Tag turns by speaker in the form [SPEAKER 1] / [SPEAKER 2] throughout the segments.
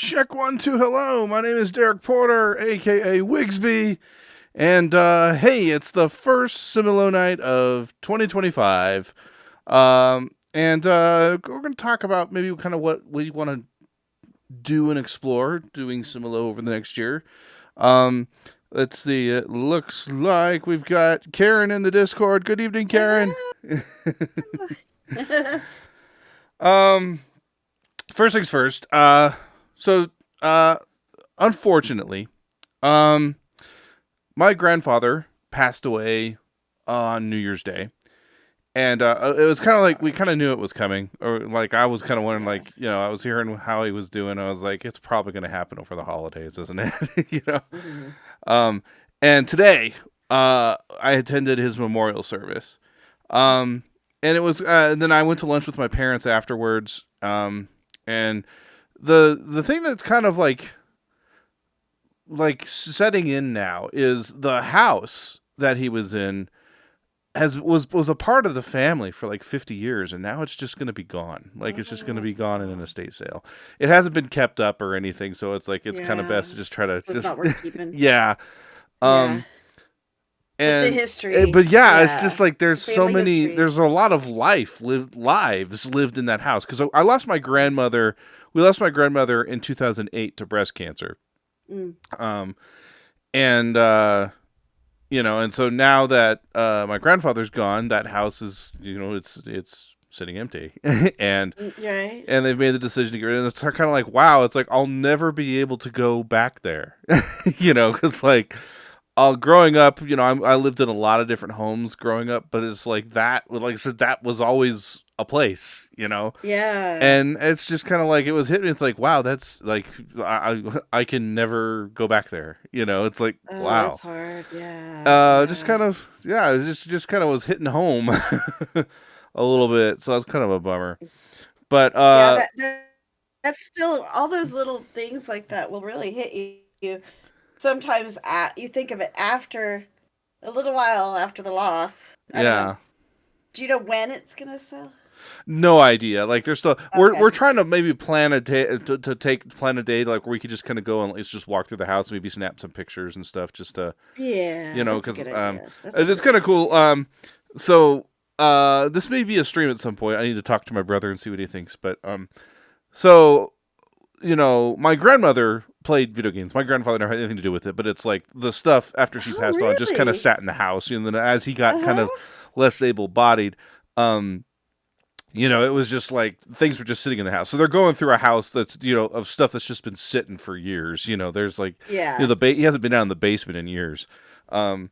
[SPEAKER 1] Check one, two, hello. My name is Derek Porter, aka Wigsby. And hey, it's the first Similo night of 2025. We're going to talk about maybe kind of what we want to do and explore doing Similo over the next year. Let's see. It looks like we've got Karen in the Discord. Good evening, Karen. First things first. Unfortunately, my grandfather passed away on New Year's Day. And it was kind of like we kind of knew it was coming, or like I was kind of wondering, like, I was hearing how he was doing. I was like, it's probably going to happen over the holidays, isn't it? Mm-hmm. And today, I attended his memorial service, and it was. And then I went to lunch with my parents afterwards. And the thing that's kind of like setting in now is the house that he was in was a part of the family for like 50 years, and now it's just going to be gone. Like, it's just going to be gone in an estate sale. It hasn't been kept up or anything, so it's like it's kind of best to just try to
[SPEAKER 2] it's not worth keeping.
[SPEAKER 1] Yeah.
[SPEAKER 2] And the history.
[SPEAKER 1] It's just like there's so many.
[SPEAKER 2] History.
[SPEAKER 1] There's a lot of lives lived in that house, because I lost my grandmother. We lost my grandmother in 2008 to breast cancer. And so now that my grandfather's gone, that house is, it's sitting empty, and they've made the decision to get rid of it. And it's kind of like, wow, it's like I'll never be able to go back there, because like. Growing up, I lived in a lot of different homes growing up, but it's like that, like I said, that was always a place,
[SPEAKER 2] Yeah.
[SPEAKER 1] And it's just kind of like, it was hitting me. It's like, wow, that's like, I can never go back there. It's like, wow.
[SPEAKER 2] That's hard. Yeah.
[SPEAKER 1] Just kind of, it just kind of was hitting home a little bit. So that's kind of a bummer, but,
[SPEAKER 2] that's still, all those little things like that will really hit you. Sometimes you think of it after a little while after the loss. I don't know. Do you know when it's gonna sell?
[SPEAKER 1] No idea. Like, there's still we're trying to maybe plan a day like where we could just kind of go and let's just walk through the house, maybe snap some pictures and stuff, just to because it's kind of cool. So this may be a stream at some point. I need to talk to my brother and see what he thinks. But my grandmother played video games. My grandfather never had anything to do with it, but it's like the stuff after she passed on just kind of sat in the house. And then as he got kind of less able-bodied, it was just like things were just sitting in the house. So they're going through a house that's, of stuff that's just been sitting for years. There's like, he hasn't been down in the basement in years. And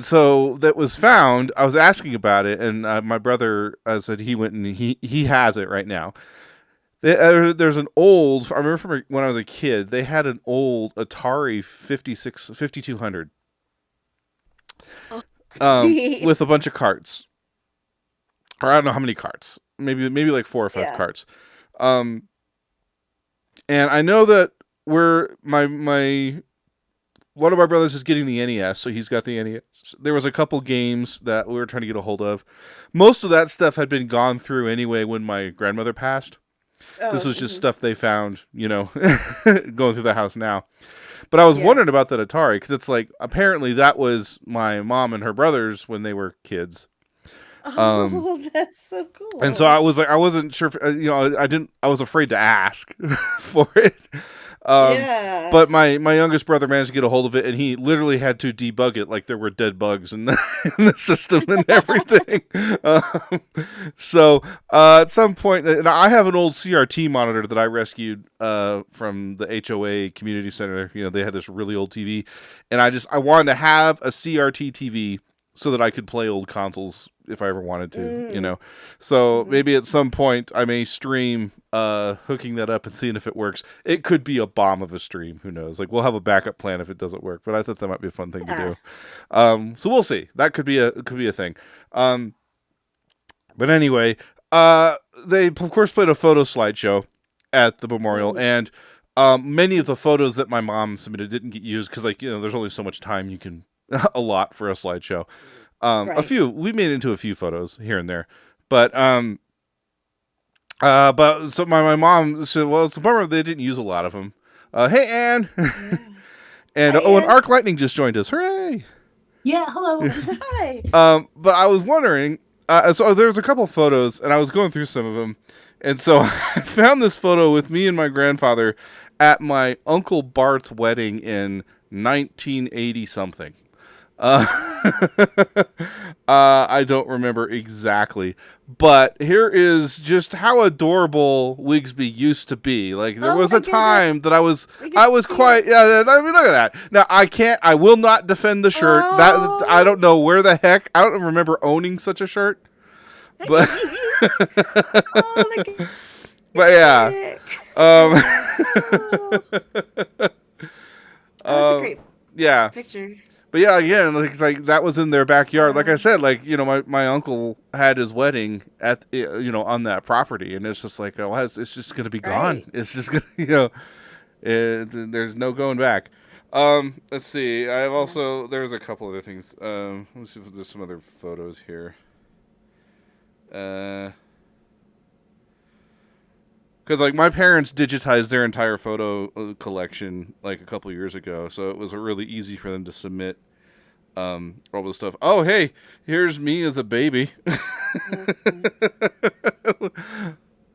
[SPEAKER 1] so that was found. I was asking about it, and my brother said he went and he has it right now. There's an old, I remember from when I was a kid, they had an old Atari 5200 with a bunch of carts. Or I don't know how many carts. Maybe like 4 or 5 carts. And I know that one of my brothers is getting the NES, so he's got the NES. There was a couple games that we were trying to get a hold of. Most of that stuff had been gone through anyway when my grandmother passed. This was just stuff they found, going through the house now. But I was wondering about that Atari, because it's like, apparently that was my mom and her brothers when they were kids.
[SPEAKER 2] That's so cool.
[SPEAKER 1] And so I was like, I wasn't sure if, I was afraid to ask for it. But my youngest brother managed to get a hold of it, and he literally had to debug it like there were dead bugs in the system and everything. So at some point, and I have an old CRT monitor that I rescued from the HOA community center. They had this really old TV, and I wanted to have a CRT TV so that I could play old consoles if I ever wanted to, So maybe at some point I may stream hooking that up and seeing if it works. It could be a bomb of a stream. Who knows? Like, we'll have a backup plan if it doesn't work. But I thought that might be a fun thing to do. So we'll see. That could be a thing. But anyway, they of course played a photo slideshow at the memorial, and many of the photos that my mom submitted didn't get used because, there's only so much time you can allot for a slideshow. A few, we made it into a few photos here and there, but But so my mom said, well, it's a bummer they didn't use a lot of them. Hey, Ann.
[SPEAKER 2] Yeah.
[SPEAKER 1] And
[SPEAKER 2] Hi,
[SPEAKER 1] and
[SPEAKER 2] Ann.
[SPEAKER 1] Arc Lightning just joined us. Hooray!
[SPEAKER 3] Yeah, hello.
[SPEAKER 2] Hi.
[SPEAKER 1] But I was wondering, so there was a couple photos, and I was going through some of them, and so I found this photo with me and my grandfather at my Uncle Bart's wedding in 1980 something. Uh, I don't remember exactly, but here is just how adorable Wigsby used to be. Like there was a time that I was quite I mean, look at that. Now I will not defend the shirt. That I don't know where the heck I don't remember owning such a shirt, but but yeah,
[SPEAKER 2] that's a great picture.
[SPEAKER 1] But yeah, again, like that was in their backyard. Like I said, like my uncle had his wedding at on that property, and it's just like it's just gonna be gone. It's just gonna there's no going back. Let's see. I've also there's a couple other things. Let's see if there's some other photos here. Because like my parents digitized their entire photo collection like a couple years ago, so it was really easy for them to submit all the stuff. Oh, hey, here's me as a baby,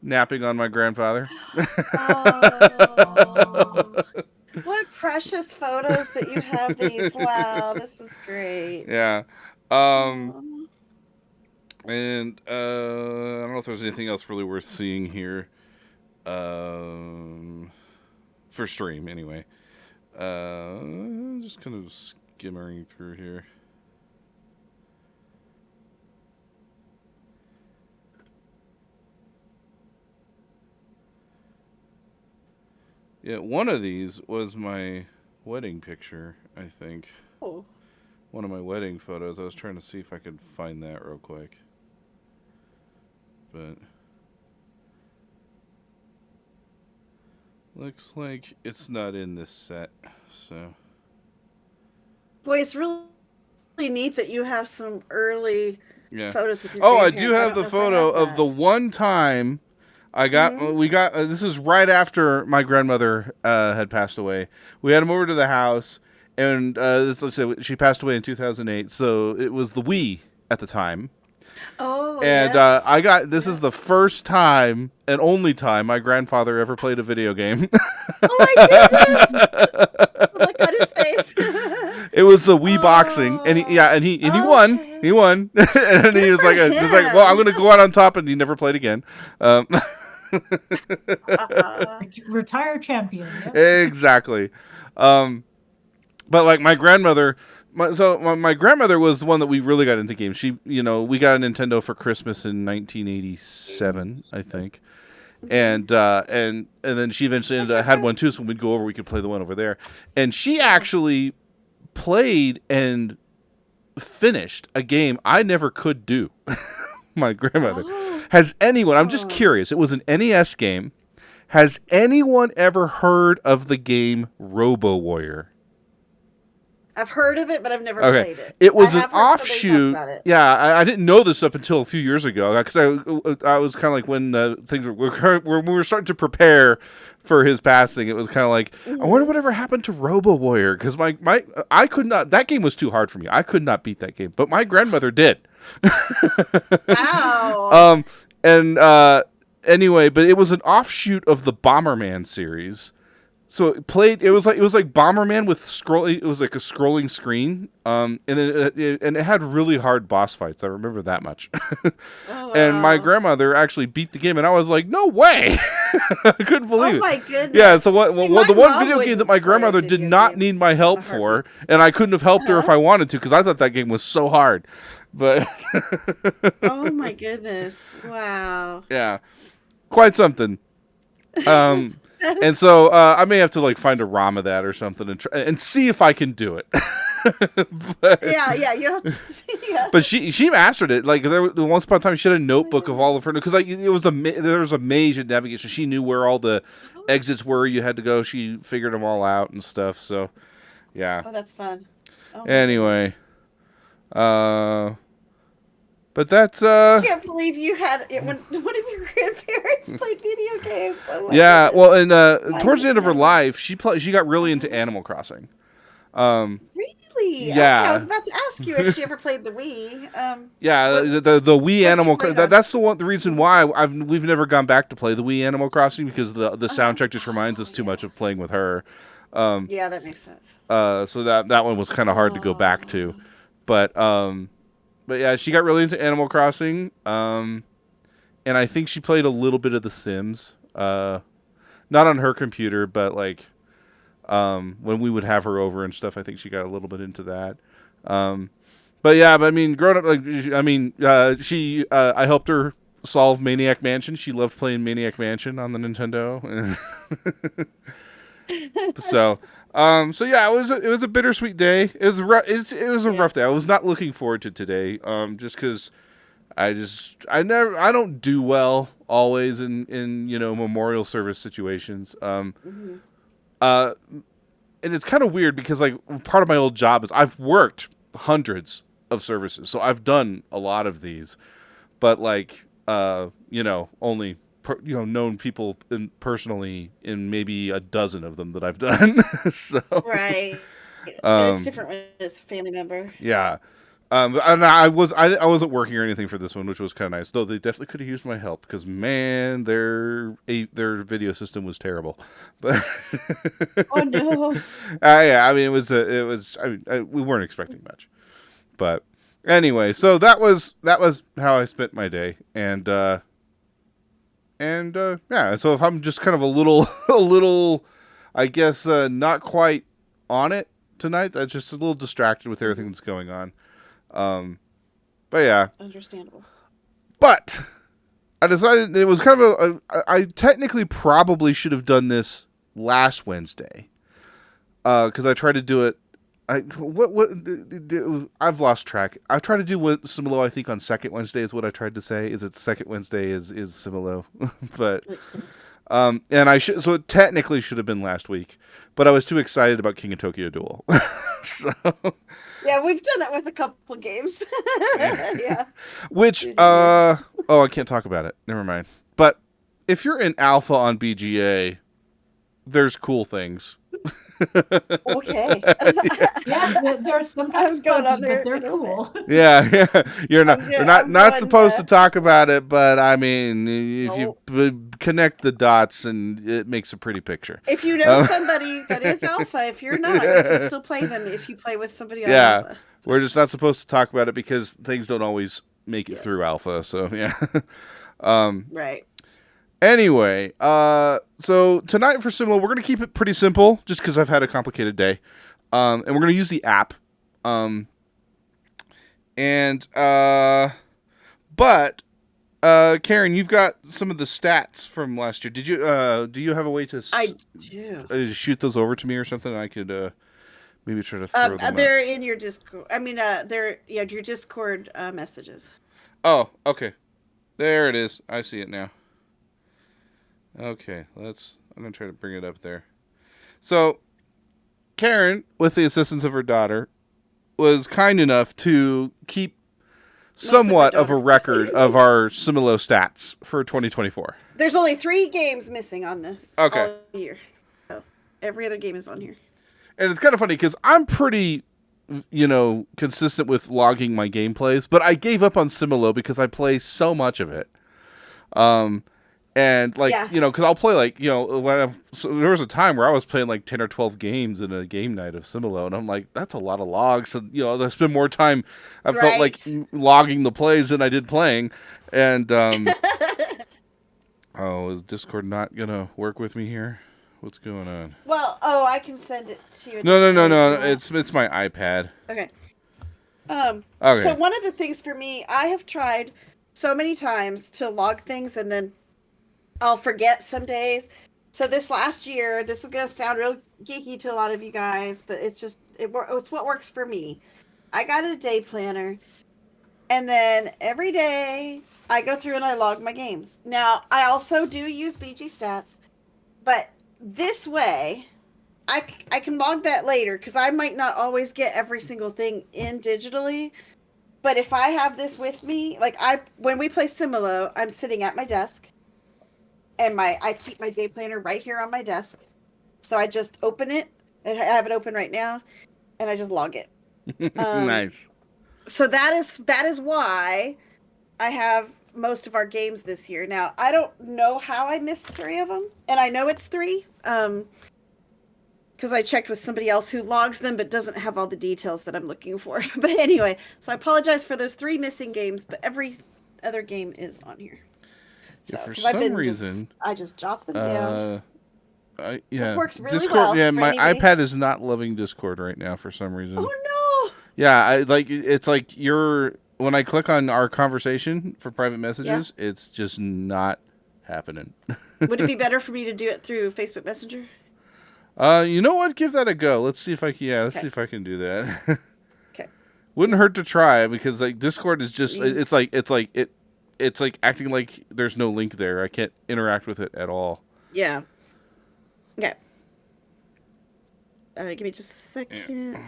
[SPEAKER 1] napping on my grandfather.
[SPEAKER 2] Oh, what precious photos that you have these! Wow, this is great.
[SPEAKER 1] Yeah. And I don't know if there's anything else really worth seeing here. For stream anyway. Just kind of skimming through here. Yeah, one of these was my wedding picture, I think.
[SPEAKER 2] Oh.
[SPEAKER 1] One of my wedding photos. I was trying to see if I could find that real quick. But looks like it's not in this set, so.
[SPEAKER 2] Boy, it's really neat that you have some early photos with your
[SPEAKER 1] I do have the photo of the one time I got.
[SPEAKER 2] Mm-hmm.
[SPEAKER 1] We got. This is right after my grandmother had passed away. We had them over to the house, and let's say she passed away in 2008. So it was the Wii at the time.
[SPEAKER 2] Oh,
[SPEAKER 1] and
[SPEAKER 2] yes.
[SPEAKER 1] I got this is the first time and only time my grandfather ever played a video game.
[SPEAKER 2] Oh my goodness! Look on his face.
[SPEAKER 1] It was a Wii boxing, and he won. He won, and he was like, well, I'm going to go out on top, and he never played again.
[SPEAKER 3] Retire champion. Yep.
[SPEAKER 1] Exactly. But like my grandmother. My grandmother was the one that we really got into games. She, we got a Nintendo for Christmas in 1987, I think, and then she eventually had one too. So when we'd go over, we could play the one over there. And she actually played and finished a game I never could do. My grandmother. Has anyone? I'm just curious. It was an NES game. Has anyone ever heard of the game Robo Warrior?
[SPEAKER 2] I've heard of it, but I've never played it.
[SPEAKER 1] It was an offshoot. Yeah, I didn't know this up until a few years ago because I was kind of like when things when we were starting to prepare for his passing. It was kind of like I wonder whatever happened to Robo Warrior because I could not. That game was too hard for me. I could not beat that game, but my grandmother did.
[SPEAKER 2] Wow.
[SPEAKER 1] Anyway, but it was an offshoot of the Bomberman series. So it was like Bomberman with it was like a scrolling screen, and then it had really hard boss fights. I remember that much. Oh, wow. And my grandmother actually beat the game, and I was like, "No way!" I couldn't believe it.
[SPEAKER 2] Oh my goodness!
[SPEAKER 1] Yeah, so the one video game that my grandmother did not need my help for, and I couldn't have helped her if I wanted to because I thought that game was so hard. But
[SPEAKER 2] oh my goodness! Wow.
[SPEAKER 1] Yeah, quite something. And so I may have to like find a ROM of that or something and see if I can do it. But,
[SPEAKER 2] you have to. Yeah.
[SPEAKER 1] But she mastered it. Like once upon a time, she had a notebook of all of her because like there was a maze in navigation. She knew where all the exits were. You had to go. She figured them all out and stuff. So yeah.
[SPEAKER 2] Oh, that's fun. Oh,
[SPEAKER 1] anyway, But that's
[SPEAKER 2] I can't believe you had it when one of your grandparents played video games. Oh my
[SPEAKER 1] goodness. Well, and towards the end of her life, she got really into Animal Crossing.
[SPEAKER 2] Really?
[SPEAKER 1] Yeah.
[SPEAKER 2] Okay, I was about to ask you if she ever played the Wii.
[SPEAKER 1] The Wii Animal. That's the reason why we've never gone back to play the Wii Animal Crossing, because the soundtrack just reminds us too much of playing with her.
[SPEAKER 2] Yeah, that makes sense.
[SPEAKER 1] So that one was kind of hard to go back to, but yeah, she got really into Animal Crossing. And I think she played a little bit of The Sims. Not on her computer, but like when we would have her over and stuff, I think she got a little bit into that. But I mean, growing up, I helped her solve Maniac Mansion. She loved playing Maniac Mansion on the Nintendo. So yeah, it was a bittersweet day. It was a rough day. I was not looking forward to today, just because I don't do well always in memorial service situations. And it's kind of weird because like part of my old job is I've worked hundreds of services, so I've done a lot of these, but like only known people personally in maybe a dozen of them that I've done. So
[SPEAKER 2] right, and it's different when it's a family member.
[SPEAKER 1] Yeah. And I wasn't working or anything for this one, which was kind of nice. Though they definitely could have used my help because man, their video system was terrible. But
[SPEAKER 2] oh no.
[SPEAKER 1] Yeah, I mean it was. We weren't expecting much, but anyway, so that was how I spent my day, and yeah. So if I'm just kind of a little, I guess not quite on it tonight. That's just a little distracted with everything that's going on. But yeah,
[SPEAKER 2] understandable.
[SPEAKER 1] But I decided it was kind of I technically probably should have done this last Wednesday, because I tried to do it. I've lost track. I tried to do Similo. I think on second Wednesday is what I tried to say. Is it second Wednesday is Similo, but and so it technically should have been last week, but I was too excited about King of Tokyo Duel, so.
[SPEAKER 2] Yeah, we've done that with a couple games. Yeah.
[SPEAKER 1] Which, I can't talk about it. Never mind. But if you're in alpha on BGA, there's cool things.
[SPEAKER 2] Okay.
[SPEAKER 3] Yeah, there's sometimes going on there, but they're cool.
[SPEAKER 1] Yeah. You're not supposed to talk about it, but I mean, if you connect the dots, and it makes a pretty picture.
[SPEAKER 2] If you know somebody that is alpha, if you're not, you can still play them if you play with somebody on alpha.
[SPEAKER 1] We're just not supposed to talk about it because things don't always make it through alpha. So yeah.
[SPEAKER 2] Right.
[SPEAKER 1] Anyway, so tonight for Similo, we're going to keep it pretty simple just because I've had a complicated day. And we're going to use the app. But Karen, you've got some of the stats from last year. Did you, do you have a way to
[SPEAKER 2] I do.
[SPEAKER 1] Shoot those over to me or something? I could, maybe try to throw them
[SPEAKER 2] they're in your Discord. I mean, they're your Discord messages.
[SPEAKER 1] Oh, okay. There it is. I see it now. Okay, I'm going to try to bring it up there. So, Karen, with the assistance of her daughter, was kind enough to keep somewhat of a record of our Similo stats for 2024.
[SPEAKER 2] There's only 3 games missing on this all year. So every other game is on here.
[SPEAKER 1] And it's kind of funny because I'm pretty, consistent with logging my gameplays, but I gave up on Similo because I play so much of it. And because I'll play so there was a time where I was playing like 10 or 12 games in a game night of Similo, and I'm like, that's a lot of logs. So, I spend more time, I felt like logging the plays than I did playing. And, is Discord not going to work with me here? What's going on?
[SPEAKER 2] Well, I can send it to you.
[SPEAKER 1] No. It's my iPad.
[SPEAKER 2] Okay. So one of the things for me, I have tried so many times to log things and then I'll forget some days. So this last year, this is going to sound real geeky to a lot of you guys, but it's what works for me. I got a day planner, and then every day I go through and I log my games. Now, I also do use BG Stats, but this way I can log that later because I might not always get every single thing in digitally. But if I have this with me, like when we play Similo, I'm sitting at my desk, and I keep my day planner right here on my desk. So I just open it. I have it open right now, and I just log it.
[SPEAKER 1] Nice.
[SPEAKER 2] So that is why I have most of our games this year. Now, I don't know how I missed 3 of them, and I know it's 3, because I checked with somebody else who logs them but doesn't have all the details that I'm looking for. But anyway, so I apologize for those 3 missing games, but every other game is on here. So
[SPEAKER 1] for some reason,
[SPEAKER 2] I just jot them down. This works really
[SPEAKER 1] Discord,
[SPEAKER 2] well.
[SPEAKER 1] Yeah, my iPad is not loving Discord right now for some reason.
[SPEAKER 2] Oh no!
[SPEAKER 1] Yeah, it's like when I click on our conversation for private messages, it's just not happening.
[SPEAKER 2] Would it be better for me to do it through Facebook Messenger?
[SPEAKER 1] You know what? Give that a go. Let's see if I can. Yeah, let's see if I can do that.
[SPEAKER 2] Okay.
[SPEAKER 1] Wouldn't hurt to try, because like Discord is just it's like acting like there's no link there. I can't interact with it at all.
[SPEAKER 2] Yeah. Okay. Give me just a second.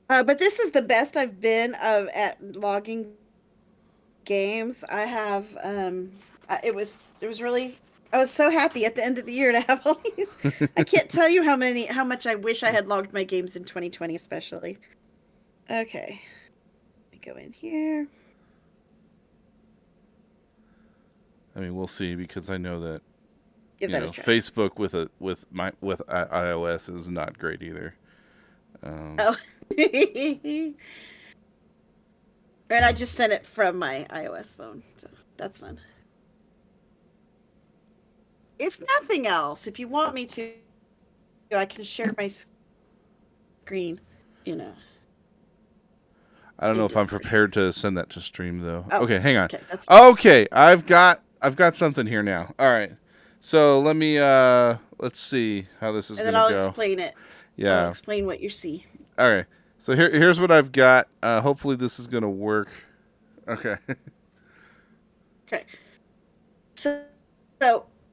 [SPEAKER 2] Yeah. But this is the best I've been at logging games. I have. It was really. I was so happy at the end of the year to have all these. I can't tell you how much I wish I had logged my games in 2020, especially. Okay. Let me go in here.
[SPEAKER 1] I mean, we'll see, because I know that Facebook with iOS is not great either.
[SPEAKER 2] Oh. And I just sent it from my iOS phone, so that's fun. If nothing else, if you want me to, I can share my screen. I
[SPEAKER 1] don't know if I'm prepared to send that to stream though.
[SPEAKER 2] Oh,
[SPEAKER 1] okay, hang on.
[SPEAKER 2] Okay, that's fine.
[SPEAKER 1] Okay, I've got something here now. All right. So let me let's see how this is going to go.
[SPEAKER 2] And then I'll explain it.
[SPEAKER 1] Yeah.
[SPEAKER 2] I'll explain what you see.
[SPEAKER 1] All right. So here's what I've got. Hopefully this is going to work. Okay.
[SPEAKER 2] Okay. So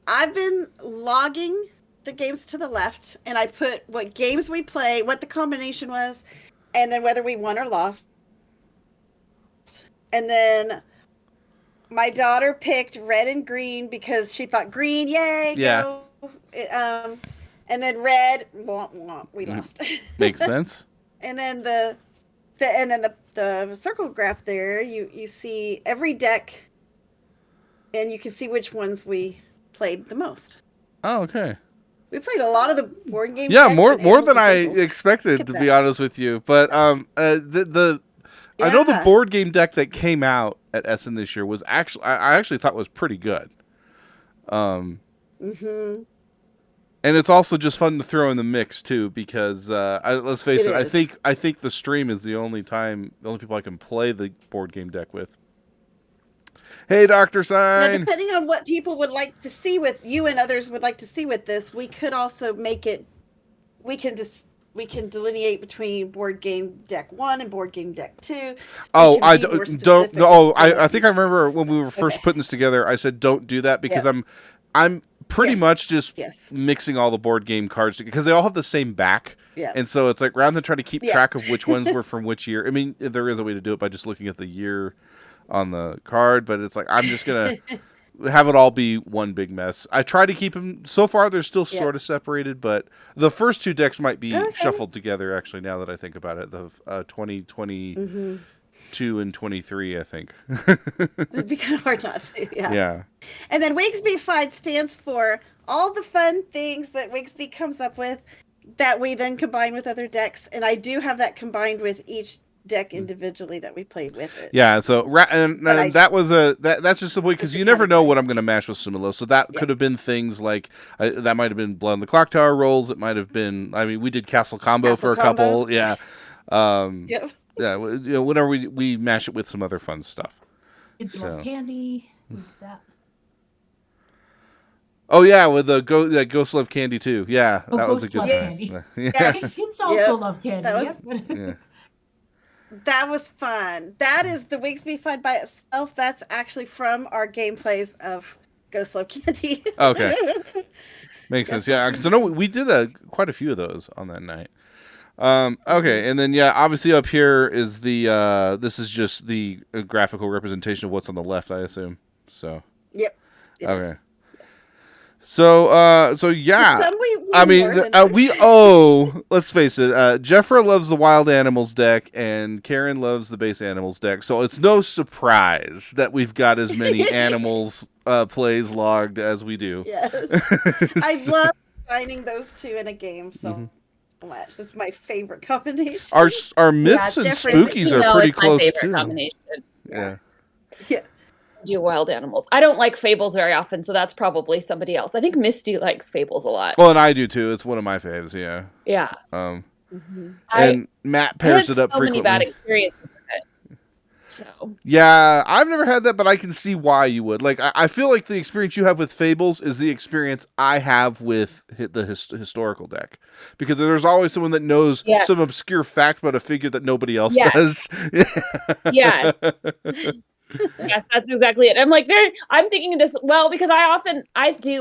[SPEAKER 2] I've been logging the games to the left, and I put what games we play, what the combination was, and then whether we won or lost. And then my daughter picked red and green because she thought green, yay, go. And then red, womp womp, we lost.
[SPEAKER 1] Makes sense.
[SPEAKER 2] And then the circle graph there, you see every deck, and you can see which ones we played the most.
[SPEAKER 1] Oh, okay.
[SPEAKER 2] We played a lot of the board games.
[SPEAKER 1] Yeah, more than I expected, to be honest with you. But I know the board game deck that came out at Essen this year was I actually thought was pretty good.
[SPEAKER 2] Mm-hmm.
[SPEAKER 1] And it's also just fun to throw in the mix too, because let's face it, I think the stream is the only people I can play the board game deck with. Hey, Dr. Sign.
[SPEAKER 2] Now, depending on what people would like to see with you and others would like to see with this, we could also make it. We can delineate between board game deck 1 and board game deck 2.
[SPEAKER 1] Oh, I don't. No, I think I remember when we were first putting this together. I said don't do that because I'm pretty much just mixing all the board game cards because they all have the same back.
[SPEAKER 2] Yeah.
[SPEAKER 1] And so it's like rather than trying to keep track of which ones were from which year. I mean, there is a way to do it by just looking at the year on the card, but it's like I'm just gonna have it all be one big mess. I try to keep them. So far, they're still sort of separated, but the first 2 decks might be shuffled together. Actually, now that I think about it, the 2022 and 23, I think.
[SPEAKER 2] It'd be kind of hard not to.
[SPEAKER 1] Yeah.
[SPEAKER 2] And then Wigsby Fight stands for all the fun things that Wigsby comes up with that we then combine with other decks, and I do have that combined with each deck individually that we played with it.
[SPEAKER 1] Yeah, so that was that's just the way, because you never know what I'm going to mash with Similo. So that could have been things like that might have been Blood on the Clock Tower rolls. It might have been. I mean, we did Castle Combo for a couple. Yeah.
[SPEAKER 2] Yep.
[SPEAKER 1] Yeah. Whenever we mash it with some other fun stuff.
[SPEAKER 3] Candy. Who's that?
[SPEAKER 1] Oh yeah, with the Ghost Love Candy too. Yeah, that was a good time.
[SPEAKER 2] Yes.
[SPEAKER 3] Kids also love candy.
[SPEAKER 2] That was fun. That is the Wigsby Fun by itself. That's actually from our gameplays of Ghost Love Candy.
[SPEAKER 1] Okay. Makes sense. Yeah, because I know we did quite a few of those on that night. Okay, and then obviously up here is the this is just the graphical representation of what's on the left, I assume. So.
[SPEAKER 2] Yep.
[SPEAKER 1] Okay. Yes. So yeah.
[SPEAKER 2] Some we
[SPEAKER 1] owe. Let's face it. Jeffra loves the wild animals deck, and Karen loves the base animals deck. So it's no surprise that we've got as many animals plays logged as we do.
[SPEAKER 2] Yes. I love finding those two in a game so much. That's my favorite combination.
[SPEAKER 1] Our myths and spookies are pretty close too.
[SPEAKER 4] Combination.
[SPEAKER 1] Yeah.
[SPEAKER 2] Yeah.
[SPEAKER 4] Do wild animals. I don't like fables very often, so that's probably somebody else. I think Misty likes fables a lot.
[SPEAKER 1] Well, and I do too. It's one of my faves. Yeah.
[SPEAKER 4] Yeah.
[SPEAKER 1] And Matt pairs it up frequently.
[SPEAKER 4] So many bad experiences with it. So.
[SPEAKER 1] Yeah, I've never had that, but I can see why you would. Like, I feel like the experience you have with fables is the experience I have with the historical deck, because there's always someone that knows some obscure fact about a figure that nobody else does.
[SPEAKER 4] Yeah. Yes, that's exactly it. I'm thinking of this, because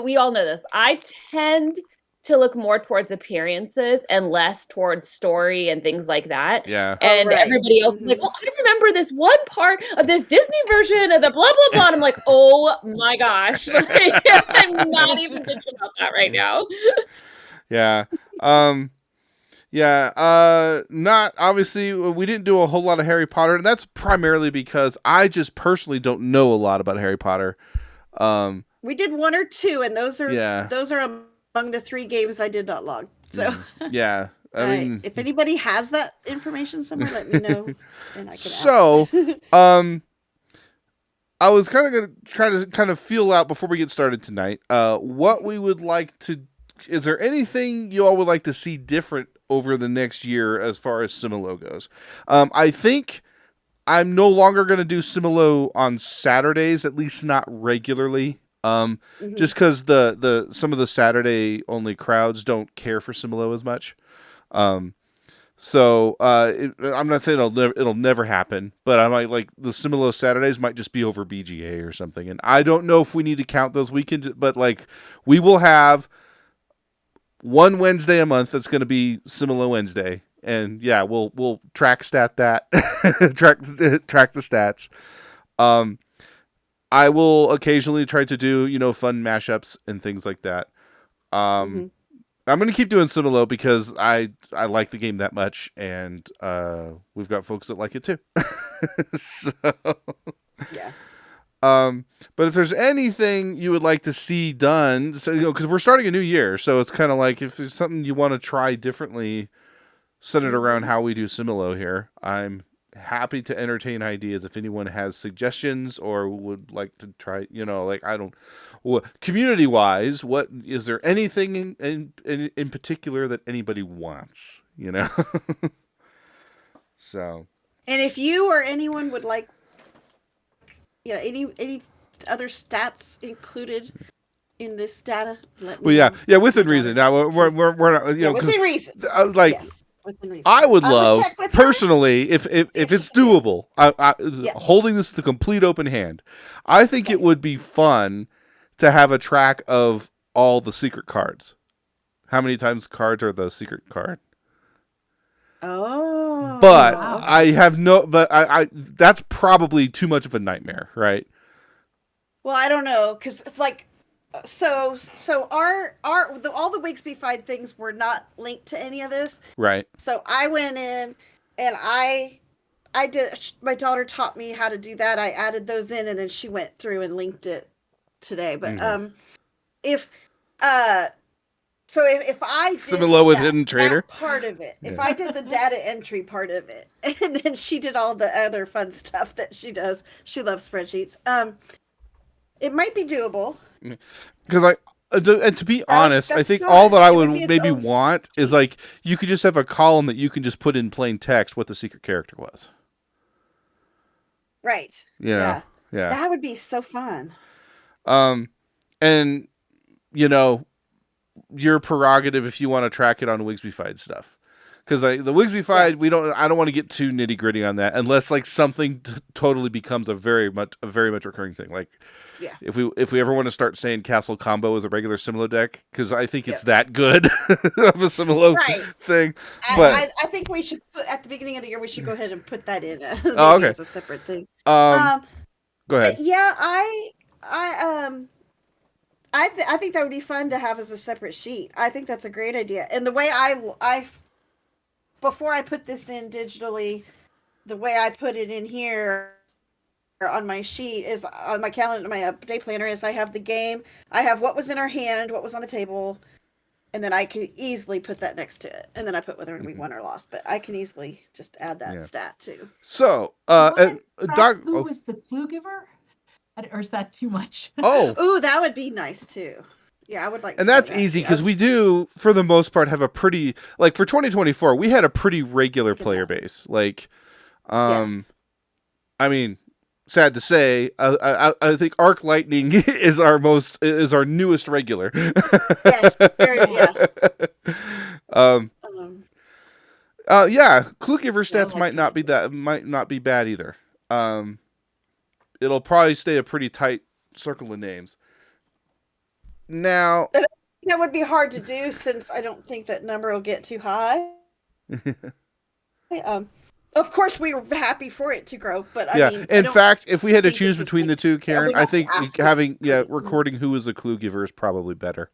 [SPEAKER 4] we all know this. I tend to look more towards appearances and less towards story and things like that.
[SPEAKER 1] Yeah.
[SPEAKER 4] And everybody else is like, well, I remember this one part of this Disney version of the blah, blah, blah. And I'm like, oh my gosh. I'm not even thinking about that right now.
[SPEAKER 1] Yeah. Not obviously we didn't do a whole lot of Harry Potter, and that's primarily because I just personally don't know a lot about Harry Potter.
[SPEAKER 2] We did one or two, and those are among the 3 games I did not log. So
[SPEAKER 1] yeah. I mean,
[SPEAKER 2] if anybody has that information somewhere, let me know and I can
[SPEAKER 1] So I was kind of going to try to kind of feel out before we get started tonight what we would like to. Is there anything you all would like to see different over the next year as far as Similo goes? I think I'm no longer going to do Similo on Saturdays, at least not regularly. Just because the some of the Saturday only crowds don't care for Similo as much. So I'm not saying it'll never happen, but I might like the Similo Saturdays might just be over BGA or something. And I don't know if we need to count those weekends, but like we will have one Wednesday a month that's going to be Similo Wednesday, and we'll track stat that track the stats. I will occasionally try to do fun mashups and things like that. I'm going to keep doing Similo because I like the game that much, and we've got folks that like it too. So
[SPEAKER 2] yeah.
[SPEAKER 1] But if there's anything you would like to see done, so because we're starting a new year, so it's kind of like if there's something you want to try differently, centered around how we do Similo here, I'm happy to entertain ideas. If anyone has suggestions or would like to try, community wise, what is there anything in particular that anybody wants? So.
[SPEAKER 2] And if you or anyone would like. Yeah, any other stats included in this data? Let me
[SPEAKER 1] know. Within reason. Now we're not
[SPEAKER 2] within reason.
[SPEAKER 1] Yes, within reason. I would love personally if it's doable. Holding this with a complete open hand. I think it would be fun to have a track of all the secret cards. How many times cards are the secret card?
[SPEAKER 2] Oh,
[SPEAKER 1] but wow. I that's probably too much of a nightmare, right?
[SPEAKER 2] Well, I don't know, because so our all the Wigsby-fied things were not linked to any of this,
[SPEAKER 1] right?
[SPEAKER 2] So I went in and I did. My daughter taught me how to do that. I added those in, and then she went through and linked it today. But So if I did
[SPEAKER 1] Similo with Hidden Trader
[SPEAKER 2] part of it, if I did the data entry part of it, and then she did all the other fun stuff that she does, she loves spreadsheets. It might be doable.
[SPEAKER 1] Because and to be honest, I think all that I would maybe want is like you could just have a column that you can just put in plain text what the secret character was.
[SPEAKER 2] Right.
[SPEAKER 1] Yeah.
[SPEAKER 2] That would be so fun.
[SPEAKER 1] And your prerogative if you want to track it on Wigsby-fied stuff. Because the Wigsby fight, I don't want to get too nitty gritty on that unless like something totally becomes a very much recurring thing. Like, if we ever want to start saying Castle Combo is a regular Similo deck, because I think it's that good of a Similo thing. But
[SPEAKER 2] I think we should put at the beginning of the year. We should go ahead and put that in as a separate thing.
[SPEAKER 1] Go ahead.
[SPEAKER 2] Yeah, I think that would be fun to have as a separate sheet. I think that's a great idea. And the way I before I put this in digitally, the way I put it in here on my sheet is on my calendar, my day planner is I have the game, I have what was in our hand, what was on the table, and then I could easily put that next to it. And then I put whether we won or lost, but I can easily just add that stat too.
[SPEAKER 1] So,
[SPEAKER 3] who was the clue giver? Or is that too much?
[SPEAKER 2] Ooh, that would be nice too. Yeah, I would like to.
[SPEAKER 1] And that's easy because we do, for the most part, have a pretty, like for 2024, we had a pretty regular player base. Like, I mean, sad to say, I think Arc Lightning is our newest regular.
[SPEAKER 2] Yes,
[SPEAKER 1] Clue giver stats might not be bad either. It'll probably stay a pretty tight circle of names. Now,
[SPEAKER 2] that would be hard to do since I don't think that number will get too high. Of course, we were happy for it to grow, but I mean,
[SPEAKER 1] in fact, if we had to choose between the two, Karen, I think having recording who is a clue giver is probably better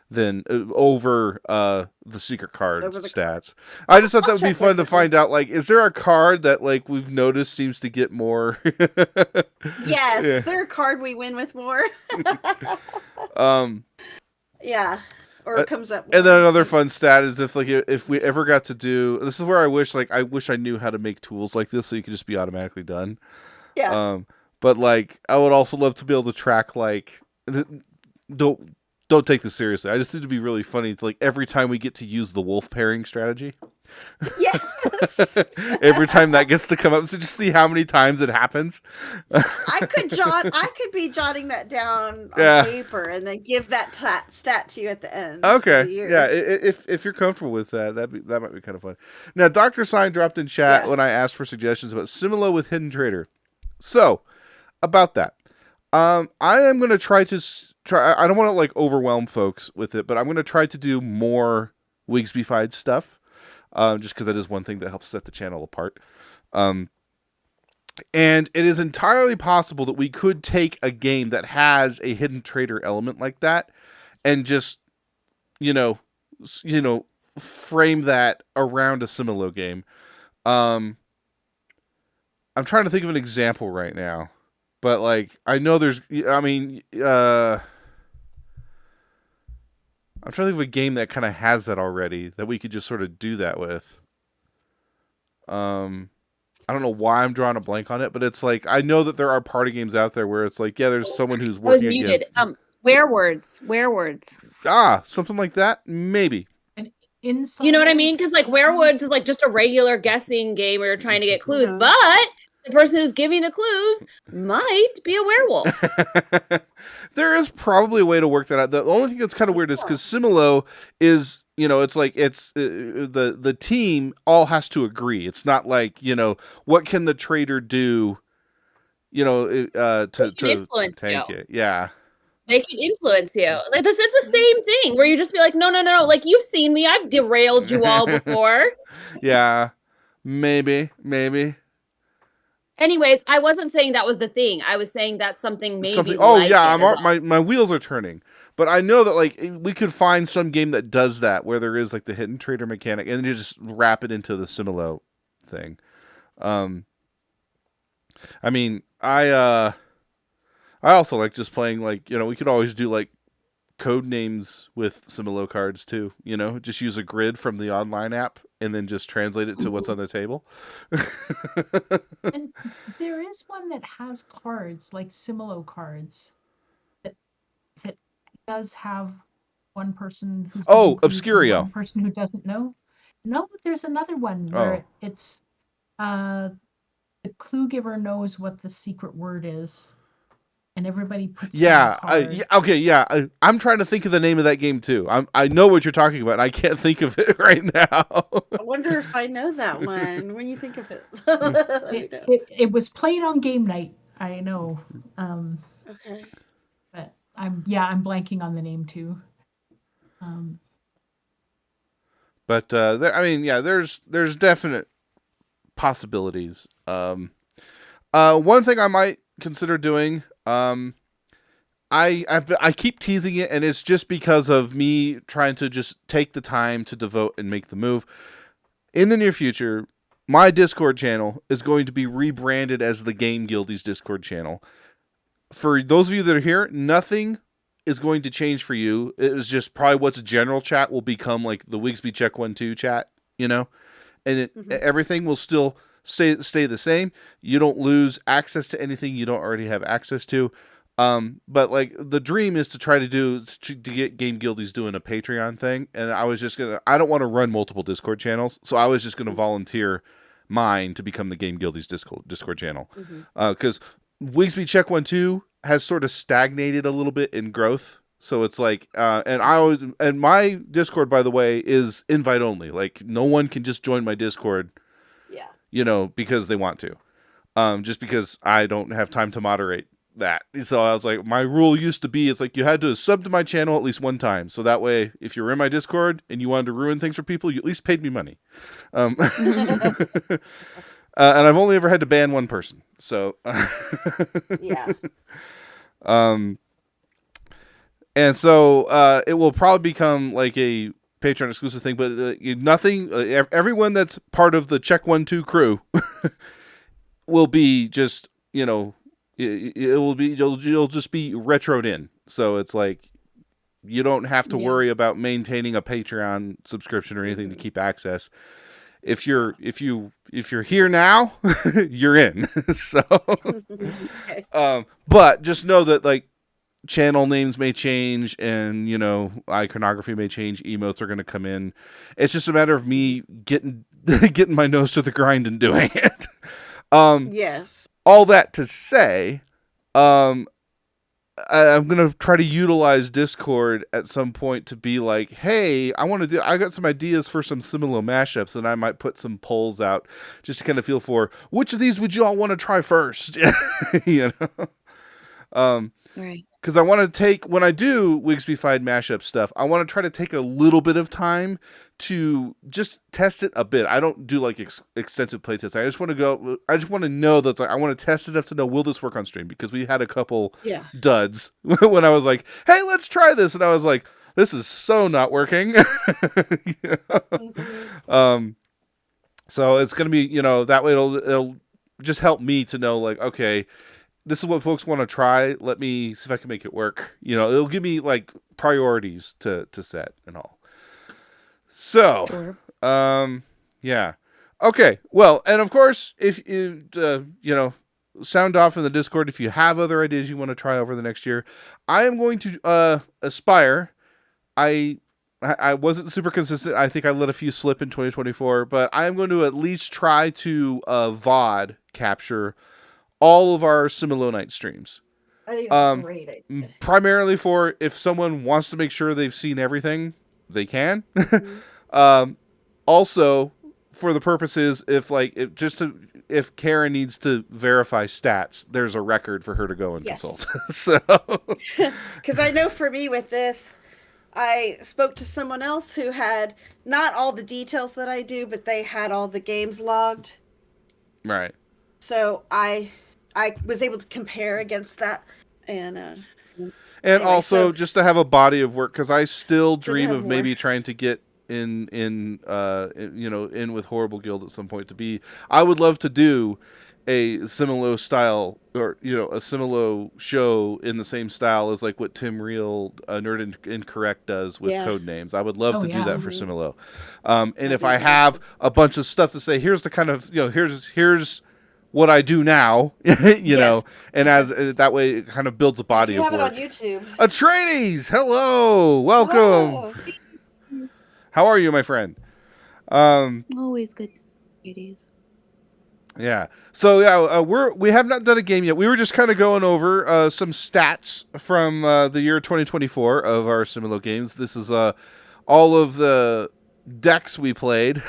[SPEAKER 1] than over the secret card stats. I just thought that would be fun to find out. Like, is there a card that like we've noticed seems to get more?
[SPEAKER 2] Yes, is there a card we win with more? Or it comes up.
[SPEAKER 1] And then another fun stat is if we ever got to do this is where I wish I knew how to make tools like this so you could just be automatically done.
[SPEAKER 2] Yeah.
[SPEAKER 1] But like I would also love to be able to track like don't take this seriously. I just think it'd be really funny to, like, every time we get to use the wolf pairing strategy.
[SPEAKER 2] Yes.
[SPEAKER 1] Every time that gets to come up, so just see how many times it happens.
[SPEAKER 2] I could be jotting that down on paper and then give that stat to you at the end.
[SPEAKER 1] Okay.
[SPEAKER 2] Of the year.
[SPEAKER 1] Yeah. If you're comfortable with that, that might be kind of fun. Now, Dr. Sign dropped in chat when I asked for suggestions about Similo with Hidden Trader. So, about that, I am going to try. I don't want to like overwhelm folks with it, but I'm going to try to do more Wigsby-fied stuff, just because that is one thing that helps set the channel apart. And it is entirely possible that we could take a game that has a hidden trader element like that, and just frame that around a Similo game. I'm trying to think of an example right now, but like I know there's. I mean. I'm trying to think of a game that kind of has that already that we could just sort of do that with. I don't know why I'm drawing a blank on it, but it's like I know that there are party games out there where it's like, there's someone who's working against.
[SPEAKER 4] Werewords.
[SPEAKER 1] Something like that, maybe.
[SPEAKER 4] You know what I mean? Because like Werewords is like just a regular guessing game where you're trying to get clues, but the person who's giving the clues might be a werewolf.
[SPEAKER 1] There is probably a way to work that out. The only thing that's kind of weird is because Similo is, it's like the team all has to agree. It's not like, what can the trader do, to tank it. Yeah.
[SPEAKER 4] They can influence you. Like this is the same thing where you just be like, no. Like you've seen me. I've derailed you all before.
[SPEAKER 1] Yeah. Maybe.
[SPEAKER 4] Anyways, I wasn't saying that was the thing. I was saying that's something maybe.
[SPEAKER 1] My wheels are turning. But I know that like we could find some game that does that where there is like the hidden trader mechanic and then you just wrap it into the Similo thing. I mean, I also like just playing like, we could always do like code names with Similo cards too, just use a grid from the online app and then just translate it to what's on the table.
[SPEAKER 3] And there is one that has cards, like Similo cards, that does have one person who's
[SPEAKER 1] Obscurio.
[SPEAKER 3] One person who doesn't know. No, there's another one where it's the clue giver knows what the secret word is. and everybody puts
[SPEAKER 1] Yeah,
[SPEAKER 3] cards.
[SPEAKER 1] okay, yeah. I'm trying to think of the name of that game too. I know what you're talking about, and I can't think of it right now.
[SPEAKER 2] I wonder if I know that one. When you think of it, let me know.
[SPEAKER 3] It was played on game night. I know.
[SPEAKER 2] Okay.
[SPEAKER 3] But I'm blanking on the name too.
[SPEAKER 1] But I mean, yeah, there's definite possibilities. One thing I might consider doing, I keep teasing it, and it's just because of me trying to just take the time to devote and make the move. In the near future, my Discord channel is going to be rebranded as the Game Guildies Discord channel. For those of you that are here, nothing is going to change for you. It was just probably what's general chat will become like the Wigsby Check 1-2 chat, you know? And everything will still stay the same. You don't lose access to anything you don't already have access to. But like the dream is to try to get Game Guildies doing a Patreon thing, and I don't want to run multiple Discord channels, so I was just gonna volunteer mine to become the Game Guildies Discord channel, because Wigsby Check 1-2 has sort of stagnated a little bit in growth. So it's like, and my Discord, by the way, is invite only. Like no one can just join my Discord, because they want to, just because I don't have time to moderate that. So I was like, my rule used to be, it's like you had to sub to my channel at least one time. So that way, if you're in my Discord and you wanted to ruin things for people, you at least paid me money. And I've only ever had to ban one person. So,
[SPEAKER 2] yeah.
[SPEAKER 1] And so it will probably become like a Patreon exclusive thing, but nothing. Everyone that's part of the Check 1-2 crew will be just, it will be you'll just be retroed in. So it's like you don't have to worry about maintaining a Patreon subscription or anything to keep access. If you're here now, you're in. So, but just know that like channel names may change, and iconography may change. Emotes are going to come in. It's just a matter of me getting my nose to the grind and doing it.
[SPEAKER 2] Yes.
[SPEAKER 1] All that to say, I'm going to try to utilize Discord at some point to be like, hey, I got some ideas for some Similo mashups, and I might put some polls out just to kind of feel for which of these would you all want to try first.
[SPEAKER 4] Right.
[SPEAKER 1] Because I want to take, when I do Wigsby-fied mashup stuff, I want to try to take a little bit of time to just test it a bit. I don't do like extensive playtests. I just want to know that I want to test it enough to know, will this work on stream? Because we had a couple duds when I was like, hey, let's try this. And I was like, this is so not working. So it's going to be, that way it'll just help me to know like, okay, this is what folks want to try. Let me see if I can make it work. It'll give me like priorities to set and all. So,
[SPEAKER 4] Sure.
[SPEAKER 1] Yeah. Okay. Well, and of course, if you, sound off in the Discord if you have other ideas you want to try over the next year. I am going to aspire. I wasn't super consistent. I think I let a few slip in 2024, but I am going to at least try to VOD capture all of our Similo Nights streams.
[SPEAKER 2] I think that's a great idea.
[SPEAKER 1] Primarily for if someone wants to make sure they've seen everything, they can. Also, for the purposes if Karen needs to verify stats, there's a record for her to go and consult. So,
[SPEAKER 2] because I know for me with this, I spoke to someone else who had not all the details that I do, but they had all the games logged.
[SPEAKER 1] Right.
[SPEAKER 2] So I was able to compare against that, and
[SPEAKER 1] also just to have a body of work, because I still dream of maybe trying to get in with Horrible Guild at some point. I would love to do a Similo style, or a Similo show in the same style as like what Tim Reel Nerd Incorrect does with code names. I would love to do that for Similo. And if I have a bunch of stuff to say, here's the kind of here's what I do now, know, and as that way it kind of builds a body of work. You have it on
[SPEAKER 2] YouTube.
[SPEAKER 1] Atreides, hello, welcome.
[SPEAKER 4] Hello.
[SPEAKER 1] How are you, my friend?
[SPEAKER 4] Always good to see Atreides.
[SPEAKER 1] Yeah. So yeah, we have not done a game yet. We were just kind of going over some stats from the year 2024 of our Similo games. This is all of the decks we played.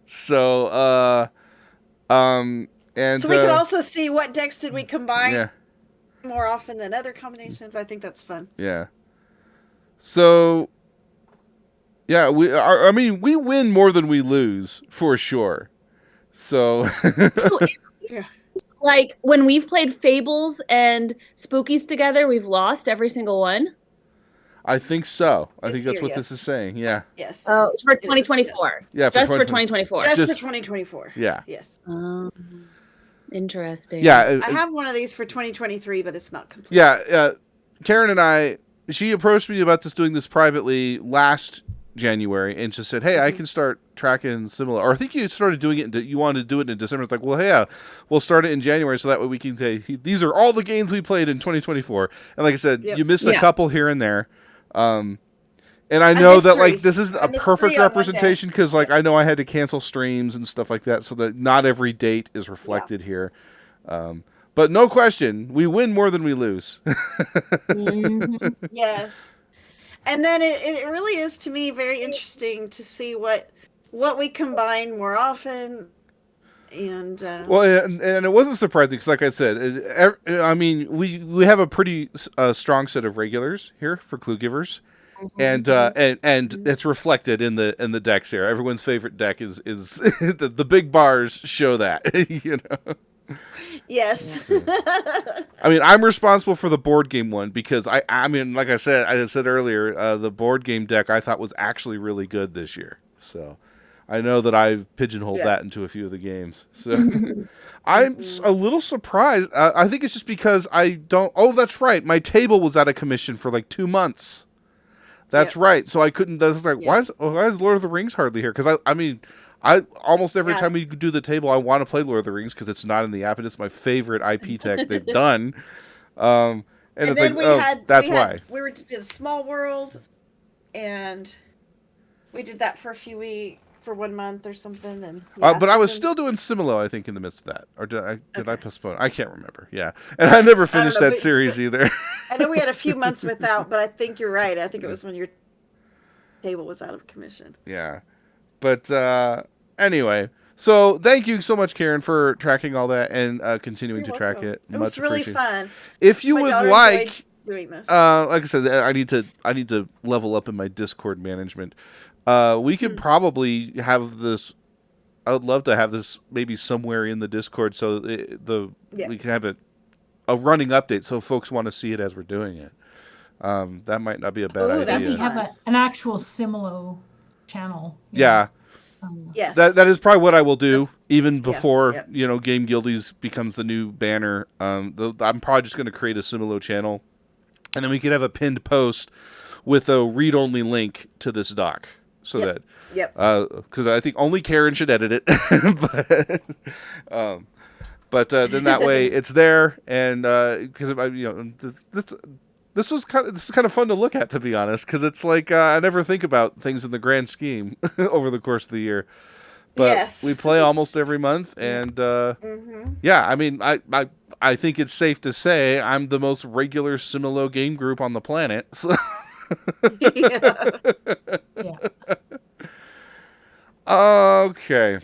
[SPEAKER 1] So and
[SPEAKER 2] so we can also see what decks did we combine
[SPEAKER 1] yeah.
[SPEAKER 2] more often than other combinations. I think that's fun.
[SPEAKER 1] Yeah. So yeah, I mean, we win more than we lose for sure. So,
[SPEAKER 4] like when we've played Fables and Spookies together, we've lost every single one.
[SPEAKER 1] I think so. I think that's what this is saying. Yeah.
[SPEAKER 2] Yes.
[SPEAKER 4] Oh, it's for 2024.
[SPEAKER 2] Yes.
[SPEAKER 1] Yeah,
[SPEAKER 4] just for 2024.
[SPEAKER 2] Just for 2024.
[SPEAKER 1] Yeah.
[SPEAKER 2] Yes.
[SPEAKER 4] Interesting.
[SPEAKER 1] Yeah.
[SPEAKER 2] I have one of these for 2023, but it's not complete.
[SPEAKER 1] Yeah. Karen and she approached me about doing this privately last January and just said, "Hey, I can start tracking Similo." Or I think you started doing it. You wanted to do it in December. It's like, well, hey, we'll start it in January so that way we can say these are all the games we played in 2024. And like I said, you missed a couple here and there. And I know that like this isn't a perfect representation because like I know I had to cancel streams and stuff like that, so that not every date is reflected here. But no question, we win more than we lose.
[SPEAKER 2] Yes. And then it really is, to me, very interesting to see what we combine more often. And
[SPEAKER 1] well, and it wasn't surprising because, like I said, I mean, we have a pretty strong set of regulars here for Clue Givers, and it's reflected in the decks here. Everyone's favorite deck is the big bars show that, you know.
[SPEAKER 2] Yes.
[SPEAKER 1] I mean, I'm responsible for the board game one because I mean, like I said earlier, the board game deck I thought was actually really good this year. So I know that I've pigeonholed that into a few of the games. So I'm a little surprised. I think it's just because I don't. Oh, that's right. My table was out of commission for like 2 months. That's right. So I couldn't. I was like, why is Lord of the Rings hardly here? Because I mean. I almost every time we do the table, I want to play Lord of the Rings because it's not in the app and it's my favorite IP tech they've done. And it's
[SPEAKER 2] then
[SPEAKER 1] like, that's why.
[SPEAKER 2] We were in a Small World, and we did that for 1 month or something. And
[SPEAKER 1] but I was still doing Similo, I think, in the midst of that. Or did I postpone? I can't remember. Yeah, and I never finished that series either.
[SPEAKER 2] I know we had a few months without, but I think you're right. I think it was when your table was out of commission.
[SPEAKER 1] Yeah, but. Anyway, so thank you so much, Karen, for tracking all that and continuing to track it.
[SPEAKER 2] It was really fun.
[SPEAKER 1] If you would like
[SPEAKER 2] doing this,
[SPEAKER 1] like I said, I need to level up in my Discord management. We could probably have this. I would love to have this maybe somewhere in the Discord so we can have a running update so folks want to see it as we're doing it. That might not be a bad idea.
[SPEAKER 3] We have an actual Similo channel.
[SPEAKER 1] Yeah.
[SPEAKER 2] Yes,
[SPEAKER 1] that is probably what I will do, even before Game Guildies becomes the new banner. I'm probably just going to create a Similo channel, and then we could have a pinned post with a read-only link to this doc, so that because I think only Karen should edit it, but then that way it's there, and because This is kind of fun to look at, to be honest, because it's like I never think about things in the grand scheme over the course of the year. But we play almost every month, and I mean, I think it's safe to say I'm the most regular Similo game group on the planet. So. Okay.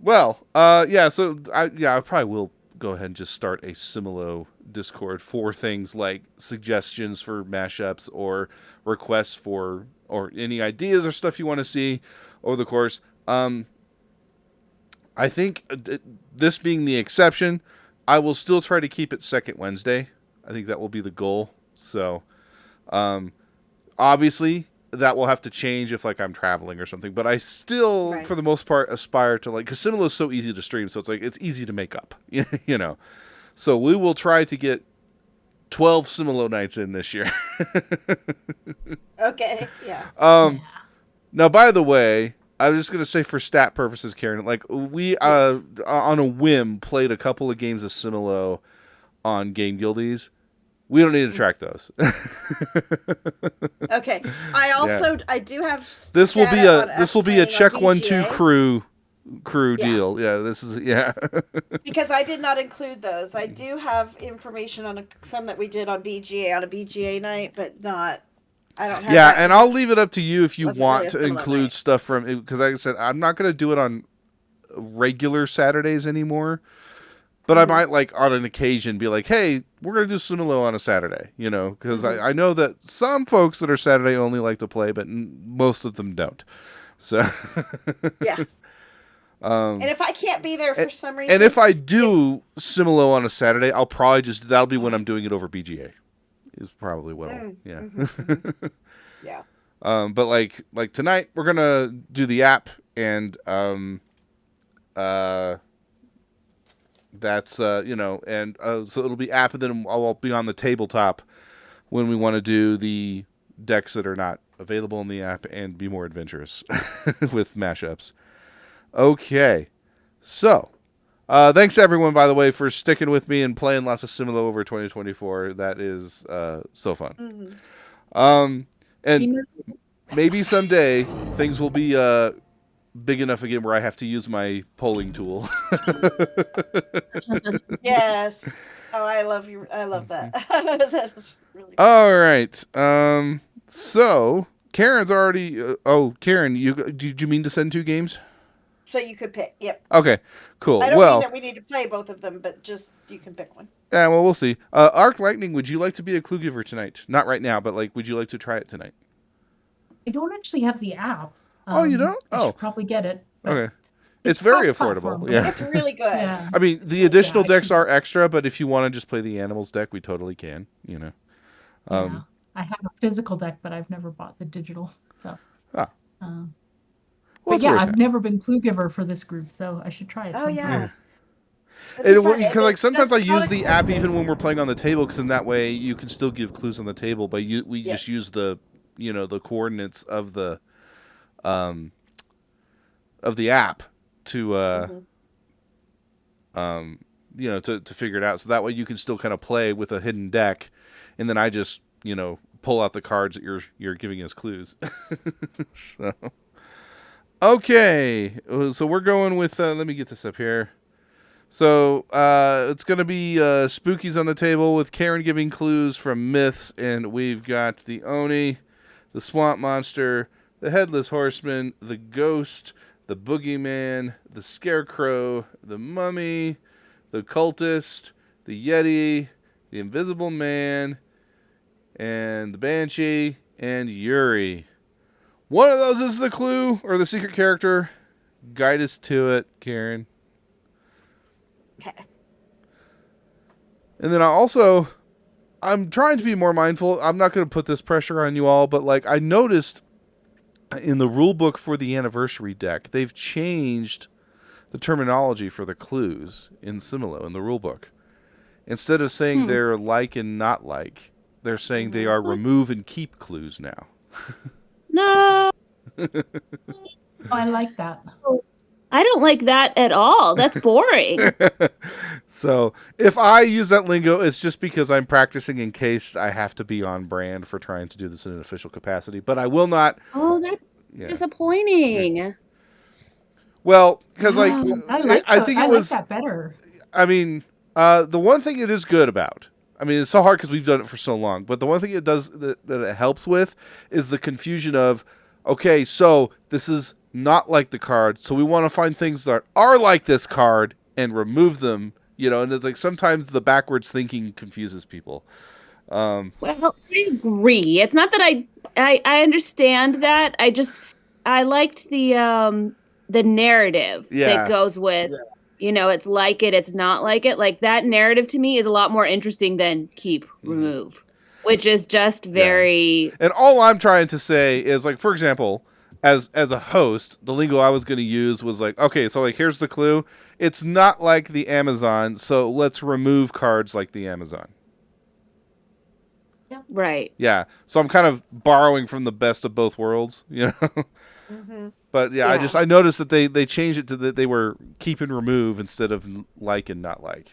[SPEAKER 1] Well, so I probably will go ahead and just start a Similo Discord for things like suggestions for mashups or requests for or any ideas or stuff you want to see over the course. I think this being the exception, I will still try to keep it second Wednesday. I think that will be the goal. So, obviously that will have to change if like I'm traveling or something, but I still, for the most part, aspire to like, cause Similo is so easy to stream. So it's like, it's easy to make up, you know? So we will try to get 12 Similo nights in this year.
[SPEAKER 2] Okay. Yeah.
[SPEAKER 1] Now, by the way, I was just going to say for stat purposes, Karen, like we, on a whim, played a couple of games of Similo on Game Guildies. We don't need to track those.
[SPEAKER 2] Okay. I also I do have
[SPEAKER 1] this will be a check 1-2 crew crew deal. Yeah, this is
[SPEAKER 2] because I did not include those. I do have information on some that we did on BGA on a BGA night, but not. I don't have.
[SPEAKER 1] Yeah, and I'll leave it up to you if you want
[SPEAKER 2] really
[SPEAKER 1] to include stuff from, because like I said, I'm not going to do it on regular Saturdays anymore. But I might, like, on an occasion be like, hey, we're going to do Similo on a Saturday, you know, because I know that some folks that are Saturday only like to play, but most of them don't. So,
[SPEAKER 2] yeah. And if I can't be there for some reason.
[SPEAKER 1] And if I do Similo on a Saturday, I'll probably that'll be when I'm doing it over BGA. Is probably what I'll, yeah.
[SPEAKER 2] Yeah.
[SPEAKER 1] But like tonight, we're going to do the app, and, that's you know, and so it'll be app, and then I'll be on the tabletop when we want to do the decks that are not available in the app and be more adventurous with mashups. Okay, so thanks everyone, by the way, for sticking with me and playing lots of Similo over 2024. That is so fun. And maybe someday things will be big enough again where I have to use my polling tool.
[SPEAKER 2] Yes. Oh, I love you. I love that. That is really cool.
[SPEAKER 1] All right. So Karen's already. Karen, did you mean to send 2 games?
[SPEAKER 2] So you could pick. Yep.
[SPEAKER 1] Okay. Cool.
[SPEAKER 2] I don't mean that we need to play both of them, but just you can pick one.
[SPEAKER 1] Yeah. Well, we'll see. Arc Lightning, would you like to be a clue giver tonight? Not right now, but like, would you like to try it tonight?
[SPEAKER 3] I don't actually have the app.
[SPEAKER 1] Oh, you don't?
[SPEAKER 3] I should probably get it.
[SPEAKER 1] Okay. It's very affordable. Yeah.
[SPEAKER 2] It's really good.
[SPEAKER 3] Yeah.
[SPEAKER 1] I mean, the additional decks are extra, but if you want to just play the animals deck, we totally can, you know.
[SPEAKER 3] Yeah. I have a physical deck, but I've never bought the digital. So.
[SPEAKER 1] Well,
[SPEAKER 3] but yeah, I've never been clue giver for this group, so I should try it.
[SPEAKER 2] Oh, yeah.
[SPEAKER 1] Because like sometimes I use the app even when we're playing on the table, because in that way you can still give clues on the table, but we just use the the coordinates of the app to to figure it out. So that way you can still kind of play with a hidden deck, and then I just pull out the cards that you're giving us clues. So okay, so we're going with let me get this up here. So it's going to be Spookies on the table with Karen giving clues from myths, and we've got the Oni, the Swamp Monster, the Headless Horseman, the Ghost, the Boogeyman, the Scarecrow, the Mummy, the Cultist, the Yeti, the Invisible Man, and the Banshee, and Yuri. One of those is the clue or the secret character. Guide us to it, Karen.
[SPEAKER 2] Okay.
[SPEAKER 1] And then I'm trying to be more mindful. I'm not going to put this pressure on you all, but like I noticed in the rule book for the anniversary deck, they've changed the terminology for the clues in Similo in the rule book. Instead of saying they're like and not like, they're saying they are remove and keep clues now.
[SPEAKER 4] No.
[SPEAKER 3] I like that.
[SPEAKER 4] I don't like that at all. That's boring.
[SPEAKER 1] So if I use that lingo, it's just because I'm practicing in case I have to be on brand for trying to do this in an official capacity. But I will not.
[SPEAKER 4] Oh, that's disappointing.
[SPEAKER 1] Yeah. Well, because like
[SPEAKER 3] I think it was like that better.
[SPEAKER 1] I mean, the one thing it is good about. I mean, it's so hard because we've done it for so long. But the one thing it does that it helps with is the confusion of, okay, so this is not like the card, so we want to find things that are like this card and remove them, and it's like sometimes the backwards thinking confuses people.
[SPEAKER 4] Well, I agree. It's not that I understand that. I liked the narrative that goes with, it's like it, it's not like it. Like that narrative to me is a lot more interesting than keep, remove, which is just very.
[SPEAKER 1] And all I'm trying to say is, like, for example, as a host, the lingo I was going to use was like, okay, so like here's the clue. It's not like the Amazon, so let's remove cards like the Amazon.
[SPEAKER 3] Yeah.
[SPEAKER 4] Right.
[SPEAKER 1] Yeah. So I'm kind of borrowing from the best of both worlds, But yeah, I noticed that they changed it to that they were keep and remove instead of like and not like.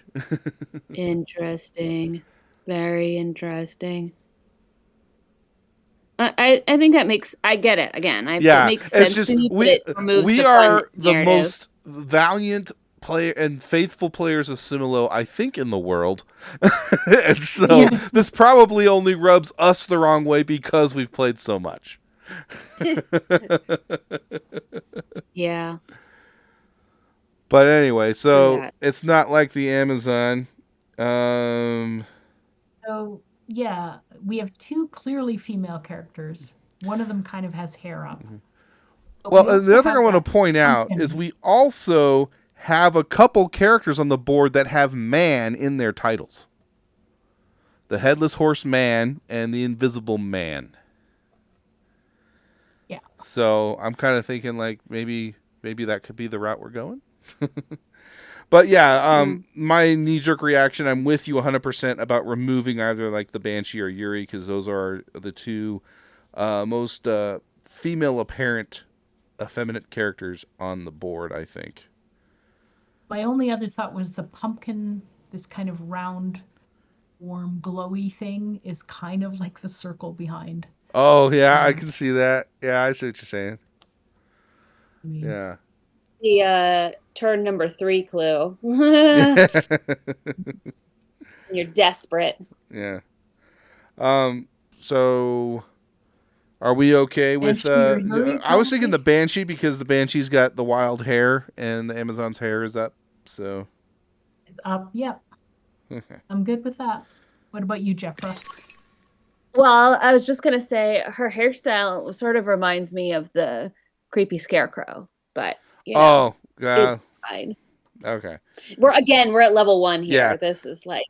[SPEAKER 4] Interesting. Very interesting. I think that makes I get it again. It makes sense to me. But it removes
[SPEAKER 1] we
[SPEAKER 4] the
[SPEAKER 1] are
[SPEAKER 4] fun
[SPEAKER 1] the
[SPEAKER 4] narrative.
[SPEAKER 1] most valiant player and faithful players of Similo, I think, in the world. And so this probably only rubs us the wrong way because we've played so much.
[SPEAKER 4] Yeah.
[SPEAKER 1] But anyway, so it's not like the Amazon.
[SPEAKER 3] So yeah, we have 2 clearly female characters. One of them kind of has hair up.
[SPEAKER 1] Well, the other thing I want to point out is we also have a couple characters on the board that have man in their titles. The Headless Horseman and the Invisible Man.
[SPEAKER 3] Yeah.
[SPEAKER 1] So I'm kind of thinking like maybe that could be the route we're going. But yeah, my knee-jerk reaction, I'm with you 100% about removing either like the Banshee or Yuri, because those are the 2 most female apparent effeminate characters on the board, I think.
[SPEAKER 3] My only other thought was the pumpkin, this kind of round, warm, glowy thing, is kind of like the circle behind.
[SPEAKER 1] Oh, yeah, I can see that. Yeah, I see what you're saying. Yeah.
[SPEAKER 4] The turn number 3 clue. You're desperate.
[SPEAKER 1] Yeah. So are we okay with I was thinking the Banshee, because the Banshee's got the wild hair and the Amazon's hair is up, so
[SPEAKER 3] It's up, yep. I'm good with that. What about you, Jeffra?
[SPEAKER 4] Well, I was just gonna say her hairstyle sort of reminds me of the creepy scarecrow, but
[SPEAKER 1] yeah,
[SPEAKER 4] it's fine.
[SPEAKER 1] Okay.
[SPEAKER 4] We're at level 1 here. Yeah. This is like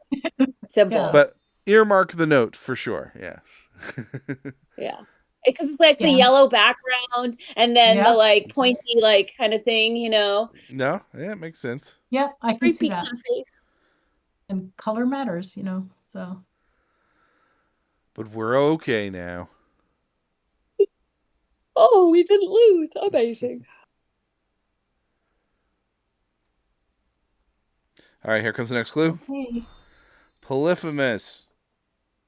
[SPEAKER 4] simple.
[SPEAKER 1] Yeah. But earmark the note for sure. Yes.
[SPEAKER 4] Yeah. Because it's like the yellow background and then the like pointy like kind of thing,
[SPEAKER 1] No, yeah, it makes sense.
[SPEAKER 3] Yeah, I can see that.
[SPEAKER 4] Kind of face.
[SPEAKER 3] And color matters, so.
[SPEAKER 1] But we're okay now.
[SPEAKER 4] Oh, we didn't lose. Amazing.
[SPEAKER 1] All right, here comes the next clue.
[SPEAKER 3] Okay.
[SPEAKER 1] Polyphemus.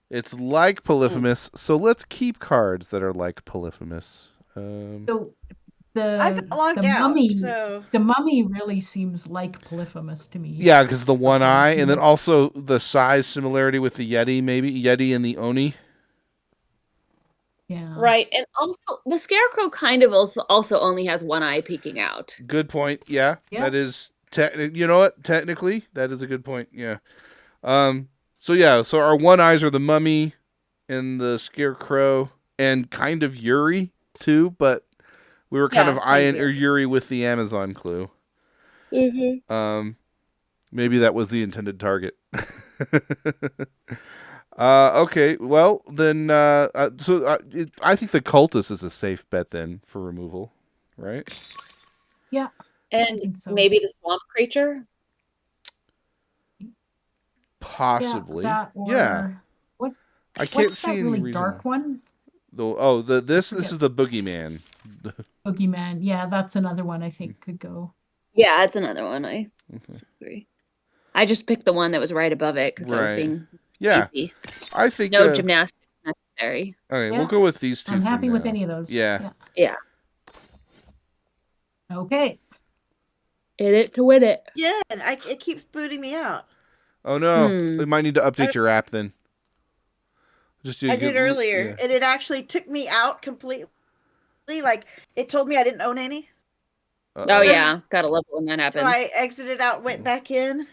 [SPEAKER 1] It's like Polyphemus, so let's keep cards that are like Polyphemus.
[SPEAKER 3] So the mummy really seems like Polyphemus to me.
[SPEAKER 1] Yeah, because the one eye, and then also the size similarity with the Yeti, maybe Yeti and the Oni.
[SPEAKER 3] Yeah.
[SPEAKER 4] Right, and also the Scarecrow kind of also only has one eye peeking out.
[SPEAKER 1] Good point. Yeah. That is you know what? Technically, that is a good point. Yeah. So our one eyes are the mummy and the Scarecrow and kind of Yuri too, but we were kind of eyeing Yuri with the Amazon clue.
[SPEAKER 4] Mm-hmm.
[SPEAKER 1] Maybe that was the intended target. Okay, well then, I think the cultist is a safe bet then for removal, right?
[SPEAKER 3] Yeah,
[SPEAKER 4] and maybe the swamp creature.
[SPEAKER 1] Possibly,
[SPEAKER 3] What?
[SPEAKER 1] I can't see any
[SPEAKER 3] really
[SPEAKER 1] reason.
[SPEAKER 3] Dark one.
[SPEAKER 1] This is the boogeyman.
[SPEAKER 3] Boogeyman, yeah, that's another one I think could go.
[SPEAKER 4] Yeah, that's another one. I agree. I just picked the one that was right above it because I was being easy.
[SPEAKER 1] I think
[SPEAKER 4] no gymnastics necessary.
[SPEAKER 1] Okay, we'll go with these 2.
[SPEAKER 3] I'm happy with any of those.
[SPEAKER 1] Yeah.
[SPEAKER 3] Okay.
[SPEAKER 4] In it to win it.
[SPEAKER 2] Yeah, and it keeps booting me out.
[SPEAKER 1] Oh no, we might need to update your app then.
[SPEAKER 2] I did earlier, and it actually took me out completely. Like, it told me I didn't own any.
[SPEAKER 4] Oh yeah, gotta love when that happens.
[SPEAKER 2] So I exited out, went back in.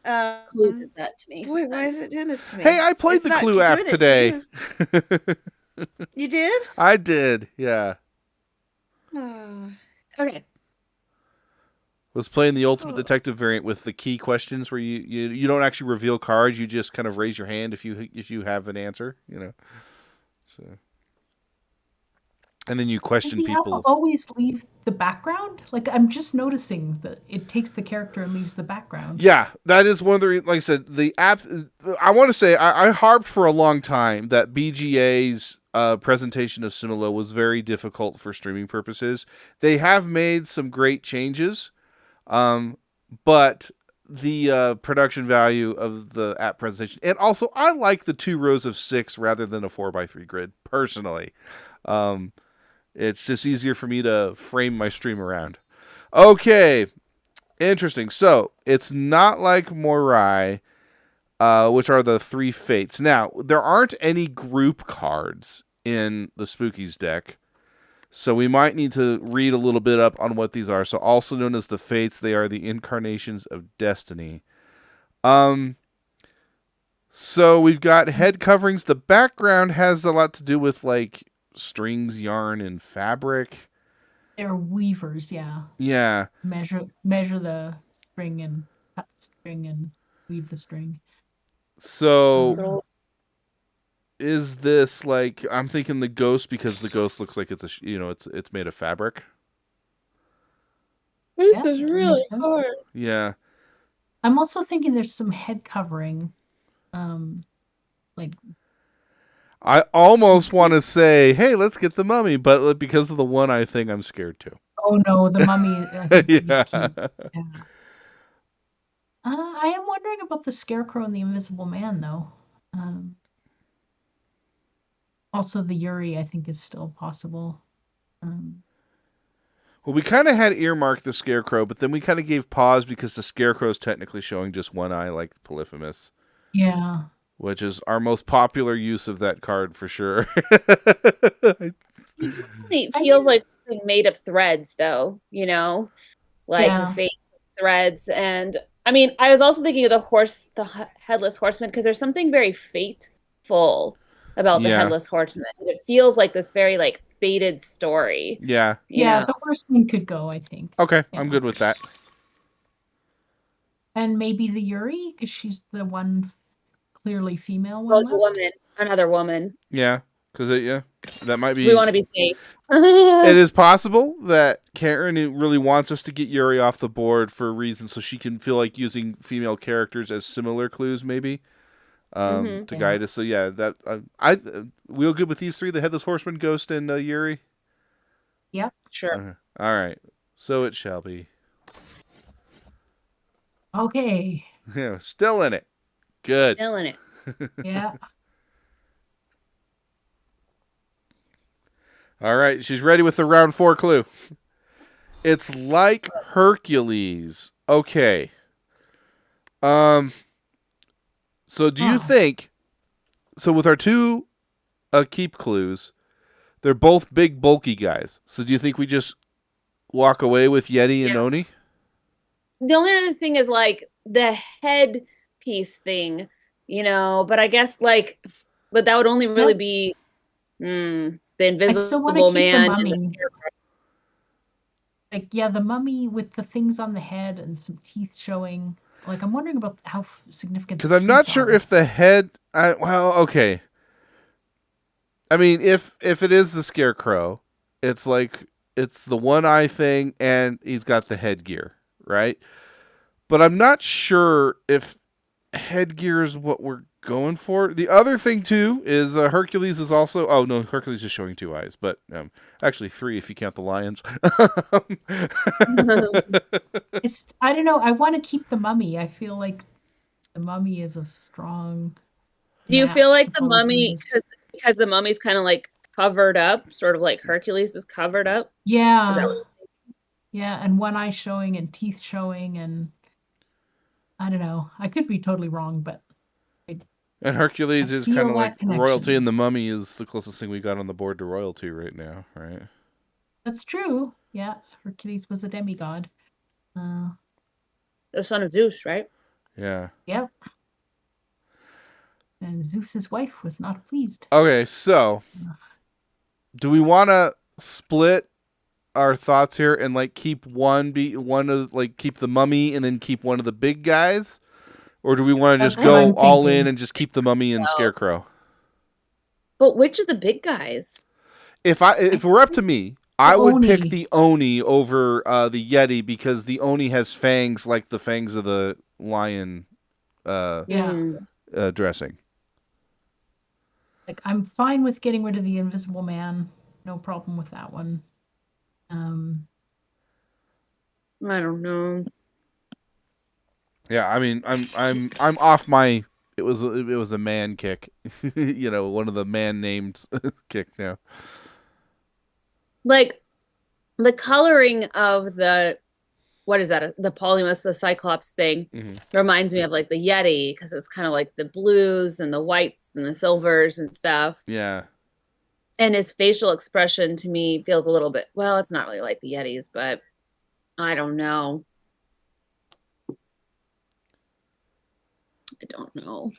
[SPEAKER 4] Clue does that to me.
[SPEAKER 2] Boy, why is it doing this to me?
[SPEAKER 1] Hey, I played the Clue app today.
[SPEAKER 2] You did?
[SPEAKER 1] I did, yeah.
[SPEAKER 2] Okay.
[SPEAKER 1] Was playing the Ultimate Detective variant with the key questions where you don't actually reveal cards, you just kind of raise your hand if you have an answer, So, and then you question people.
[SPEAKER 3] Always leave the background. Like, I'm just noticing that it takes the character and leaves the background.
[SPEAKER 1] Yeah, that is one of the like I said, the app. I want to say I harped for a long time that BGA's presentation of Similo was very difficult for streaming purposes. They have made some great changes. But the production value of the app presentation, and also I like the 2 rows of 6 rather than a 4x3 grid personally. It's just easier for me to frame my stream around. Okay, interesting. So it's not like Morai, which are the 3 fates. Now, there aren't any group cards in the Spookies deck, so we might need to read a little bit up on what these are. So also known as the fates, they are the incarnations of destiny. So we've got head coverings. The background has a lot to do with like strings, yarn, and fabric.
[SPEAKER 3] They're weavers, yeah.
[SPEAKER 1] Yeah.
[SPEAKER 3] Measure the string and cut the string and weave the string.
[SPEAKER 1] So is this like, I'm thinking the ghost, because the ghost looks like it's it's made of fabric.
[SPEAKER 4] This is really hard.
[SPEAKER 1] Yeah.
[SPEAKER 3] I'm also thinking there's some head covering. Like,
[SPEAKER 1] I almost want to say, hey, let's get the mummy, but because of the one eye thing, I'm scared too.
[SPEAKER 3] Oh no, the mummy.
[SPEAKER 1] Yeah.
[SPEAKER 3] I am wondering about the Scarecrow and the Invisible Man, though. Also, the Yuri, I think, is still possible.
[SPEAKER 1] Well, we kind of had earmarked the Scarecrow, but then we kind of gave pause because the Scarecrow is technically showing just one eye, like Polyphemus.
[SPEAKER 3] Yeah.
[SPEAKER 1] Which is our most popular use of that card for sure.
[SPEAKER 4] It feels like something made of threads, though, like the fake threads. And I mean, I was also thinking of the Headless Horseman, because there's something very fateful about the Headless Horseman. It feels like this very like fated story.
[SPEAKER 1] Yeah.
[SPEAKER 3] Yeah, the Horseman could go, I think.
[SPEAKER 1] Okay, I'm good with that.
[SPEAKER 3] And maybe the Yuri, because she's the one clearly female one.
[SPEAKER 4] Another woman.
[SPEAKER 1] Yeah, because that might be.
[SPEAKER 4] We want to be safe.
[SPEAKER 1] It is possible that Karen really wants us to get Yuri off the board for a reason, so she can feel like using female characters as similar clues, maybe, to guide us. So yeah, we'll good with these 3: the Headless Horseman, Ghost, and Yuri.
[SPEAKER 3] Yep,
[SPEAKER 4] sure.
[SPEAKER 1] All right, so it shall be.
[SPEAKER 3] Okay.
[SPEAKER 1] Yeah, still in it. Good.
[SPEAKER 4] Still in it.
[SPEAKER 3] Yeah.
[SPEAKER 1] All right, she's ready with the round 4 clue. It's like Hercules. Okay. So do you think, so with our 2 keep clues, they're both big, bulky guys. So do you think we just walk away with Yeti and Oni?
[SPEAKER 4] The only other thing is like the head piece thing, but I guess but that would only really be the Invisible Man and the Scarecrow.
[SPEAKER 3] Like, the mummy with the things on the head and some teeth showing. Like, I'm wondering about how significant.
[SPEAKER 1] Because I'm not sure if the head. Okay. I mean, if it is the Scarecrow, it's like it's the one eye thing, and he's got the headgear, right? But I'm not sure if headgear is what we're going for. The other thing too is Hercules is also. Oh no, Hercules is showing 2 eyes, but actually 3 if you count the lions.
[SPEAKER 3] I don't know. I want to keep the mummy. I feel like the mummy is a strong.
[SPEAKER 4] Do you feel like the mummy because the mummy's kind of like covered up, sort of like Hercules is covered up?
[SPEAKER 3] Yeah.
[SPEAKER 4] Is that what
[SPEAKER 3] and one eye showing and teeth showing, and I don't know. I could be totally wrong, but.
[SPEAKER 1] And Hercules is kind of like royalty, and the mummy is the closest thing we got on the board to royalty right now, right?
[SPEAKER 3] That's true. Yeah, Hercules was a demigod.
[SPEAKER 4] The son of Zeus, right?
[SPEAKER 1] Yeah.
[SPEAKER 3] Yep. And Zeus's wife was not pleased.
[SPEAKER 1] Okay, so do we want to split our thoughts here and like keep keep the mummy and then keep one of the big guys? Or do we want to just go all in and just keep the mummy and Scarecrow?
[SPEAKER 4] But which of the big guys?
[SPEAKER 1] If it were up to me, I would pick the Oni over the Yeti, because the Oni has fangs like the fangs of the lion dressing.
[SPEAKER 3] Like, I'm fine with getting rid of the Invisible Man. No problem with that one.
[SPEAKER 4] I don't know.
[SPEAKER 1] Yeah, I mean, I'm off my. It was a man kick, one of the man named kick now.
[SPEAKER 4] Like the coloring of the what is that? The Polymus, the Cyclops thing reminds me of like the Yeti because it's kind of like the blues and the whites and the silvers and stuff.
[SPEAKER 1] Yeah.
[SPEAKER 4] And his facial expression to me feels a little bit, well, it's not really like the Yetis, but I don't know. I don't know.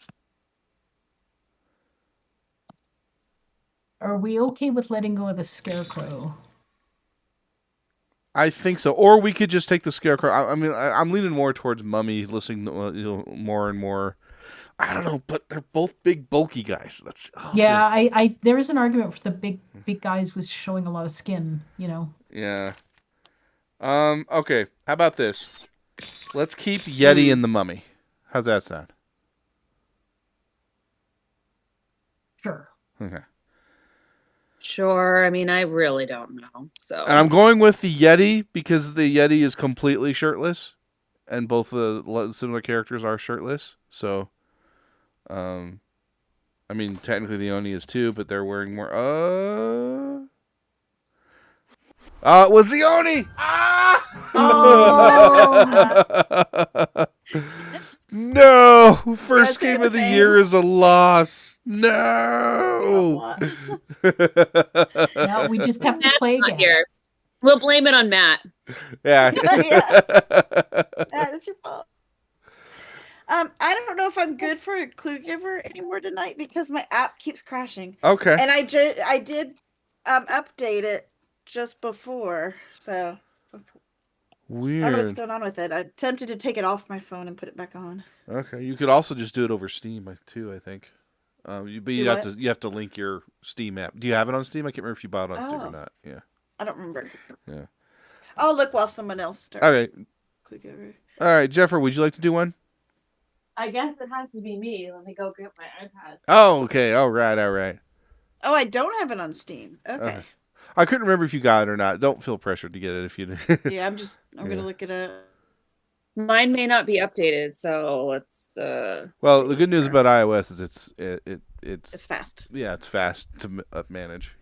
[SPEAKER 3] Are we okay with letting go of the Scarecrow?
[SPEAKER 1] I think so. Or we could just take the Scarecrow. I'm leaning more towards Mummy, listening to, more and more. I don't know, but they're both big, bulky guys.
[SPEAKER 3] I there is an argument for the big guys with showing a lot of skin,
[SPEAKER 1] Yeah. Okay. How about this? Let's keep Yeti and the Mummy. How's that sound?
[SPEAKER 3] Sure.
[SPEAKER 1] Okay.
[SPEAKER 4] Sure. I mean, I really don't know. So.
[SPEAKER 1] And I'm going with the Yeti because the Yeti is completely shirtless, and both the similar characters are shirtless. So, I mean, technically the Oni is too, but they're wearing more. It was the Oni.
[SPEAKER 3] Oh!
[SPEAKER 1] No, first game of the year is a loss. No.
[SPEAKER 3] No, we just have to play again.
[SPEAKER 4] Here. We'll blame it on Matt.
[SPEAKER 1] Yeah.
[SPEAKER 2] That's your fault. I don't know if I'm good for a clue giver anymore tonight because my app keeps crashing.
[SPEAKER 1] Okay.
[SPEAKER 2] And I did update it just before, so
[SPEAKER 1] Weird.
[SPEAKER 2] I don't know what's going on with it. I'm tempted to take it off my phone and put it back on.
[SPEAKER 1] Okay, you could also just do it over Steam too. I think. You have to link your Steam app. Do you have it on Steam? I can't remember if you bought it on Steam or not. Yeah.
[SPEAKER 2] I don't remember.
[SPEAKER 1] Yeah.
[SPEAKER 2] I'll look while someone else starts.
[SPEAKER 1] Okay.
[SPEAKER 2] Click over.
[SPEAKER 1] All right, Jeffrey, would you like to do one?
[SPEAKER 4] I guess it has to be me. Let me go get my iPad.
[SPEAKER 1] Oh, okay. All right.
[SPEAKER 2] Oh, I don't have it on Steam. Okay.
[SPEAKER 1] I couldn't remember if you got it or not. Don't feel pressured to get it if you did.
[SPEAKER 2] Yeah, I'm gonna look it up.
[SPEAKER 4] Mine may not be updated, so let's.
[SPEAKER 1] Well, the good news about iOS is
[SPEAKER 2] it's fast.
[SPEAKER 1] Yeah, it's fast to manage.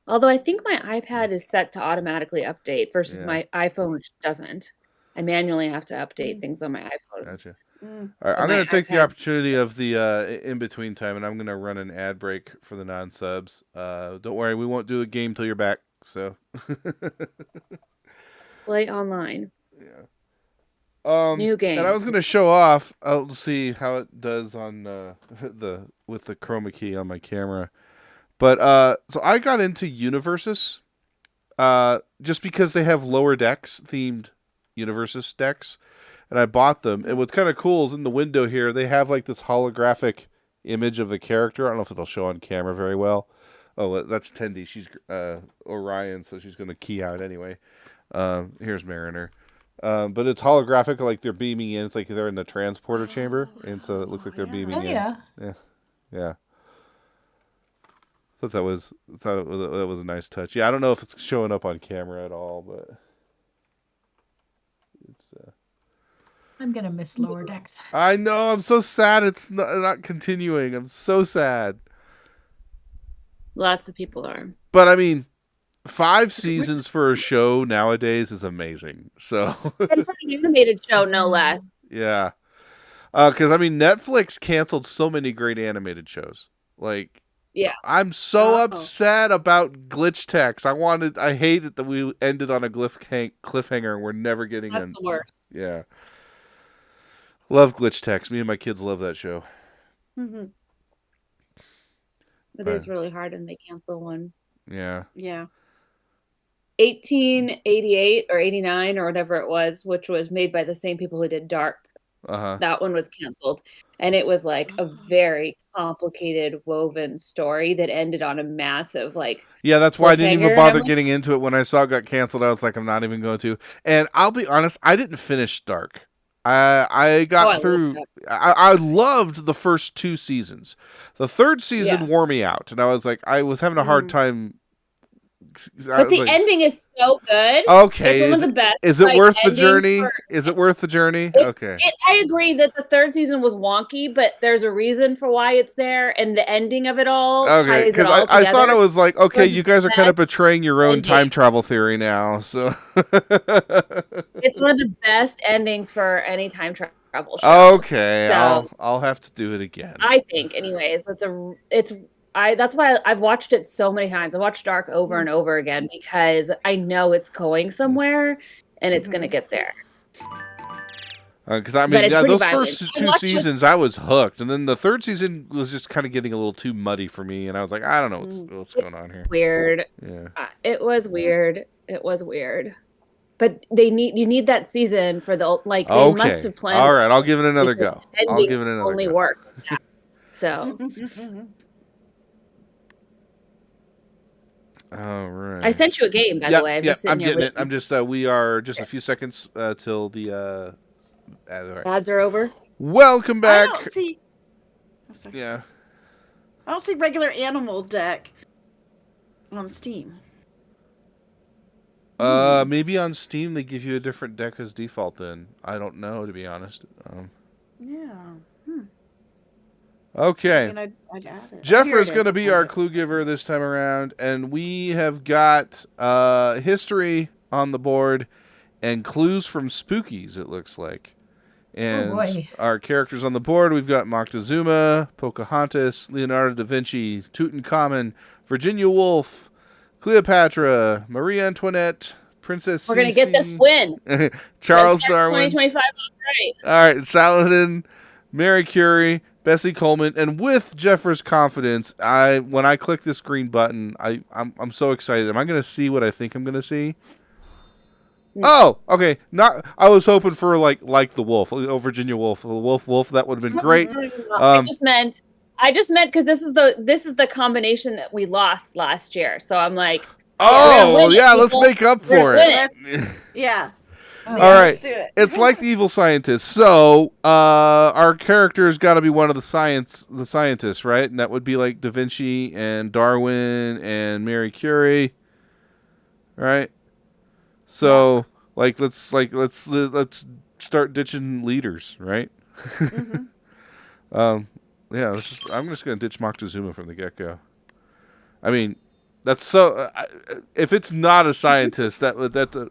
[SPEAKER 4] Although I think my iPad is set to automatically update versus my iPhone, which doesn't. I manually have to update things on my iPhone.
[SPEAKER 1] Gotcha. All right, I'm going to take the opportunity of the in-between time, and I'm going to run an ad break for the non-subs. Don't worry, we won't do a game till you're back. So
[SPEAKER 4] play online.
[SPEAKER 1] Yeah.
[SPEAKER 4] New game.
[SPEAKER 1] And I was going to show off. I'll see how it does on with the chroma key on my camera. But so I got into Universes just because they have lower decks themed Universes decks. And I bought them. And what's kind of cool is in the window here, they have like this holographic image of the character. I don't know if it'll show on camera very well. Oh, that's Tendi. She's Orion, so she's going to key out anyway. Here's Mariner. But it's holographic, like they're beaming in. It's like they're in the transporter chamber. And so it looks like they're beaming in.
[SPEAKER 3] Yeah.
[SPEAKER 1] Yeah. Thought that was a nice touch. Yeah, I don't know if it's showing up on camera at all, but it's
[SPEAKER 3] I'm gonna miss Lower Decks.
[SPEAKER 1] I know. I'm so sad. It's not continuing. I'm so sad.
[SPEAKER 4] Lots of people are.
[SPEAKER 1] But I mean, 5 seasons for a show nowadays is amazing. So
[SPEAKER 4] and for an animated show, no less.
[SPEAKER 1] Yeah, because I mean, Netflix canceled so many great animated shows. Like,
[SPEAKER 4] yeah,
[SPEAKER 1] I'm so upset about Glitch Text. I hate it that we ended on a cliffhanger and we're never getting.
[SPEAKER 4] That's the worst.
[SPEAKER 1] Yeah. Love Glitch Text. Me and my kids love that show.
[SPEAKER 2] Mm-hmm.
[SPEAKER 4] It is really hard when they cancel one.
[SPEAKER 1] Yeah.
[SPEAKER 2] Yeah.
[SPEAKER 4] 1888 or 89 or whatever it was, which was made by the same people who did Dark. That one was canceled. And it was like a very complicated, woven story that ended on a massive,
[SPEAKER 1] Yeah, that's why I didn't even bother getting into it. When I saw it got canceled, I was like, I'm not even going to. And I'll be honest, I didn't finish Dark. I got through. I loved the first 2 seasons. The 3rd season wore me out, and I was like, I was having a hard time
[SPEAKER 4] But the ending is so good.
[SPEAKER 1] Okay,
[SPEAKER 4] it's one of the best.
[SPEAKER 1] Is it worth the journey? Is it worth the journey? Okay.
[SPEAKER 4] I agree that the third season was wonky, but there's a reason for why it's there, and the ending of it all ties it all together.
[SPEAKER 1] I thought it was like, okay, you guys are kind of betraying your own time travel theory now. So
[SPEAKER 4] it's one of the best endings for any time travel show.
[SPEAKER 1] Okay, so, I'll have to do it again.
[SPEAKER 4] I think, anyways, that's why I've watched it so many times. I watched Dark over and over again because I know it's going somewhere and it's going to get there.
[SPEAKER 1] Because I mean, those first 2 seasons, I was hooked, and then the third season was just kind of getting a little too muddy for me, and I was like, I don't know what's going on here.
[SPEAKER 4] Weird.
[SPEAKER 1] Yeah.
[SPEAKER 4] It was weird. It was weird. But you need that season for the they must have planned.
[SPEAKER 1] All right, I'll give it another go. I'll give it another
[SPEAKER 4] only
[SPEAKER 1] go.
[SPEAKER 4] Worked. So.
[SPEAKER 1] All right.
[SPEAKER 4] I sent you a game, by the way. I'm just sitting here
[SPEAKER 1] getting it. I'm just. We are just a few seconds till the
[SPEAKER 4] ads are over.
[SPEAKER 1] Welcome back.
[SPEAKER 2] I don't see. I'm sorry.
[SPEAKER 1] Yeah.
[SPEAKER 2] I don't see regular animal deck on Steam.
[SPEAKER 1] Maybe on Steam they give you a different deck as default. Then I don't know, to be honest.
[SPEAKER 2] Yeah.
[SPEAKER 1] Okay.
[SPEAKER 2] I mean, I'd add it.
[SPEAKER 1] Jeffrey's going to be our clue giver this time around, and we have got history on the board and clues from Spookies, it looks like. And our characters on the board, we've got Moctezuma, Pocahontas, Leonardo da Vinci, Tutankhamun, Virginia Woolf, Cleopatra, Marie Antoinette, Princess
[SPEAKER 4] We're going to get this win.
[SPEAKER 1] Charles Darwin.
[SPEAKER 4] 2025
[SPEAKER 1] all right, Saladin, Mary Curie, Bessie Coleman, and with Jeffers' confidence, when I click this green button, I'm so excited. Am I going to see what I think I'm going to see? Oh, okay. I was hoping for like the wolf, Virginia Woolf, wolf. That would have been great.
[SPEAKER 4] I just meant because this is the combination that we lost last year. So I'm like,
[SPEAKER 1] let's make up for it.
[SPEAKER 2] Yeah.
[SPEAKER 1] All right, let's do it. It's like the evil scientist. So, our character's got to be one of the scientists, right? And that would be like Da Vinci and Darwin and Marie Curie, right? So, let's start ditching leaders, right? Mm-hmm. I'm just gonna ditch Moctezuma from the get-go. I mean, that's so. If it's not a scientist, that's a.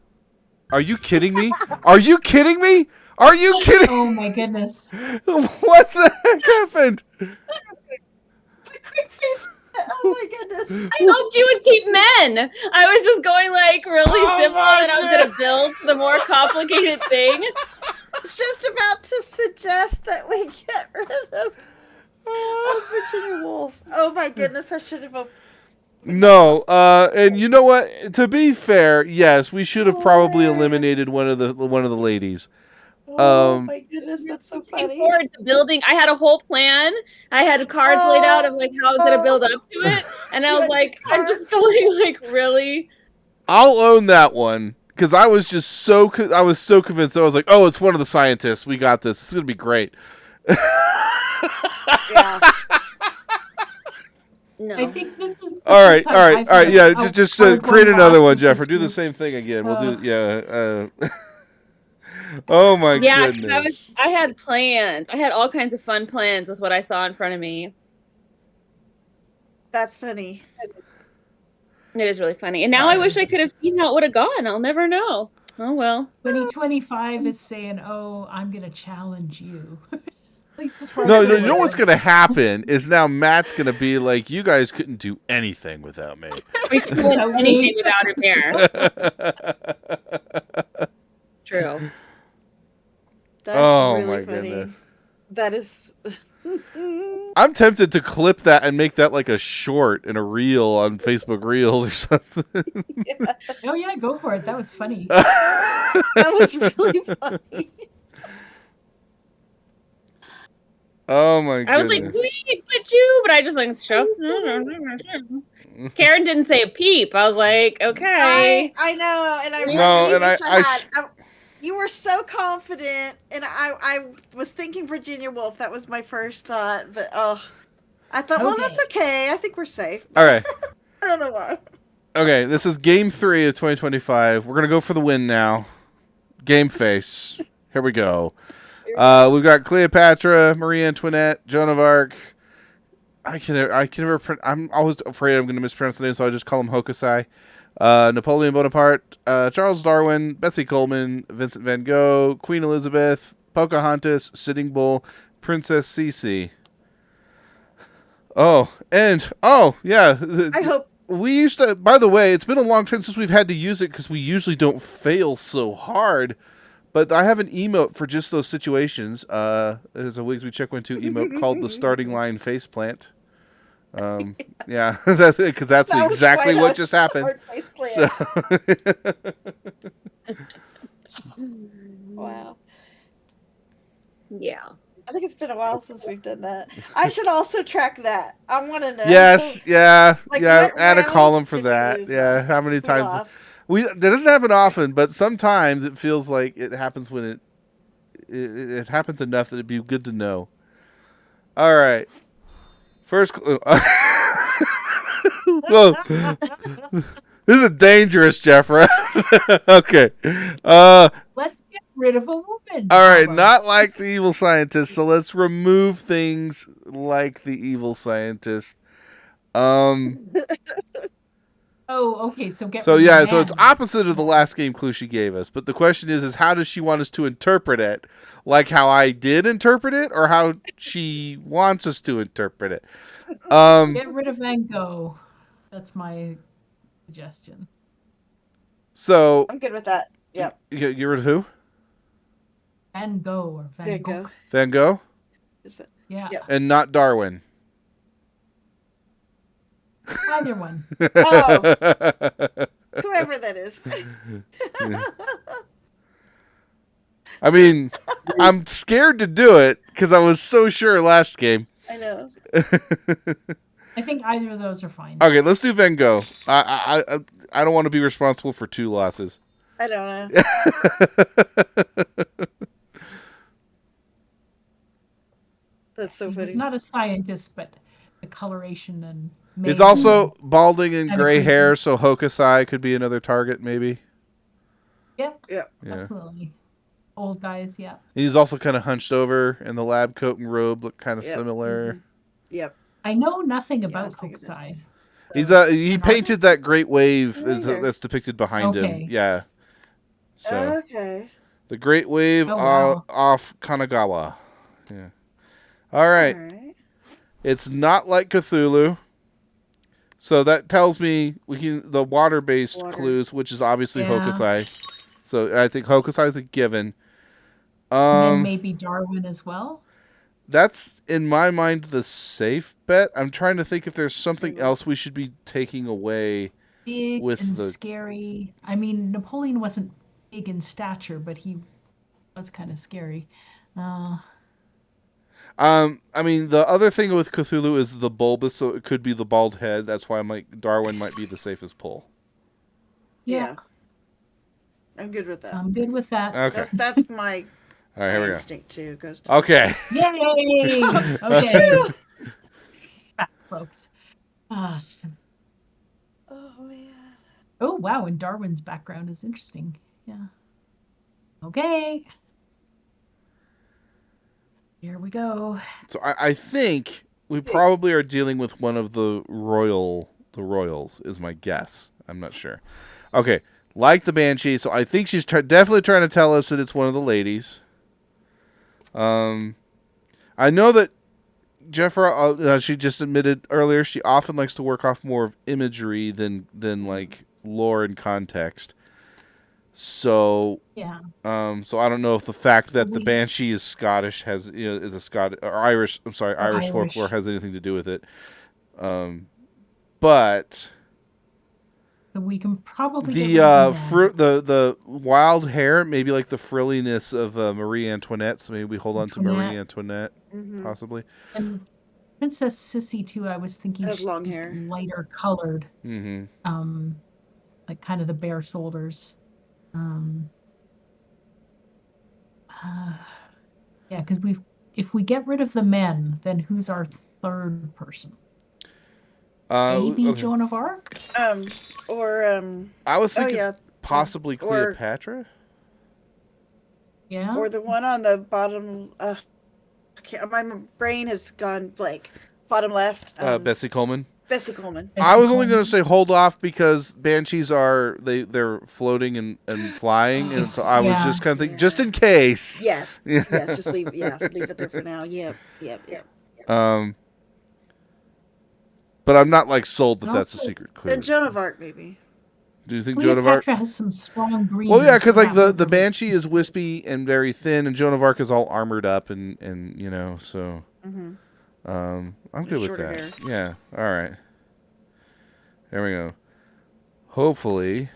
[SPEAKER 1] Are you kidding me? Are you kidding me? Are you kidding?
[SPEAKER 3] Oh my goodness!
[SPEAKER 1] What the heck happened?
[SPEAKER 2] It's a quick face. Oh my goodness!
[SPEAKER 4] I hoped you would keep men. I was just going really simple, and I was gonna build the more complicated thing.
[SPEAKER 2] I was just about to suggest that we get rid of Virginia Woolf. Oh my goodness! I should have.
[SPEAKER 1] No, and you know what? To be fair, yes, we should have probably eliminated one of the ladies.
[SPEAKER 2] Oh my goodness, that's so funny.
[SPEAKER 4] Looking forward to building. I had a whole plan. I had cards laid out of how I was gonna build up to it, and I was like, I'm just going really.
[SPEAKER 1] I'll own that one because I was just so convinced. I was like, oh, it's one of the scientists. We got this. It's gonna be great.
[SPEAKER 2] Yeah.
[SPEAKER 3] No. I think this is
[SPEAKER 1] all right. Yeah, just create another one, Jeff, or do the same thing again. We'll do. Oh my goodness.
[SPEAKER 4] Yeah, because I had plans. I had all kinds of fun plans with what I saw in front of me.
[SPEAKER 2] That's funny.
[SPEAKER 4] It is really funny. And now I wish I could have seen how it would have gone. I'll never know. Oh well.
[SPEAKER 3] 2025 is saying, "Oh, I'm gonna challenge you."
[SPEAKER 1] No, you know what's going to happen is now Matt's going to be like, you guys couldn't do anything without me.
[SPEAKER 4] We couldn't do anything without him here. True.
[SPEAKER 2] That's really funny. Goodness. That is...
[SPEAKER 1] I'm tempted to clip that and make that like a short in a reel on Facebook Reels or something.
[SPEAKER 3] Yeah. Oh yeah, go for it. That was funny.
[SPEAKER 2] That was really funny.
[SPEAKER 1] Oh my goodness.
[SPEAKER 4] I was like, wait, but you, but I just Karen didn't say a peep. I was like, okay.
[SPEAKER 2] I know, and I really wish I had. You were so confident, and I was thinking Virginia Woolf. That was my first thought, but I thought, well, that's okay. I think we're safe.
[SPEAKER 1] All right.
[SPEAKER 2] I don't know why.
[SPEAKER 1] Okay, this is game 3 of 2025. We're gonna go for the win now. Game face. Here we go. We've got Cleopatra, Marie Antoinette, Joan of Arc. I can never. I'm always afraid I'm going to mispronounce the name, so I just call him Hokusai. Napoleon Bonaparte, Charles Darwin, Bessie Coleman, Vincent van Gogh, Queen Elizabeth, Pocahontas, Sitting Bull, Princess Cece. Yeah.
[SPEAKER 2] I hope.
[SPEAKER 1] We used to. By the way, it's been a long time since we've had to use it because we usually don't fail so hard. But I have an emote for just those situations. There's a Wigs We Check 1 2 emote called the Starting Line Faceplant. Yeah, that's it, because that's exactly what just happened. So.
[SPEAKER 2] Wow.
[SPEAKER 4] Yeah.
[SPEAKER 2] I think it's been a while since we've done that. I should also track that. I want to know.
[SPEAKER 1] Yes, yeah, like yeah. Add a column for that. Yeah, how many times? That doesn't happen often, but sometimes it feels like it happens when it happens enough that it'd be good to know. All right, first. Whoa. This is dangerous, Jeffra. Okay.
[SPEAKER 3] Let's get rid of a woman.
[SPEAKER 1] All right, not like the evil scientist. So let's remove things like the evil scientist. Oh,
[SPEAKER 3] okay. So
[SPEAKER 1] it's opposite of the last game clue she gave us. But the question is how does she want us to interpret it? Like how I did interpret it, or how she wants us to interpret it?
[SPEAKER 3] Get rid of Van Gogh. That's my suggestion.
[SPEAKER 1] So
[SPEAKER 2] I'm good with that. Yep.
[SPEAKER 1] Get rid of who?
[SPEAKER 3] Van Gogh or Van Gogh.
[SPEAKER 1] Van Gogh?
[SPEAKER 2] Is it?
[SPEAKER 3] Yeah.
[SPEAKER 1] And not Darwin.
[SPEAKER 3] Either one.
[SPEAKER 2] Oh. Whoever that is.
[SPEAKER 1] I mean, I'm scared to do it because I was so sure last game.
[SPEAKER 2] I know.
[SPEAKER 3] I think either of those are fine.
[SPEAKER 1] Okay, let's do Van Gogh. I don't want to be responsible for 2 losses.
[SPEAKER 2] I don't know. That's so funny.
[SPEAKER 3] Not a scientist, but the coloration and.
[SPEAKER 1] It's also balding and gray hair, so Hokusai could be another target, maybe.
[SPEAKER 3] Yep.
[SPEAKER 2] Yeah.
[SPEAKER 3] Absolutely. Old guys, yeah.
[SPEAKER 1] He's also kind of hunched over, and the lab coat and robe look kind of similar.
[SPEAKER 2] Mm-hmm. Yep.
[SPEAKER 3] I know nothing about Hokusai.
[SPEAKER 1] He painted that great wave that's depicted behind him. Yeah. So,
[SPEAKER 2] okay.
[SPEAKER 1] The Great Wave off Kanagawa. Yeah. All right. It's not like Cthulhu. So that tells me the water-based clues, which is obviously Hokusai. So I think Hokusai is a given.
[SPEAKER 3] And then maybe Darwin as well.
[SPEAKER 1] That's, in my mind, the safe bet. I'm trying to think if there's something else we should be taking away.
[SPEAKER 3] Big and scary. I mean, Napoleon wasn't big in stature, but he was kind of scary.
[SPEAKER 1] I mean, the other thing with Cthulhu is the bulbous, so it could be the bald head. That's why I'm like, Darwin might be the safest pull.
[SPEAKER 2] Yeah. I'm good with that.
[SPEAKER 3] I'm good with that.
[SPEAKER 1] Okay.
[SPEAKER 2] That's my
[SPEAKER 1] all right, here we go.
[SPEAKER 2] instinct too. Goes to
[SPEAKER 1] okay.
[SPEAKER 3] Yay! Okay. Folks.
[SPEAKER 2] Oh man.
[SPEAKER 3] Oh wow, and Darwin's background is interesting. Yeah. Okay. Here we go.
[SPEAKER 1] So I think we probably are dealing with one of the royals is my guess. I'm not sure. Okay, like the Banshee. So I think she's definitely trying to tell us that it's one of the ladies. I know that Jeffra, she just admitted earlier, she often likes to work off more of imagery than like lore and context. So so I don't know if the fact that the Banshee is Scottish is a Scottish or Irish. I'm sorry, Irish folklore has anything to do with it. But
[SPEAKER 3] so we can probably
[SPEAKER 1] the wild hair, maybe like the frilliness of Marie Antoinette. So maybe we hold on to Marie Antoinette, possibly.
[SPEAKER 3] And Princess Sissy too. I was thinking
[SPEAKER 2] she's long hair,
[SPEAKER 3] lighter colored.
[SPEAKER 1] Mm-hmm.
[SPEAKER 3] Like kind of the bare shoulders. Yeah, because if we get rid of the men, then who's our third person? Maybe Joan of Arc?
[SPEAKER 1] I was thinking possibly Cleopatra.
[SPEAKER 3] Yeah.
[SPEAKER 2] Or the one on the bottom. My brain has gone blank. Bottom left.
[SPEAKER 1] Bessie Coleman.
[SPEAKER 2] Bessie Coleman.
[SPEAKER 1] I was only going to say hold off because banshees they're floating and flying, and so I was just kind of thinking just in case.
[SPEAKER 2] Yes. Yeah. Just leave it there for now. Yep.
[SPEAKER 1] But I'm not like sold that that's a secret clue.
[SPEAKER 2] And Joan of Arc, maybe.
[SPEAKER 1] Do you think Joan of Arc
[SPEAKER 3] has some strong green?
[SPEAKER 1] Well, yeah, because like the banshee is wispy and very thin, and Joan of Arc is all armored up, and so.
[SPEAKER 2] Mm-hmm.
[SPEAKER 1] I'm good with that.
[SPEAKER 2] Hair.
[SPEAKER 1] Yeah. All right. There we go. Hopefully,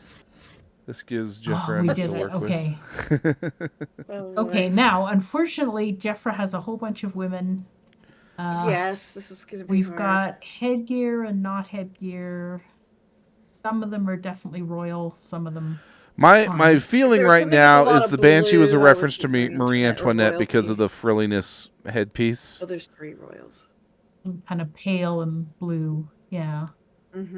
[SPEAKER 1] this gives Jeffra enough to work with.
[SPEAKER 3] Okay. Now, unfortunately, Jeffra has a whole bunch of women.
[SPEAKER 2] Yes, this is going to be.
[SPEAKER 3] We've got headgear and not headgear. Some of them are definitely royal. Some of them.
[SPEAKER 1] My feeling right now is the banshee was a reference to Marie Antoinette because of the frilliness headpiece.
[SPEAKER 2] Oh, there's 3 royals.
[SPEAKER 3] Kind of pale and blue, yeah. But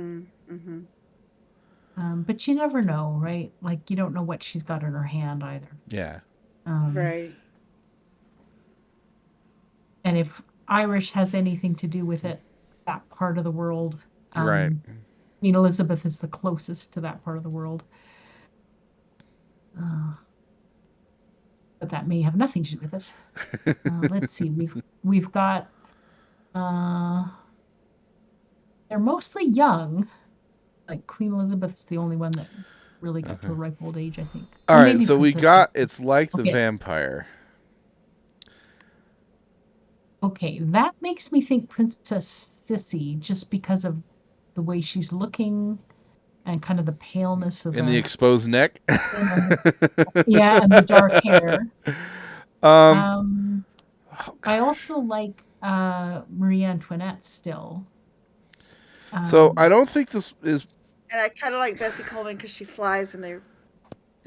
[SPEAKER 3] you never know, right? Like, you don't know what she's got in her hand either.
[SPEAKER 1] Yeah.
[SPEAKER 2] Right.
[SPEAKER 3] And if Irish has anything to do with it, that part of the world.
[SPEAKER 1] Right.
[SPEAKER 3] Queen Elizabeth is the closest to that part of the world. But that may have nothing to do with it. Let's see. We've got. They're mostly young. Like Queen Elizabeth's the only one that really got to a ripe old age, I think.
[SPEAKER 1] All right, so we got It's Like the Vampire.
[SPEAKER 3] Okay, that makes me think Princess Sissy, just because of the way she's looking and kind of the paleness of
[SPEAKER 1] the exposed neck.
[SPEAKER 3] Yeah, and the dark hair. I also like Marie Antoinette still.
[SPEAKER 1] So I don't think this is.
[SPEAKER 2] And I kind of like Bessie Coleman because she flies and they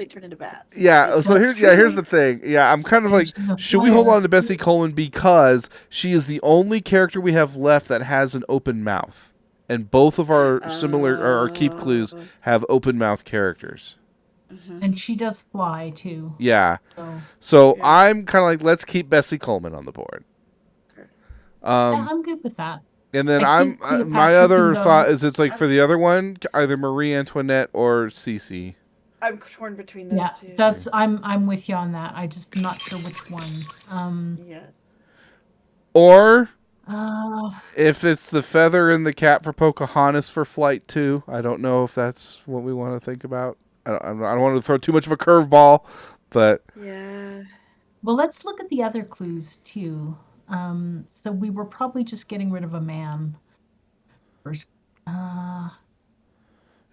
[SPEAKER 2] turn into bats.
[SPEAKER 1] Yeah. So here's the thing. Yeah, I'm kind of like, should we hold on to Bessie Coleman because she is the only character we have left that has an open mouth, and both of our our keep clues have open mouth characters.
[SPEAKER 3] And she does fly too.
[SPEAKER 1] Yeah. So I'm kind of like, let's keep Bessie Coleman on the board.
[SPEAKER 2] Okay.
[SPEAKER 3] Yeah, I'm good with that.
[SPEAKER 1] And then my other thought is it's like for the other one, either Marie Antoinette or Cece.
[SPEAKER 2] I'm torn between those two.
[SPEAKER 3] That's I'm with you on that. I just not sure which one.
[SPEAKER 2] Yes.
[SPEAKER 1] Or if it's the feather in the cap for Pocahontas for Flight 2, I don't know if that's what we want to think about. I don't want to throw too much of a curveball, but
[SPEAKER 2] yeah.
[SPEAKER 3] Well, let's look at the other clues too. So we were probably just getting rid of a man.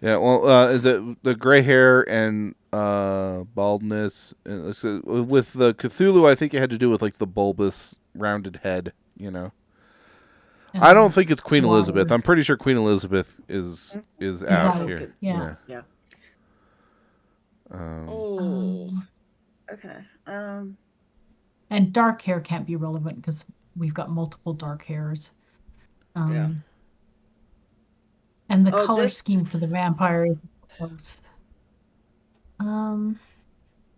[SPEAKER 1] Yeah, well, the gray hair and baldness with the Cthulhu, I think it had to do with like the bulbous, rounded head. I don't think it's Queen Elizabeth. I'm pretty sure Queen Elizabeth is out here.
[SPEAKER 3] Yeah.
[SPEAKER 2] Okay.
[SPEAKER 3] And dark hair can't be relevant because we've got multiple dark hairs. And the color scheme for the vampire is close.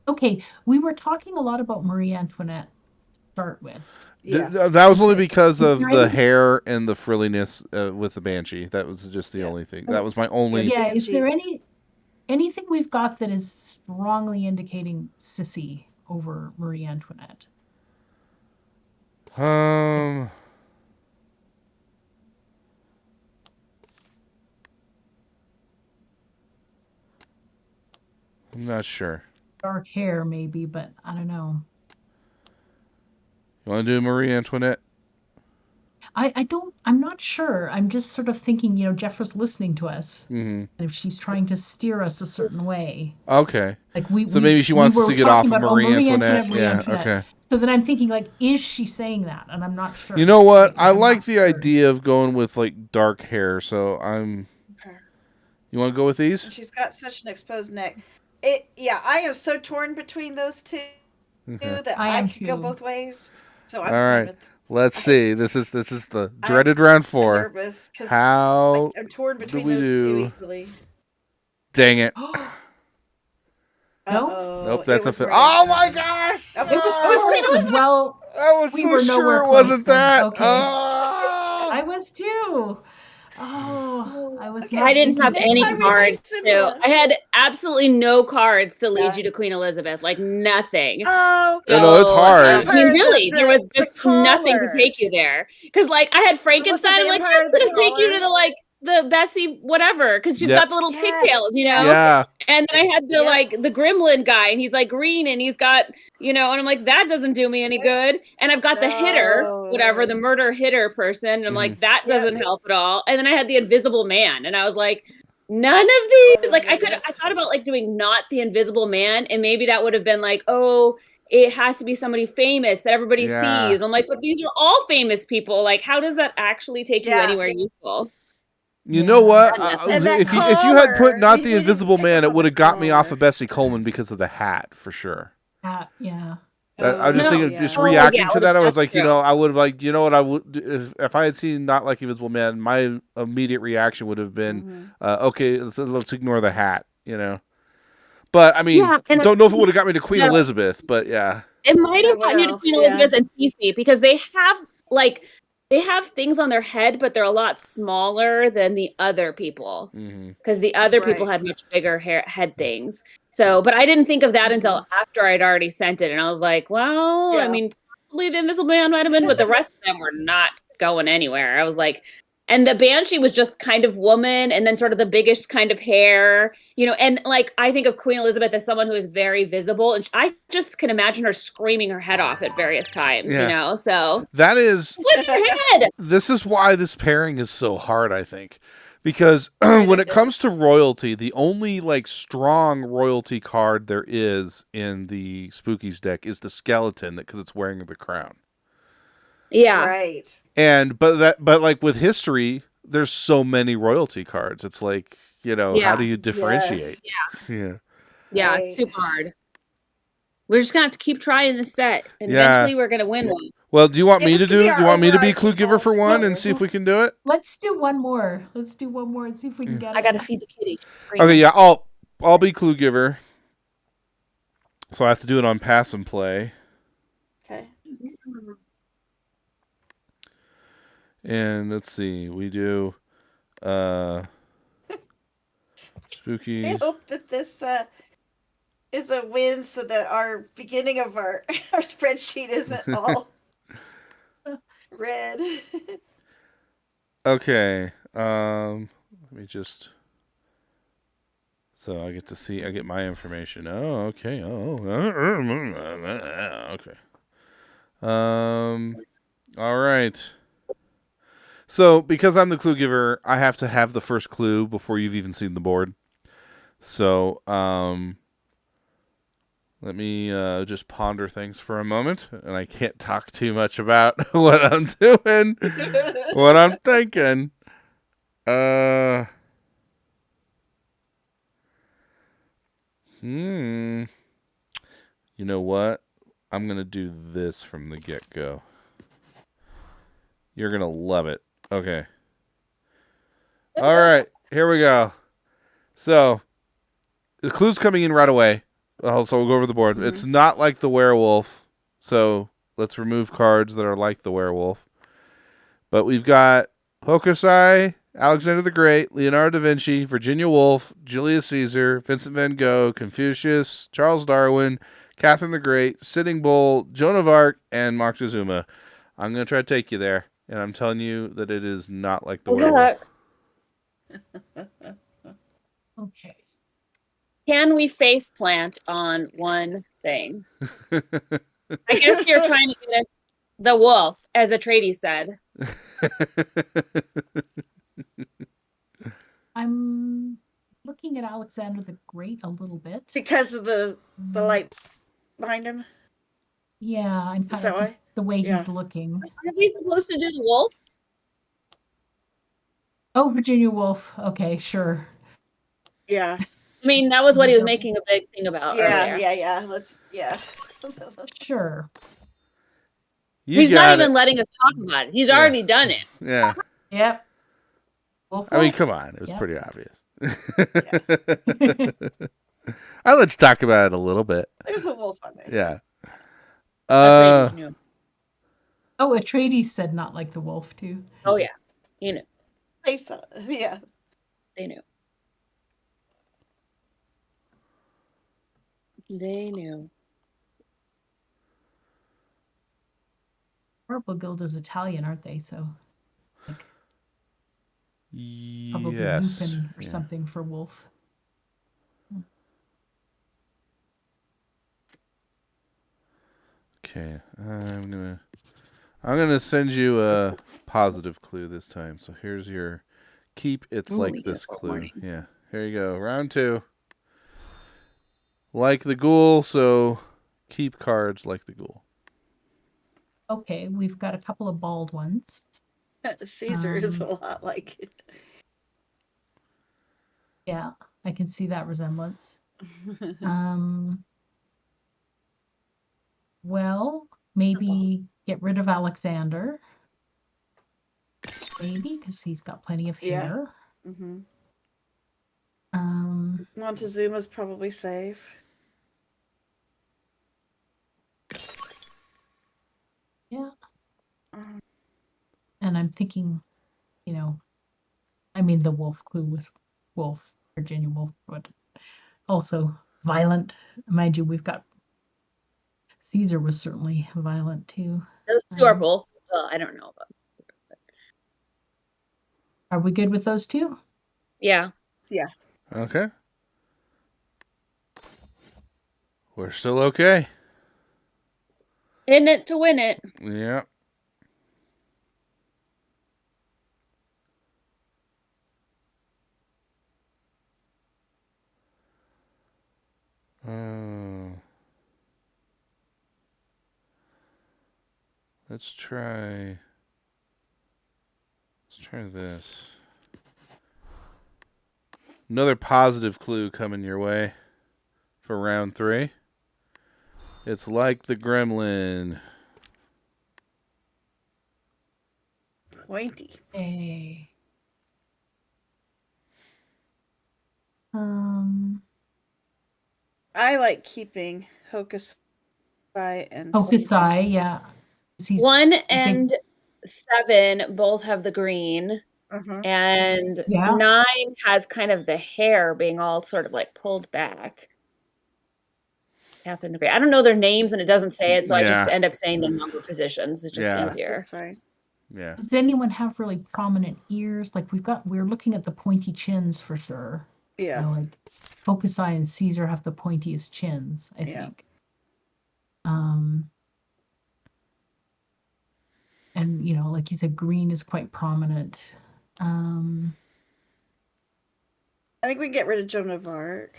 [SPEAKER 3] Okay, we were talking a lot about Marie Antoinette to start with.
[SPEAKER 1] Yeah. That was only because of the hair and the frilliness with the banshee. That was just the only thing. That was my only.
[SPEAKER 3] Yeah, is there anything we've got that is strongly indicating Sissy over Marie Antoinette?
[SPEAKER 1] I'm not sure.
[SPEAKER 3] Dark hair, maybe, but I don't know.
[SPEAKER 1] You want to do Marie Antoinette?
[SPEAKER 3] I'm not sure. I'm just sort of thinking, Jeffra's listening to us.
[SPEAKER 1] Mm-hmm.
[SPEAKER 3] And if she's trying to steer us a certain way.
[SPEAKER 1] Okay.
[SPEAKER 3] Like
[SPEAKER 1] maybe she wants us to get off of Marie Antoinette.
[SPEAKER 3] Antoinette.
[SPEAKER 1] Okay.
[SPEAKER 3] So then I'm thinking, like, is she saying that? And I'm not sure.
[SPEAKER 1] You know what? I like the idea of going with, like, dark hair, so I'm...
[SPEAKER 2] Okay.
[SPEAKER 1] You want to go with these?
[SPEAKER 2] She's got such an exposed neck. I am so torn between those two that I could go both ways. So I'm
[SPEAKER 1] all right. Let's see. This is the dreaded round 4.
[SPEAKER 2] I'm nervous because
[SPEAKER 1] I'm
[SPEAKER 2] torn between those two equally.
[SPEAKER 1] Dang it.
[SPEAKER 2] Nope,
[SPEAKER 1] that's a oh my gosh!
[SPEAKER 2] Nope. It was Queen Elizabeth.
[SPEAKER 3] Well,
[SPEAKER 1] I was
[SPEAKER 3] we
[SPEAKER 1] so
[SPEAKER 3] were
[SPEAKER 1] sure
[SPEAKER 3] nowhere
[SPEAKER 1] it
[SPEAKER 3] close
[SPEAKER 1] wasn't
[SPEAKER 3] then.
[SPEAKER 1] that.
[SPEAKER 3] Okay.
[SPEAKER 1] Oh.
[SPEAKER 3] I was too. Oh, I was.
[SPEAKER 2] Okay.
[SPEAKER 4] I didn't have
[SPEAKER 2] Next
[SPEAKER 4] any
[SPEAKER 2] time we play
[SPEAKER 4] cards.
[SPEAKER 2] Similo.
[SPEAKER 4] I had absolutely no cards to lead you to Queen Elizabeth. Like nothing.
[SPEAKER 2] Oh,
[SPEAKER 1] I know it's hard.
[SPEAKER 4] I mean,
[SPEAKER 2] Vampire,
[SPEAKER 4] really, there was
[SPEAKER 2] the
[SPEAKER 4] just nothing to
[SPEAKER 2] collar.
[SPEAKER 4] take you there. Because, like, I had Frankenstein. I'm like,
[SPEAKER 2] vampire
[SPEAKER 4] that's
[SPEAKER 2] the
[SPEAKER 4] gonna take you
[SPEAKER 2] collar?
[SPEAKER 4] to the like the Bessie whatever, because she's got the little pigtails, you know.
[SPEAKER 1] Yeah.
[SPEAKER 4] And then I had the like the Gremlin guy, and he's like green, and he's got and I'm like, that doesn't do me any good. And I've got the hitter, whatever, the murder hitter person, and I'm like, that doesn't help at all. And then I had the Invisible Man, and I was like, none of these. Like, I thought about like doing not the Invisible Man, and maybe that would have been like, oh, it has to be somebody famous that everybody sees. I'm like, but these are all famous people. Like, how does that actually take you anywhere useful?
[SPEAKER 1] You know what?
[SPEAKER 2] If
[SPEAKER 1] you had put not the Invisible Man, it would have got me off of Bessie Coleman because of the hat for sure.
[SPEAKER 3] Yeah.
[SPEAKER 1] I was just thinking, just reacting to that. I was like, I would have like, what I would if I had seen not like Invisible Man, my immediate reaction would have been, okay, let's ignore the hat, But I mean, don't know if it would have got me to Queen Elizabeth, but yeah,
[SPEAKER 4] it might have gotten you to Queen Elizabeth and Cece because they have things on their head, but they're a lot smaller than the other people because the other people had much bigger head things. So, but I didn't think of that until after I'd already sent it. And I was like, well, I mean, probably the Invisible Man might have been, but the rest of them were not going anywhere. I was like, and the Banshee was just kind of woman and then sort of the biggest kind of hair, and like, I think of Queen Elizabeth as someone who is very visible. And I just can imagine her screaming her head off at various times, so.
[SPEAKER 1] That is.
[SPEAKER 4] Flip your head!
[SPEAKER 1] This is why this pairing is so hard, I think. Because when it comes to royalty, the only like strong royalty card there is in the Spookies deck is the skeleton because it's wearing the crown.
[SPEAKER 4] Yeah.
[SPEAKER 2] Right.
[SPEAKER 1] And but like with history, there's so many royalty cards. It's like, how do you differentiate?
[SPEAKER 4] Yes. Yeah, it's super hard. We're just gonna have to keep trying this set, and eventually we're gonna win one.
[SPEAKER 1] Well, do you want me to do? Do you want me to be clue giver for one and see if we can do it?
[SPEAKER 3] Let's do one more. Let's do one more and see if we can get it.
[SPEAKER 4] I gotta feed the kitty.
[SPEAKER 1] Okay, yeah, I'll be clue giver. So I have to do it on pass and play.
[SPEAKER 2] Okay.
[SPEAKER 1] And let's see, we do spooky.
[SPEAKER 2] I hope that this is a win so that our beginning of our spreadsheet isn't all red.
[SPEAKER 1] Okay. Let me just. So I get my information. Oh, okay. Okay. All right. So because I'm the clue giver, I have to have the first clue before you've even seen the board. So, let me just ponder things for a moment, and I can't talk too much about what I'm doing, what I'm thinking. You know what? I'm going to do this from the get-go. You're going to love it. Okay. All right, here we go. So, the clue's coming in right away. So we'll go over the board. It's not like the werewolf, so let's remove cards that are like the werewolf. But we've got Hokusai, Alexander the Great, Leonardo da Vinci, Virginia Woolf, Julius Caesar, Vincent van Gogh, Confucius, Charles Darwin, Catherine the Great, Sitting Bull, Joan of Arc, and Moctezuma. I'm going to try to take you there, and I'm telling you that it is not like the werewolf.
[SPEAKER 3] Okay.
[SPEAKER 4] Can we face plant on one thing? I guess you're trying to get us the wolf, as Atreides said.
[SPEAKER 3] I'm looking at Alexander the Great a little bit.
[SPEAKER 2] Because of the light behind him?
[SPEAKER 3] Yeah, I'm kind of the way he's looking.
[SPEAKER 4] Are we supposed to do the wolf?
[SPEAKER 3] Oh, Virginia Woolf. Okay, sure.
[SPEAKER 2] Yeah.
[SPEAKER 4] I mean, that was what he was making a big thing about earlier.
[SPEAKER 2] Yeah.
[SPEAKER 3] Sure.
[SPEAKER 4] He's not even letting us talk about it. He's already done it.
[SPEAKER 1] Yeah.
[SPEAKER 3] Yep.
[SPEAKER 1] I mean, come on. It was pretty obvious. I'll let you talk about it a little bit.
[SPEAKER 2] There's a wolf on there.
[SPEAKER 1] Yeah.
[SPEAKER 4] Atreides knew.
[SPEAKER 3] Oh, Atreides said not like the wolf too.
[SPEAKER 4] Oh yeah, he knew.
[SPEAKER 2] They saw. Yeah.
[SPEAKER 4] They knew. They knew.
[SPEAKER 3] Purple Guild is Italian, aren't they? So, like, probably
[SPEAKER 1] Yes.
[SPEAKER 3] Lupin or something for wolf.
[SPEAKER 1] Okay, I'm gonna send you a positive clue this time. So here's your keep. It's like this clue.
[SPEAKER 4] Warning.
[SPEAKER 1] Yeah, here you go. Round 2. Like the ghoul, so keep cards like the ghoul.
[SPEAKER 3] Okay, we've got a couple of bald ones.
[SPEAKER 2] Caesar is a lot like it.
[SPEAKER 3] Yeah, I can see that resemblance. Well, maybe get rid of Alexander. Maybe, because he's got plenty of hair.
[SPEAKER 2] Mm-hmm. Montezuma's probably safe.
[SPEAKER 3] Yeah. And I'm thinking, I mean, the wolf clue was wolf, Virginia Woolf, but also violent. Mind you, we've got Caesar was certainly violent too.
[SPEAKER 4] Those two are both. Well, I don't know about.
[SPEAKER 3] Are we good with those two?
[SPEAKER 4] Yeah.
[SPEAKER 2] Yeah.
[SPEAKER 1] Okay. We're still okay.
[SPEAKER 4] In it to win it.
[SPEAKER 1] Yeah. Let's try this. Another positive clue coming your way for round 3. It's like the gremlin.
[SPEAKER 2] Pointy.
[SPEAKER 3] Hey.
[SPEAKER 2] I like keeping Hokusai and
[SPEAKER 3] Hokusai, yeah.
[SPEAKER 4] 1 and 7 both have the green.
[SPEAKER 2] Uh-huh.
[SPEAKER 4] And 9 has kind of the hair being all sort of like pulled back. Catherine the Great. I don't know their names and it doesn't say it, so I just end up saying their number positions. It's just easier.
[SPEAKER 2] That's fine.
[SPEAKER 1] Yeah.
[SPEAKER 3] Does anyone have really prominent ears? Like we're looking at the pointy chins for sure.
[SPEAKER 2] Yeah.
[SPEAKER 3] Like Hokusai and Caesar have the pointiest chins, I think. And like you said, green is quite prominent.
[SPEAKER 2] I think we can get rid of Joan of Arc.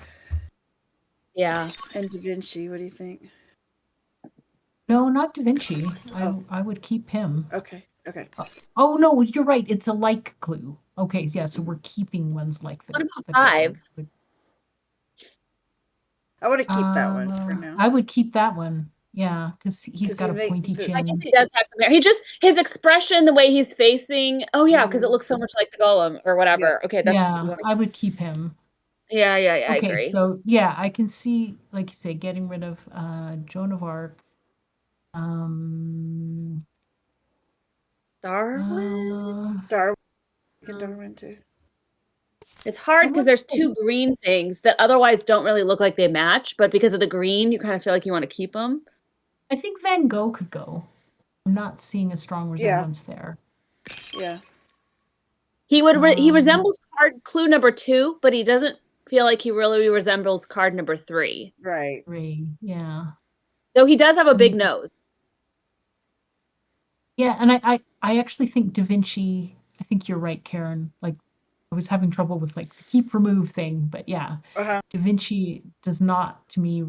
[SPEAKER 4] Yeah.
[SPEAKER 2] And Da Vinci. What do you think?
[SPEAKER 3] No, not Da Vinci. I would keep him.
[SPEAKER 2] Okay.
[SPEAKER 3] Oh no, you're right. It's a like clue. Okay, yeah. So we're keeping ones like that.
[SPEAKER 4] What about 5?
[SPEAKER 2] I want to keep that one for now.
[SPEAKER 3] I would keep that one. Yeah, because he's got a pointy chin.
[SPEAKER 4] I guess he does have some hair. His expression, the way he's facing. Oh yeah, because it looks so much like the golem or whatever.
[SPEAKER 2] Yeah.
[SPEAKER 4] Okay, that's
[SPEAKER 3] I would keep him.
[SPEAKER 4] Yeah,
[SPEAKER 3] okay,
[SPEAKER 4] I agree.
[SPEAKER 3] So yeah, I can see, like you say, getting rid of Joan of Arc.
[SPEAKER 2] Darwin too.
[SPEAKER 4] It's hard because there's 2 green things that otherwise don't really look like they match, but because of the green, you kind of feel like you want to keep them.
[SPEAKER 3] I think Van Gogh could go. I'm not seeing a strong resemblance there.
[SPEAKER 2] Yeah.
[SPEAKER 4] He would. He resembles card clue number 2, but he doesn't feel like he really resembles card number 3.
[SPEAKER 2] Right.
[SPEAKER 3] 3, yeah.
[SPEAKER 4] Though he does have a big nose.
[SPEAKER 3] Yeah, and I actually think Da Vinci. I think you're right, Karen. Like, I was having trouble with like the keep remove thing, but yeah, Da Vinci does not to me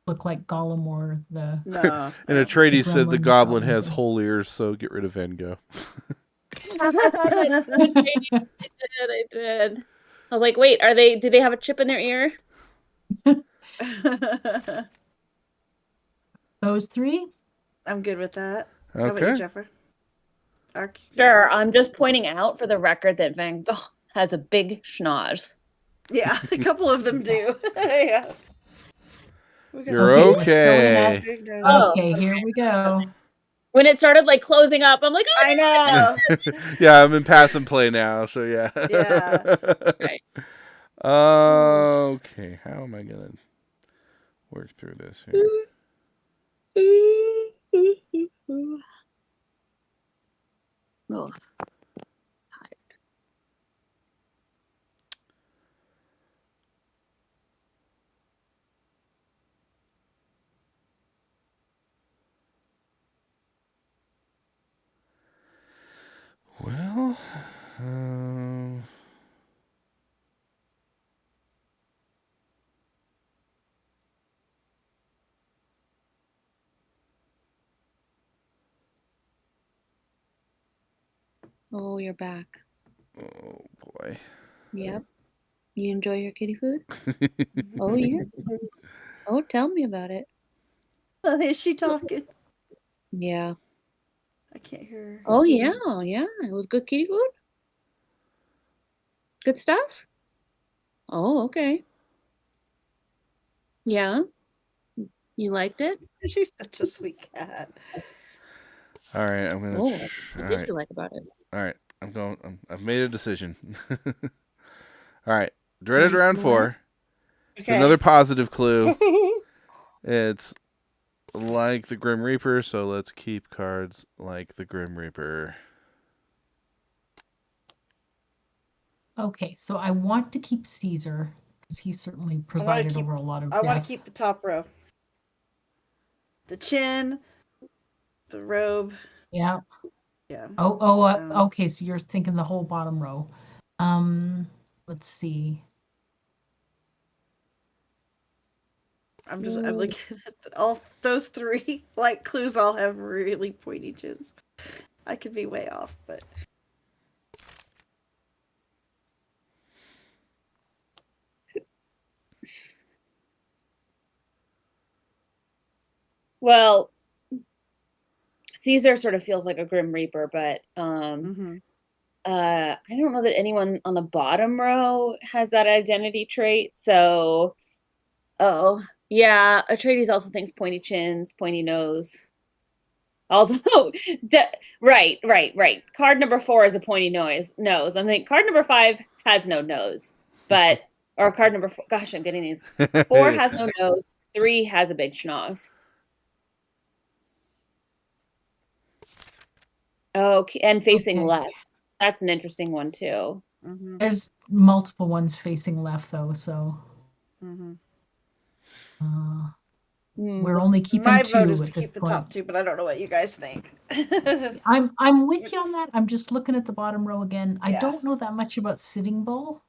[SPEAKER 3] look like Gollum or the.
[SPEAKER 2] No.
[SPEAKER 1] And Atreides said the goblin has whole ears, so get rid of Van Gogh.
[SPEAKER 4] I did. I was like, wait, do they have a chip in their ear?
[SPEAKER 3] Those 3?
[SPEAKER 2] I'm good with that.
[SPEAKER 1] Okay.
[SPEAKER 2] How about you, Jeffrey?
[SPEAKER 4] Sure. I'm just pointing out for the record that Van Gogh has a big schnoz.
[SPEAKER 2] Yeah, a couple of them do. Yeah.
[SPEAKER 1] You're okay.
[SPEAKER 3] Okay, here we go.
[SPEAKER 4] When it started like closing up, I'm like, oh,
[SPEAKER 2] I know.
[SPEAKER 1] Yeah, I'm in pass and play now, so yeah.
[SPEAKER 2] Yeah.
[SPEAKER 4] Right.
[SPEAKER 1] Okay, how am I gonna work through this here?
[SPEAKER 4] Oh.
[SPEAKER 1] Well,
[SPEAKER 4] Oh, you're back.
[SPEAKER 1] oh boy.
[SPEAKER 4] Yep. You enjoy your kitty food? Oh, yeah. Oh, tell me about it.
[SPEAKER 2] Is she talking?
[SPEAKER 4] Yeah.
[SPEAKER 2] I can't hear her.
[SPEAKER 4] Oh, yeah. Yeah. It was good kitty food? Good stuff? Oh, okay. Yeah. You liked it?
[SPEAKER 2] She's such a sweet cat.
[SPEAKER 1] All right, I'm gonna.
[SPEAKER 4] Oh,
[SPEAKER 1] All
[SPEAKER 4] what did
[SPEAKER 1] right,
[SPEAKER 4] you like about it?
[SPEAKER 1] all right. I'm going. I've made a decision. All right, dreaded
[SPEAKER 4] Nice
[SPEAKER 1] round
[SPEAKER 4] boy.
[SPEAKER 1] 4. It's
[SPEAKER 2] Okay.
[SPEAKER 1] another positive clue. It's like the Grim Reaper, so let's keep cards like the Grim Reaper.
[SPEAKER 3] Okay, so I want to keep Caesar because he certainly presided over a lot of
[SPEAKER 2] I want
[SPEAKER 3] death.
[SPEAKER 2] to keep the top row. The chin, the robe.
[SPEAKER 3] Yeah.
[SPEAKER 2] Yeah.
[SPEAKER 3] Okay, so you're thinking the whole bottom row. Let's see.
[SPEAKER 2] I'm looking at all those 3 like clues all have really pointy chins. I could be way off, but
[SPEAKER 4] Well, Caesar sort of feels like a Grim Reaper, but I don't know that anyone on the bottom row has that identity trait. So, yeah, Atreides also thinks pointy chins, pointy nose. Although, right. Card number 4 is a pointy nose. I think card number 5 has no nose, or card number 4. Gosh, I'm getting these. 4 has no nose. 3 has a big schnoz. Okay, and facing left. That's an interesting one too.
[SPEAKER 3] There's multiple ones facing left though, so we're only keeping
[SPEAKER 2] my
[SPEAKER 3] 2
[SPEAKER 2] vote is
[SPEAKER 3] at
[SPEAKER 2] to
[SPEAKER 3] this
[SPEAKER 2] keep the
[SPEAKER 3] point.
[SPEAKER 2] top 2, but I don't know what you guys think.
[SPEAKER 3] I'm with you on that. I'm just looking at the bottom row again. I don't know that much about Sitting Bull.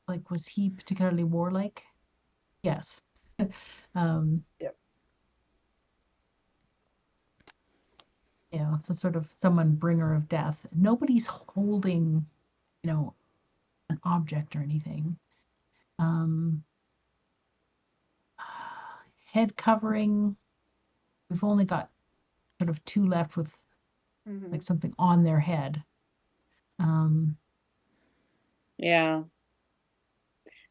[SPEAKER 3] Like, was he particularly warlike? Yes.
[SPEAKER 2] Yep.
[SPEAKER 3] Yeah, so sort of someone bringer of death. Nobody's holding, an object or anything. Head covering. We've only got sort of 2 left with like something on their head.
[SPEAKER 4] Yeah.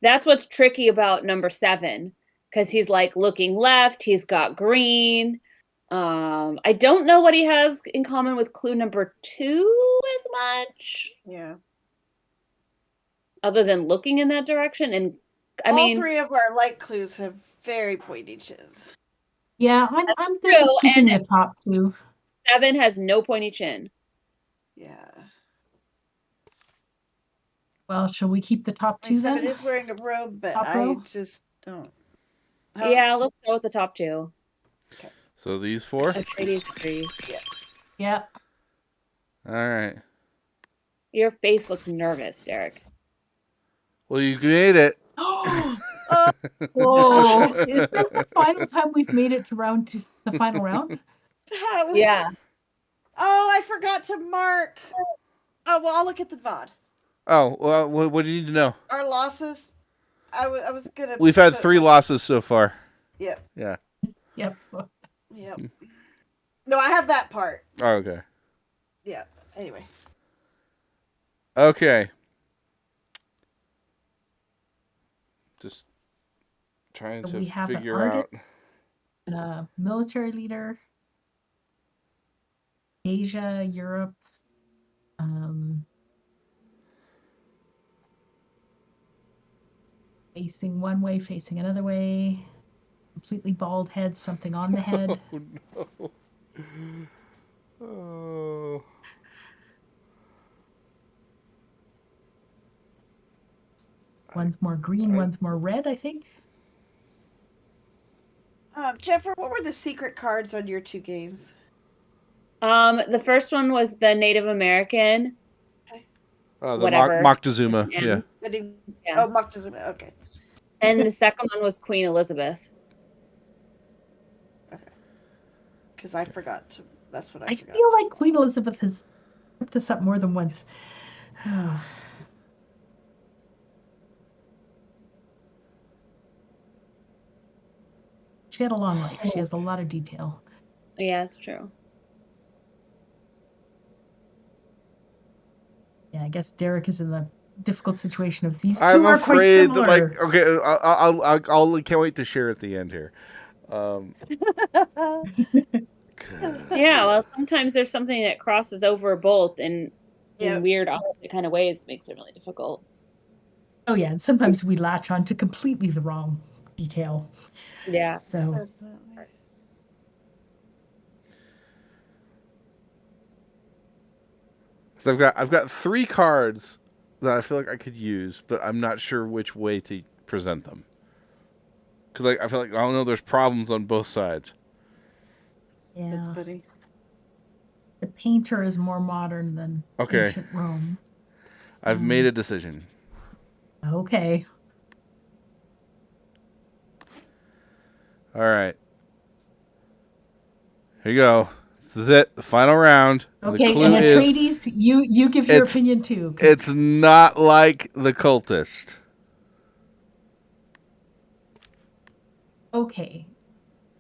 [SPEAKER 4] That's what's tricky about number 7, because he's like looking left, he's got green. I don't know what he has in common with clue number 2 as much.
[SPEAKER 2] Yeah.
[SPEAKER 4] Other than looking in that direction. And I mean,
[SPEAKER 2] all 3 of our light clues have very pointy chins.
[SPEAKER 3] Yeah, I'm good with keeping the top 2.
[SPEAKER 4] 7 has no pointy chin.
[SPEAKER 2] Yeah.
[SPEAKER 3] Well, shall we keep the top 2 then?
[SPEAKER 2] 7 is wearing a robe, but I just don't.
[SPEAKER 4] Yeah, let's go with the top 2.
[SPEAKER 2] Okay.
[SPEAKER 1] So these 4?
[SPEAKER 4] Atreides agrees.
[SPEAKER 3] Yeah.
[SPEAKER 1] All right.
[SPEAKER 4] Your face looks nervous, Derek.
[SPEAKER 1] Well, you made it.
[SPEAKER 3] Whoa! Is this the final time we've made it to the final round?
[SPEAKER 4] Yeah.
[SPEAKER 2] Oh, I forgot to mark. Oh, well, I'll look at the VOD.
[SPEAKER 1] Oh, well, what do you need to know?
[SPEAKER 2] Our losses. I was gonna.
[SPEAKER 1] We've had 3 losses so far.
[SPEAKER 2] Yep.
[SPEAKER 3] Yeah. Yep.
[SPEAKER 2] No, I have that part.
[SPEAKER 1] Oh, okay.
[SPEAKER 2] Yeah. Anyway.
[SPEAKER 1] Okay. Just trying to
[SPEAKER 3] we have
[SPEAKER 1] figure
[SPEAKER 3] an
[SPEAKER 1] out.
[SPEAKER 3] And a military leader, Asia, Europe, facing one way, facing another way, completely bald head, something on the head.
[SPEAKER 1] Oh, no. Oh.
[SPEAKER 3] One's more green, one's more red, I think.
[SPEAKER 2] Jeffrey, what were the secret cards on your 2 games?
[SPEAKER 4] The first one was the Native American.
[SPEAKER 2] Okay.
[SPEAKER 1] The
[SPEAKER 4] whatever.
[SPEAKER 1] Moctezuma. Yeah.
[SPEAKER 2] Oh, Moctezuma. Okay.
[SPEAKER 4] And the second one was Queen Elizabeth.
[SPEAKER 2] Okay. Because I forgot to. That's what
[SPEAKER 3] I
[SPEAKER 2] forgot.
[SPEAKER 3] feel like Queen Elizabeth has tripped us up more than once. She had a long life. She has a lot of detail.
[SPEAKER 4] Yeah, it's true.
[SPEAKER 3] Yeah, I guess Derek is in the difficult situation of these two
[SPEAKER 1] I'm
[SPEAKER 3] are quite
[SPEAKER 1] afraid
[SPEAKER 3] similar.
[SPEAKER 1] that, like, okay, I'll can't wait to share at the end here.
[SPEAKER 4] Yeah, well, sometimes there's something that crosses over both in weird, opposite kind of ways. It makes it really difficult.
[SPEAKER 3] Oh yeah, and sometimes we latch on to completely the wrong detail.
[SPEAKER 4] Yeah.
[SPEAKER 3] So.
[SPEAKER 1] So I've got 3 cards that I feel like I could use, but I'm not sure which way to present them. Because like I feel like I don't know. There's problems on both sides.
[SPEAKER 3] Yeah.
[SPEAKER 2] That's funny.
[SPEAKER 3] The painter is more modern than ancient Rome.
[SPEAKER 1] I've made a decision.
[SPEAKER 3] Okay.
[SPEAKER 1] All right. Here you go. This is it. The final round.
[SPEAKER 3] Okay,
[SPEAKER 1] the clue
[SPEAKER 3] and Atreides, you give your opinion too.
[SPEAKER 1] It's not like the cultist.
[SPEAKER 3] Okay.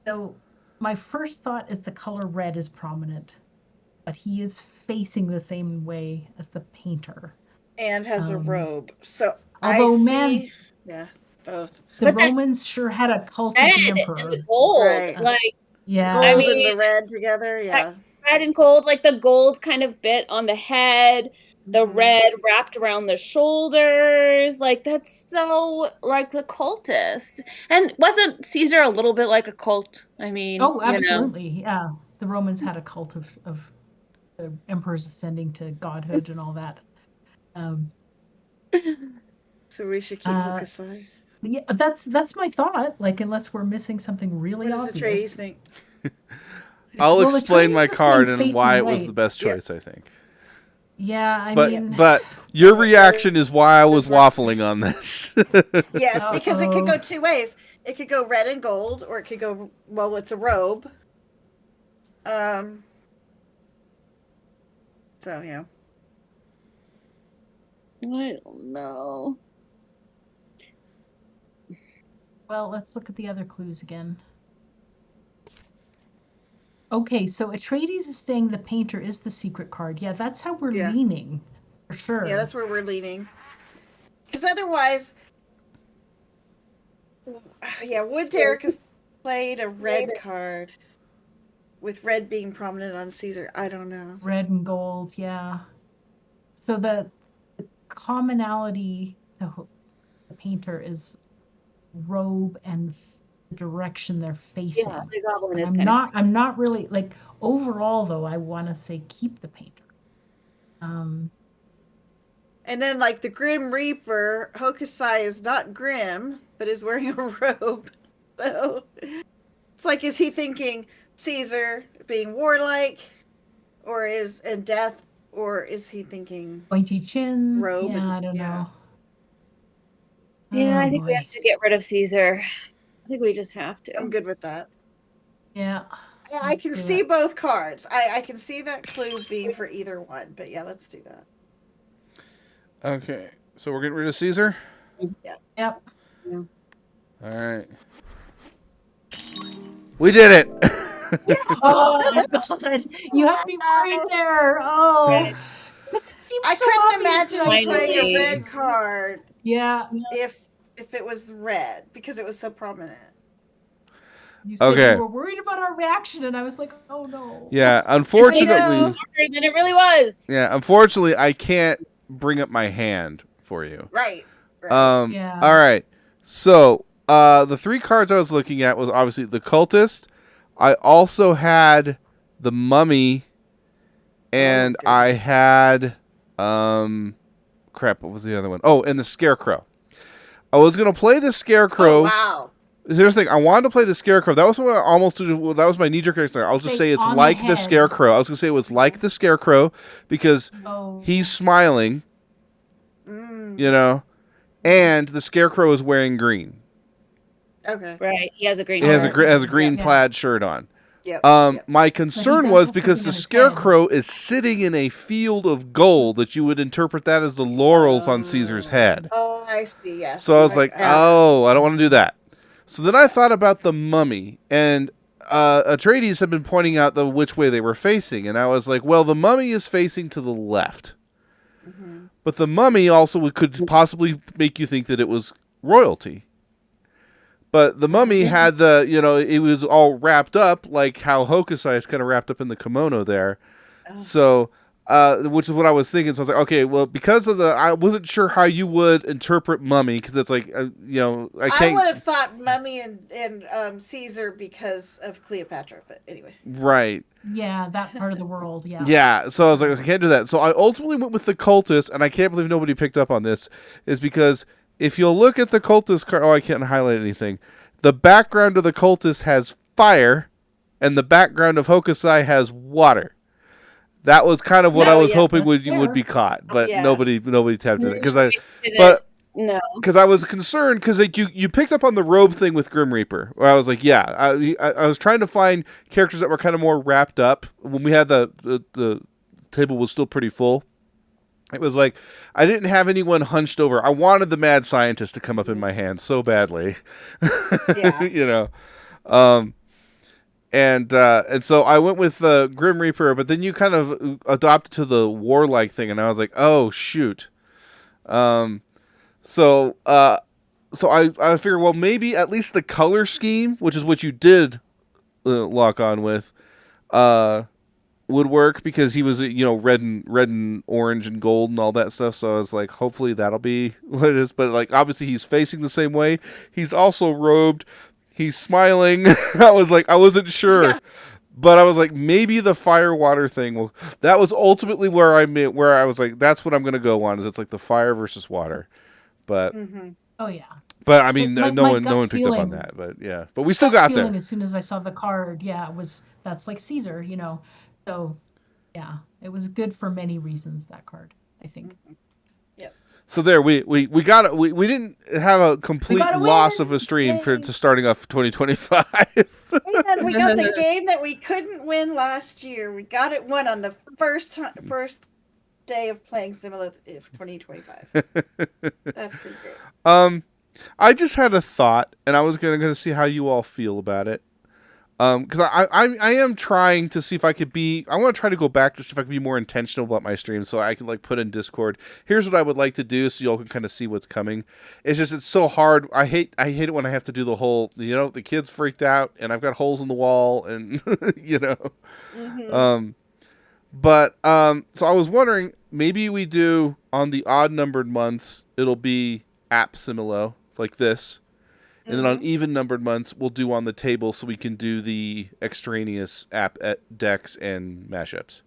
[SPEAKER 3] So my first thought is the color red is prominent, but he is facing the same way as the painter.
[SPEAKER 2] And has a robe. So
[SPEAKER 3] although,
[SPEAKER 2] yeah, both.
[SPEAKER 3] The Romans sure had a cult of the emperor.
[SPEAKER 4] And the gold.
[SPEAKER 2] Right.
[SPEAKER 4] Like,
[SPEAKER 2] yeah. Gold and the red together, yeah.
[SPEAKER 4] Red and gold, like the gold kind of bit on the head, the red wrapped around the shoulders. Like, that's so like the cultist. And wasn't Caesar a little bit like a cult? I mean,
[SPEAKER 3] oh, absolutely. Yeah. The Romans had a cult of the emperors ascending to godhood and all that.
[SPEAKER 2] So we should keep Hokusai.
[SPEAKER 3] Yeah, that's my thought. Like, unless we're missing something really obvious.
[SPEAKER 2] What does Atreides think?
[SPEAKER 1] I'll explain my card and why it was the best choice, I think.
[SPEAKER 3] Yeah, I mean...
[SPEAKER 1] But your reaction is why I was waffling on this.
[SPEAKER 2] Yes, because it could go 2 ways. It could go red and gold, or it could go, well, it's a robe. So, yeah.
[SPEAKER 4] I don't know.
[SPEAKER 3] Well, let's look at the other clues again. Okay, so Atreides is saying the painter is the secret card. Yeah, that's how we're leaning, for sure.
[SPEAKER 2] Yeah, that's where we're leaning. Because otherwise, would Derek have played a red card with red being prominent on Caesar? I don't know.
[SPEAKER 3] Red and gold, yeah. So the commonality to the painter is robe and the direction they're facing. Yeah, I'm not really like overall though. I want to say keep the painter.
[SPEAKER 2] And then like the Grim Reaper, Hokusai is not grim, but is wearing a robe. So it's like, is he thinking Caesar being warlike, or in death, or is he thinking
[SPEAKER 3] pointy chin?
[SPEAKER 2] Robe?
[SPEAKER 3] Yeah, I don't know.
[SPEAKER 4] Yeah, I think we have to get rid of Caesar. I think we just have to.
[SPEAKER 2] I'm good with that.
[SPEAKER 3] Yeah.
[SPEAKER 2] I can see both cards. I can see that clue being for either one, but yeah, let's do that.
[SPEAKER 1] Okay, so we're getting rid of Caesar?
[SPEAKER 2] Yeah.
[SPEAKER 3] Yep.
[SPEAKER 4] Yeah.
[SPEAKER 1] All right. We did it!
[SPEAKER 3] Oh my god, you have me worried there. Oh,
[SPEAKER 2] I
[SPEAKER 3] so
[SPEAKER 2] couldn't imagine you playing a
[SPEAKER 4] Finally.
[SPEAKER 2] red card.
[SPEAKER 3] Yeah.
[SPEAKER 2] If it was red because it was so prominent.
[SPEAKER 3] You said
[SPEAKER 1] Okay.
[SPEAKER 3] you were worried about our reaction, and I was like, oh no.
[SPEAKER 1] Yeah,
[SPEAKER 4] It's
[SPEAKER 1] unfortunately.
[SPEAKER 4] harder than it really was.
[SPEAKER 1] Yeah, unfortunately, I can't bring up my hand for you.
[SPEAKER 2] Right.
[SPEAKER 3] Yeah.
[SPEAKER 1] All right. So, the 3 cards I was looking at was obviously the Cultist. I also had the Mummy, and I had crap. What was the other one? Oh, and the Scarecrow. I was gonna play the Scarecrow.
[SPEAKER 2] Oh, wow.
[SPEAKER 1] Here's the thing. I wanted to play the Scarecrow. That was what I almost did. That was my knee-jerk reaction. I was just say it's like the Scarecrow. I was gonna say it was like the Scarecrow because he's smiling, you know, and the Scarecrow is wearing green.
[SPEAKER 2] Okay.
[SPEAKER 4] Right. He has a green.
[SPEAKER 1] He has a green plaid shirt on.
[SPEAKER 2] Yep.
[SPEAKER 1] My concern was because the Scarecrow is sitting in a field of gold that you would interpret that as the laurels on Caesar's head.
[SPEAKER 2] Oh, I see. Yes.
[SPEAKER 1] So I was like, oh, I don't want to do that. So then I thought about the Mummy, and Atreides had been pointing out which way they were facing, and I was like, well, the Mummy is facing to the left, but the Mummy also could possibly make you think that it was royalty. But the Mummy had it was all wrapped up like how Hokusai is kind of wrapped up in the kimono there. So, which is what I was thinking. So I was like, okay, well, because of I wasn't sure how you would interpret Mummy because it's like, I can't.
[SPEAKER 2] I would have thought Mummy and Caesar because of Cleopatra, but anyway.
[SPEAKER 1] Right.
[SPEAKER 3] Yeah, that part of the world. Yeah.
[SPEAKER 1] Yeah. So I was like, I can't do that. So I ultimately went with the Cultist, and I can't believe nobody picked up on this, is because if you'll look at the Cultist card, I can't highlight anything. The background of the Cultist has fire, and the background of Hokusai has water. That was kind of what I was hoping would be caught, but nobody tapped it because I was concerned because you picked up on the robe thing with Grim Reaper, where I was like, I was trying to find characters that were kind of more wrapped up when we had the table was still pretty full. It was like I didn't have anyone hunched over. I wanted the mad scientist to come up in my hand so badly.
[SPEAKER 2] Yeah.
[SPEAKER 1] And so I went with Grim Reaper, but then you kind of adopted to the warlike thing, and I was like, oh shoot. So I figured, well, maybe at least the color scheme, which is what you did lock on with, would work because he was red and orange and gold and all that stuff. So I was like, hopefully that'll be what it is. But like obviously he's facing the same way. He's also robed. He's smiling. I was like, I wasn't sure. Yeah. But I was like, maybe the fire water thing will. That was ultimately where I was like, that's what I'm going to go on. Is it's like the fire versus water. But
[SPEAKER 3] oh yeah.
[SPEAKER 1] But I mean, no one picked up on that. But yeah, but we still got there.
[SPEAKER 3] As soon as I saw the card, that's like Caesar, So yeah, it was good for many reasons. That card, I think.
[SPEAKER 2] Yep.
[SPEAKER 1] So there, we got it. We didn't have a complete loss of a stream to starting off 2025.
[SPEAKER 2] And we got the game that we couldn't win last year. We got it won on the first day of playing Similo 2025. That's pretty great.
[SPEAKER 1] I just had a thought, and I was gonna see how you all feel about it. Because I am trying to see if I could be. I want to try to go back to see if I can be more intentional about my stream, so I can like put in Discord. Here's what I would like to do, so y'all can kind of see what's coming. It's so hard. I hate it when I have to do the whole. The kids freaked out, and I've got holes in the wall, and So I was wondering, maybe we do on the odd numbered months, it'll be app Similo like this. And then on even-numbered months, we'll do on the table so we can do the extraneous app decks and mashups.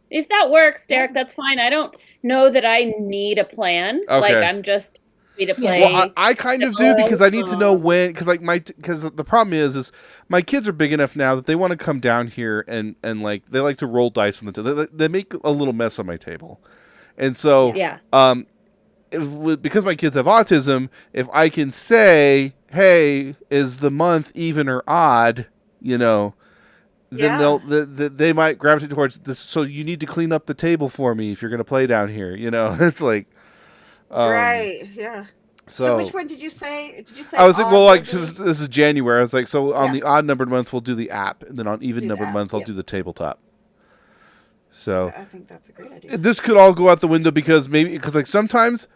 [SPEAKER 4] If that works, Derek, that's fine. I don't know that I need a plan. Okay. Like, I'm just free to play.
[SPEAKER 1] Well, I kind of do because I need to know when. Because the problem is my kids are big enough now that they want to come down here and like they like to roll dice on the table. They make a little mess on my table, and so because my kids have autism, if I can say, hey, is the month even or odd, then they might gravitate towards this. So you need to clean up the table for me if you're going to play down here. It's like,
[SPEAKER 2] right. Yeah. So which one did you say? Did you say?
[SPEAKER 1] I was like, well, like this is January. I was like, so on the odd numbered months we'll do the app, and then on even numbered months I'll do the tabletop. So
[SPEAKER 2] I think that's a great idea.
[SPEAKER 1] This could all go out the window because like sometimes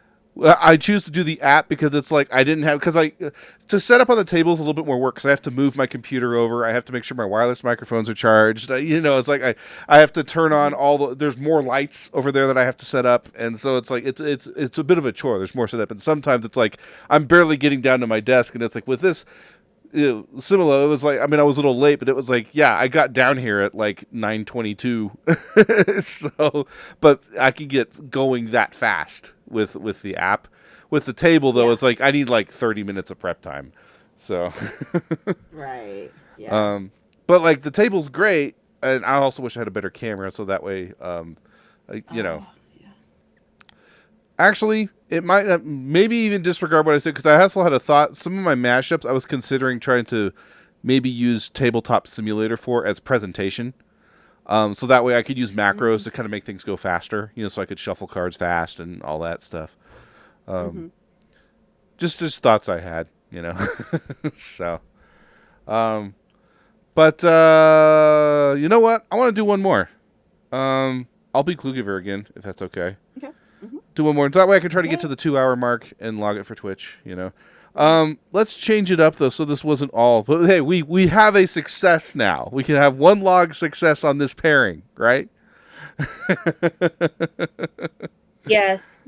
[SPEAKER 1] I choose to do the app because it's like I didn't have because like to set up on the table is a little bit more work because I have to move my computer over. I have to make sure my wireless microphones are charged. It's like I have to turn on there's more lights over there that I have to set up, and so it's like it's a bit of a chore. There's more setup, and sometimes it's like I'm barely getting down to my desk, and it's like with this. Similo, it was like I was a little late, but it was like I got down here at like 9:22, so but I can get going that fast with the app. With the table though, it's like I need like 30 minutes of prep time. So
[SPEAKER 2] right, yeah.
[SPEAKER 1] But like the table's great, and I also wish I had a better camera so that way, Actually, it might not, maybe even disregard what I said because I also had a thought. Some of my mashups I was considering trying to maybe use Tabletop Simulator for as presentation. So that way I could use macros to kind of make things go faster, so I could shuffle cards fast and all that stuff. Just thoughts I had, So, but you know what? I want to do one more. I'll be Klugiver again, if that's okay.
[SPEAKER 2] Okay.
[SPEAKER 1] Do one more. That way I can try to get to the 2-hour mark and log it for Twitch, Let's change it up, though, so this wasn't all. But, hey, we have a success now. We can have one log success on this pairing, right?
[SPEAKER 4] Yes.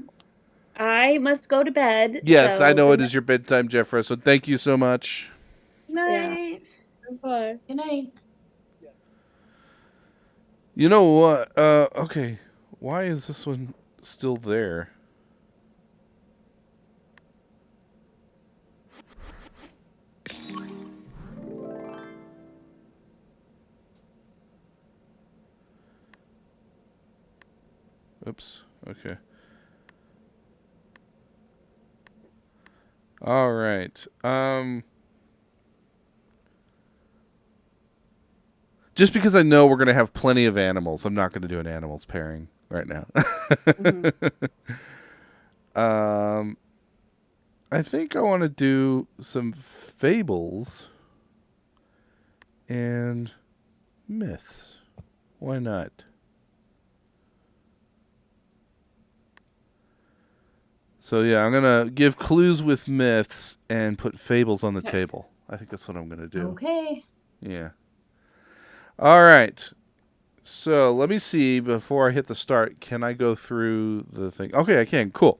[SPEAKER 4] I must go to bed.
[SPEAKER 1] Yes, I know it is your bedtime, Jeffra, so thank you so much.
[SPEAKER 2] Night.
[SPEAKER 4] Bye.
[SPEAKER 3] Good night.
[SPEAKER 1] You know what? Okay. Why is this one still there? Oops. Okay. All right. Just because I know we're going to have plenty of animals, I'm not going to do an animals pairing right now. I think I want to do some fables and myths. Why not? So yeah, I'm going to give clues with myths and put fables on the table. I think that's what I'm going to do.
[SPEAKER 3] Okay.
[SPEAKER 1] Yeah. All right. So let me see before I hit the start. Can I go through the thing? Okay, I can. Cool.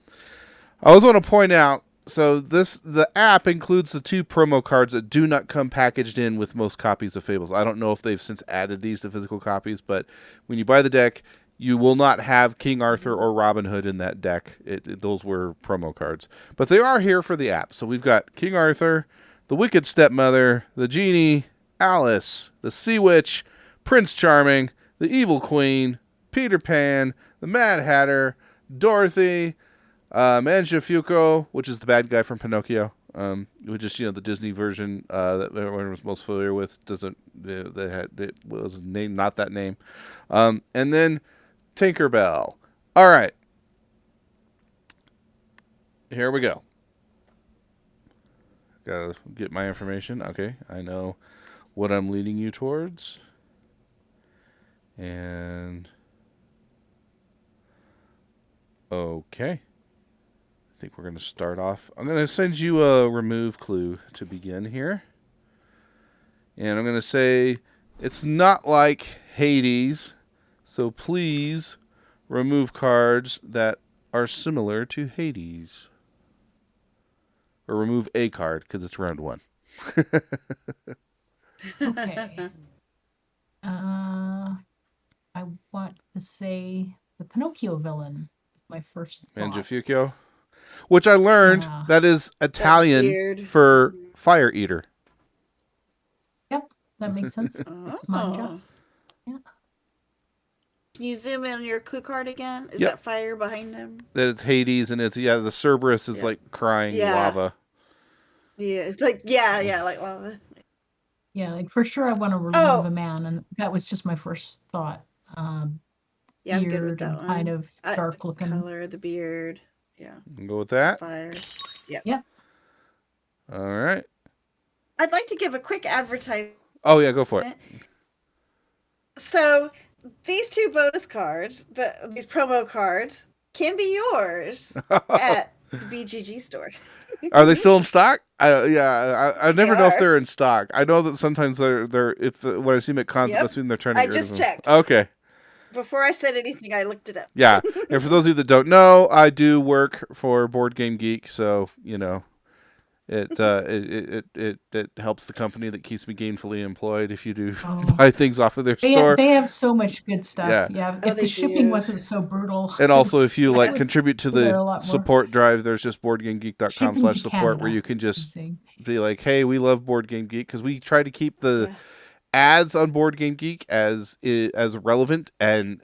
[SPEAKER 1] I always want to point out, so the app includes the 2 promo cards that do not come packaged in with most copies of Fables. I don't know if they've since added these to physical copies, but when you buy the deck, you will not have King Arthur or Robin Hood in that deck. Those were promo cards. But they are here for the app. So we've got King Arthur, the Wicked Stepmother, the Genie, Alice, the Sea Witch, Prince Charming, the Evil Queen, Peter Pan, the Mad Hatter, Dorothy, Mangiafuco, which is the bad guy from Pinocchio, which is the Disney version that everyone was most familiar with. It was named not that name, and then Tinkerbell. All right, here we go. Gotta get my information. Okay, I know what I'm leading you towards. And okay, I think we're going to start off. I'm going to send you a remove clue to begin here. And I'm going to say it's not like Hades, so please remove cards that are similar to Hades. Or remove a card, because it's round 1.
[SPEAKER 3] Okay. I want to say the Pinocchio villain is my first thought.
[SPEAKER 1] Mangiafuco, which I learned that is Italian for fire eater.
[SPEAKER 3] Yep, that makes sense. Manja. Yeah.
[SPEAKER 2] Can you zoom in on your clue card again? Is that fire behind him?
[SPEAKER 1] That it's Hades, and it's the Cerberus is like crying lava.
[SPEAKER 2] Yeah, it's like like lava.
[SPEAKER 3] Yeah, like for sure I want to remove a man, and that was just my first thought.
[SPEAKER 2] Yeah, I'm good with that one.
[SPEAKER 3] Kind of dark looking.
[SPEAKER 2] Color, the beard. Yeah.
[SPEAKER 1] Go with that.
[SPEAKER 2] Fire.
[SPEAKER 3] Yep.
[SPEAKER 1] All right.
[SPEAKER 2] I'd like to give a quick advertisement.
[SPEAKER 1] Oh yeah, go for it.
[SPEAKER 2] So these 2 bonus cards, these promo cards, can be yours at the BGG store.
[SPEAKER 1] Are they still in stock? I never know if
[SPEAKER 2] are.
[SPEAKER 1] they're in stock. I know that sometimes they're when I see them at cons,
[SPEAKER 2] Yep.
[SPEAKER 1] I assume they're trying to
[SPEAKER 2] I
[SPEAKER 1] get rid of
[SPEAKER 2] just
[SPEAKER 1] them.
[SPEAKER 2] checked.
[SPEAKER 1] Okay.
[SPEAKER 2] Before I said anything, I looked it up.
[SPEAKER 1] Yeah, and for those of you that don't know, I do work for Board Game Geek, so you know, it helps the company that keeps me gainfully employed if you do buy things off of their store.
[SPEAKER 3] They have so much good stuff.
[SPEAKER 1] Yeah.
[SPEAKER 3] If the shipping wasn't so brutal.
[SPEAKER 1] And also, if you contribute to the support drive, there's just boardgamegeek.com/support where you can just be like, hey, we love Board Game Geek, because we try to keep the ads on Board Game Geek as relevant and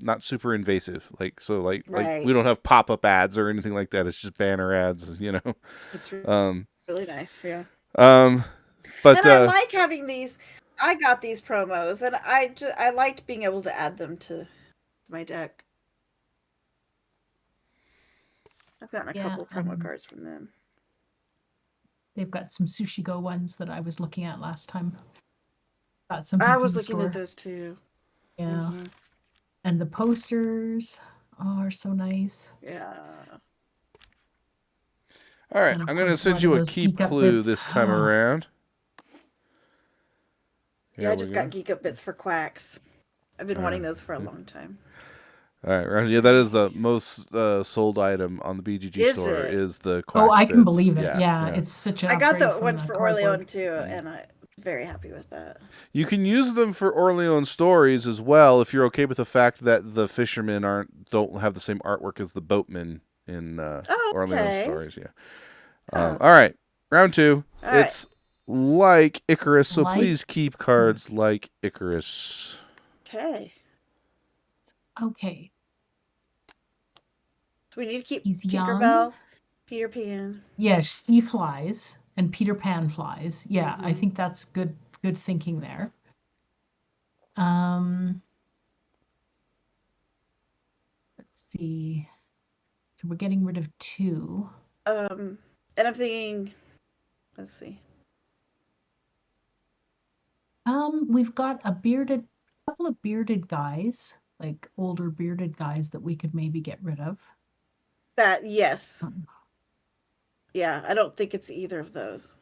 [SPEAKER 1] not super invasive, like we don't have pop-up ads or anything like that. It's just banner ads, you know.
[SPEAKER 2] It's really nice.
[SPEAKER 1] But
[SPEAKER 2] and I like having these. I got these promos, and I liked being able to add them to my deck. I've gotten a couple promo cards from them.
[SPEAKER 3] They've got some Sushi Go ones that I was looking at last time. Got some.
[SPEAKER 2] I was looking at those too.
[SPEAKER 3] Yeah. Mm-hmm. And the posters are so nice.
[SPEAKER 2] Yeah.
[SPEAKER 1] All right, I'm going to send you a keep clue this time around.
[SPEAKER 2] Yeah, I just got Geek Up Bits for Quacks. I've been wanting those for a long time.
[SPEAKER 1] All right, yeah, that is the most sold item on the BGG store. Is the Quacks
[SPEAKER 3] I can
[SPEAKER 1] bits.
[SPEAKER 3] believe it. Yeah, it's such a.
[SPEAKER 2] I got the ones for Orleans too, and I'm very happy with that.
[SPEAKER 1] You can use them for Orleans stories as well if you're okay with the fact that the fishermen don't have the same artwork as the boatmen in Orleans stories. Yeah. All right, round 2. It's like Icarus, so please keep cards like Icarus.
[SPEAKER 2] Okay. So we need to keep Tinkerbell, Peter Pan.
[SPEAKER 3] Yeah, she flies and Peter Pan flies. Yeah, I think that's good thinking there. Let's see. So we're getting rid of 2.
[SPEAKER 2] And I'm thinking, let's see.
[SPEAKER 3] We've got a couple of bearded guys, like older bearded guys that we could maybe get rid of.
[SPEAKER 2] Yes. Yeah, I don't think it's either of those.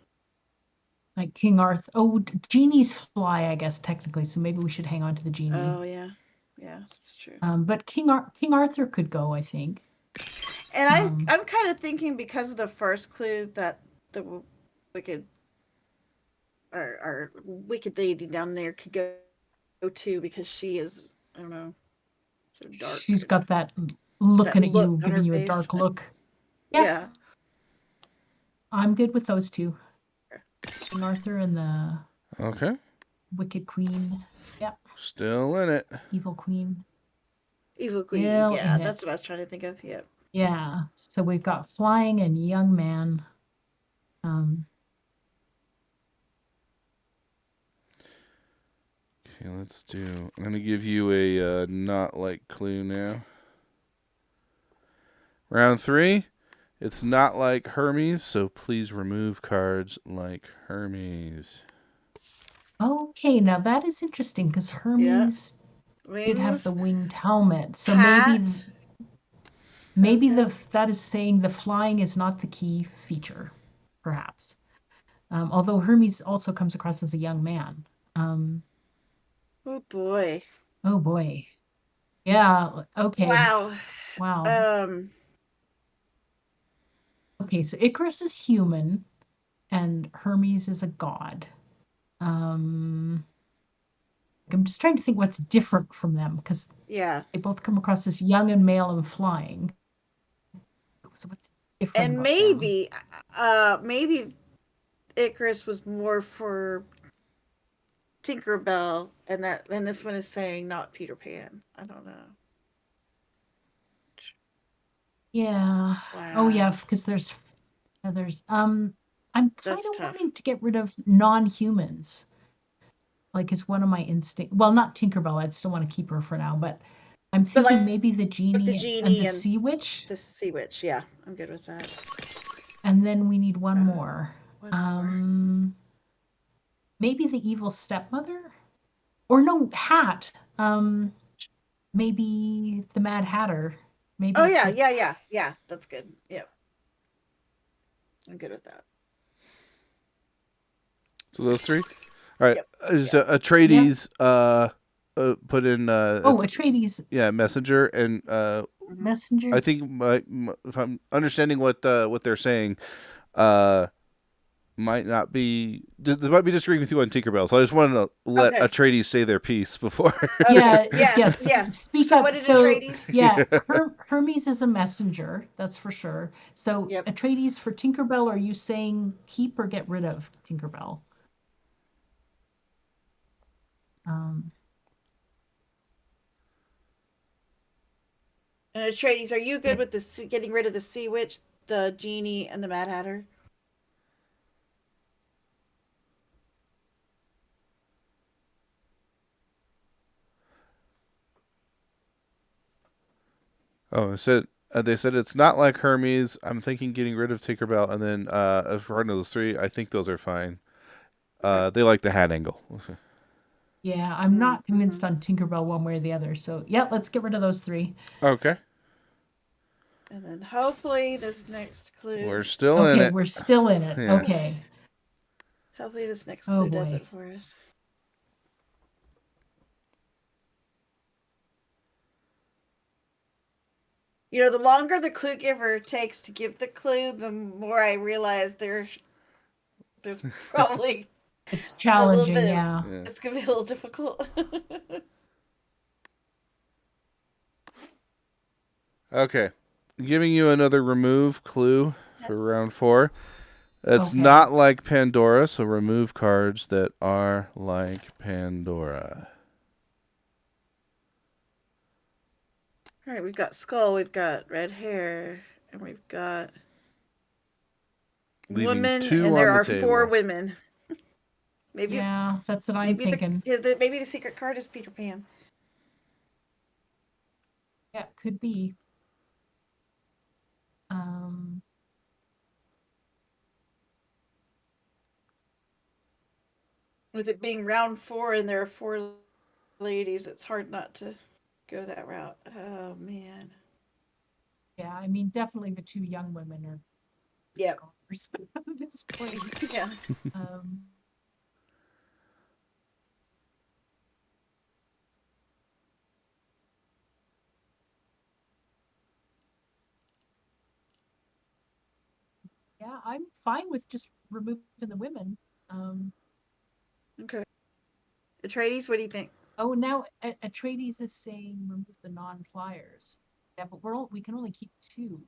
[SPEAKER 3] Like King Arthur. Oh, genies fly, I guess, technically, so maybe we should hang on to the genie.
[SPEAKER 2] Oh, yeah. Yeah, that's true.
[SPEAKER 3] But King Arthur could go, I think.
[SPEAKER 2] And I'm kind of thinking, because of the first clue, that the wicked our wicked lady down there could go too, because she is, I don't know, so dark.
[SPEAKER 3] She's got that looking at you, giving you a dark look.
[SPEAKER 2] Yeah.
[SPEAKER 3] I'm good with those 2. King Arthur and the Wicked Queen. Yep.
[SPEAKER 1] Still in it.
[SPEAKER 3] Evil Queen.
[SPEAKER 2] Yeah, that's what I was trying to think of. Yep.
[SPEAKER 3] Yeah. So we've got flying and young man.
[SPEAKER 1] Okay, let's do. I'm gonna give you a not like clue now. Round 3. It's not like Hermes, so please remove cards like Hermes.
[SPEAKER 3] Okay, now that is interesting, because Hermes did have the winged helmet. So maybe that is saying the flying is not the key feature, perhaps. Although Hermes also comes across as a young man.
[SPEAKER 2] Oh boy.
[SPEAKER 3] Yeah, okay.
[SPEAKER 2] Wow.
[SPEAKER 3] Okay, so Icarus is human, and Hermes is a god. I'm just trying to think what's different from them, because they both come across as young and male and flying. So what's different?
[SPEAKER 2] And maybe Icarus was more for Tinkerbell, and this one is saying not Peter Pan. I don't know.
[SPEAKER 3] Yeah.
[SPEAKER 2] Wow.
[SPEAKER 3] Oh yeah, because there's I'm kind of wanting to get rid of non-humans. Like, it's one of my instincts. Well, not Tinkerbell. I'd still want to keep her for now, but I'm thinking maybe the genie, and the sea witch.
[SPEAKER 2] The sea witch, yeah, I'm good with that.
[SPEAKER 3] And then we need one more. Maybe the evil stepmother, or no, hat. Maybe the Mad Hatter. Maybe.
[SPEAKER 2] Oh yeah. That's good. Yep, I'm good with that.
[SPEAKER 1] So those three. All right. Atreides. Put in.
[SPEAKER 3] Atreides.
[SPEAKER 1] Yeah, messenger and
[SPEAKER 3] messenger.
[SPEAKER 1] I think if I'm understanding what they're saying, might not be. They might be disagreeing with you on Tinkerbell. So I just wanted to let Atreides say their piece before.
[SPEAKER 3] Yeah.
[SPEAKER 2] Speak up. What did Atreides?
[SPEAKER 3] Yeah, Hermes is a messenger. That's for sure. So Atreides for Tinkerbell. Are you saying keep or get rid of Tinkerbell?
[SPEAKER 2] And Atreides, are you good with the getting rid of the sea witch, the genie, and the Mad Hatter?
[SPEAKER 1] Oh, they said it's not like Hermes. I'm thinking getting rid of Tinkerbell, and then if we're those three, I think those are fine. They like the hat angle.
[SPEAKER 3] Yeah, I'm not convinced on Tinkerbell one way or the other. So yeah, let's get rid of those three.
[SPEAKER 1] Okay.
[SPEAKER 2] And then hopefully this next clue.
[SPEAKER 1] We're still in it.
[SPEAKER 3] We're still in it. Yeah. Okay.
[SPEAKER 2] Hopefully this next clue does it for us. You know, the longer the clue giver takes to give the clue, the more I realize there's probably
[SPEAKER 3] it's challenging.
[SPEAKER 2] It's gonna be a little difficult.
[SPEAKER 1] Okay, giving you another remove clue for round 4. It's not like Pandora, so remove cards that are like Pandora.
[SPEAKER 2] All right, we've got skull, we've got red hair, and we've got woman, and there are 4 women. Maybe
[SPEAKER 3] that's what I'm thinking.
[SPEAKER 2] Maybe the secret card is Peter Pan.
[SPEAKER 3] Yeah, could be.
[SPEAKER 2] With it being round 4 and there are 4 ladies, it's hard not to go that route. Oh man.
[SPEAKER 3] Yeah, I mean, definitely the 2 young women are.
[SPEAKER 2] Yep.
[SPEAKER 3] At this point.
[SPEAKER 2] Yeah.
[SPEAKER 3] Yeah, I'm fine with just removing the women.
[SPEAKER 2] Okay. Atreides, what do you think?
[SPEAKER 3] Oh, now Atreides is saying remove the non-flyers. Yeah, but we can only keep 2.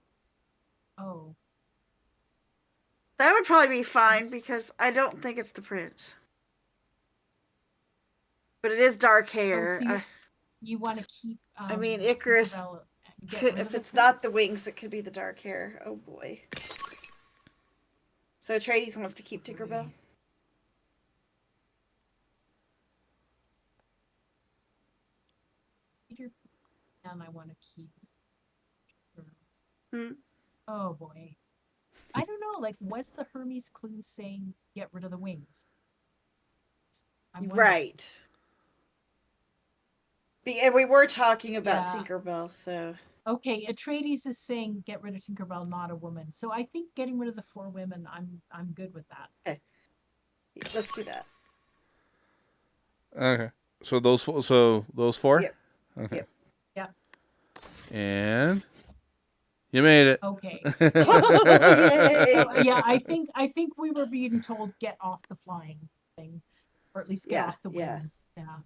[SPEAKER 3] Oh.
[SPEAKER 2] That would probably be fine because I don't think it's the prince. But it is dark hair.
[SPEAKER 3] So you want to keep.
[SPEAKER 2] I mean, Icarus. If it's not the wings, it could be the dark hair. Oh boy. So Atreides wants to keep Tinkerbell.
[SPEAKER 3] Peter Pan, I want to keep.
[SPEAKER 2] Hmm.
[SPEAKER 3] Oh boy. I don't know. Like, was the Hermes clue saying get rid of the wings?
[SPEAKER 2] Right. And we were talking about Tinkerbell, so.
[SPEAKER 3] Okay, Atreides is saying get rid of Tinkerbell, not a woman. So I think getting rid of the 4 women, I'm good with that.
[SPEAKER 2] Okay. Let's do that.
[SPEAKER 1] Okay. So those 4?
[SPEAKER 2] Yep.
[SPEAKER 1] Okay.
[SPEAKER 2] Yep.
[SPEAKER 3] Yeah.
[SPEAKER 1] And you made it.
[SPEAKER 3] Okay.
[SPEAKER 2] Oh,
[SPEAKER 3] yeah, I think we were being told get off the flying thing, or at least get off the wings. Yeah.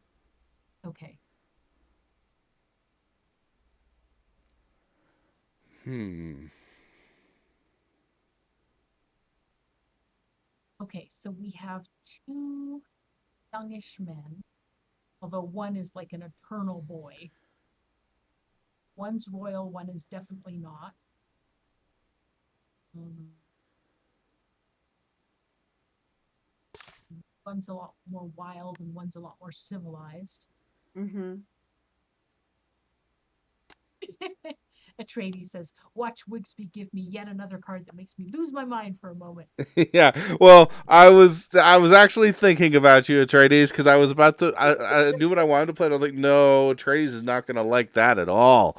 [SPEAKER 3] Okay. Okay, so we have 2 youngish men, although one is like an eternal boy. One's royal, one is definitely not. One's a lot more wild and one's a lot more civilized.
[SPEAKER 2] Mm-hmm.
[SPEAKER 3] Atreides says, "Watch Wigsby give me yet another card that makes me lose my mind for a moment."
[SPEAKER 1] Yeah, well, I was actually thinking about you, Atreides, because I was about to. I knew what I wanted to play. And I was like, no, Atreides is not going to like that at all.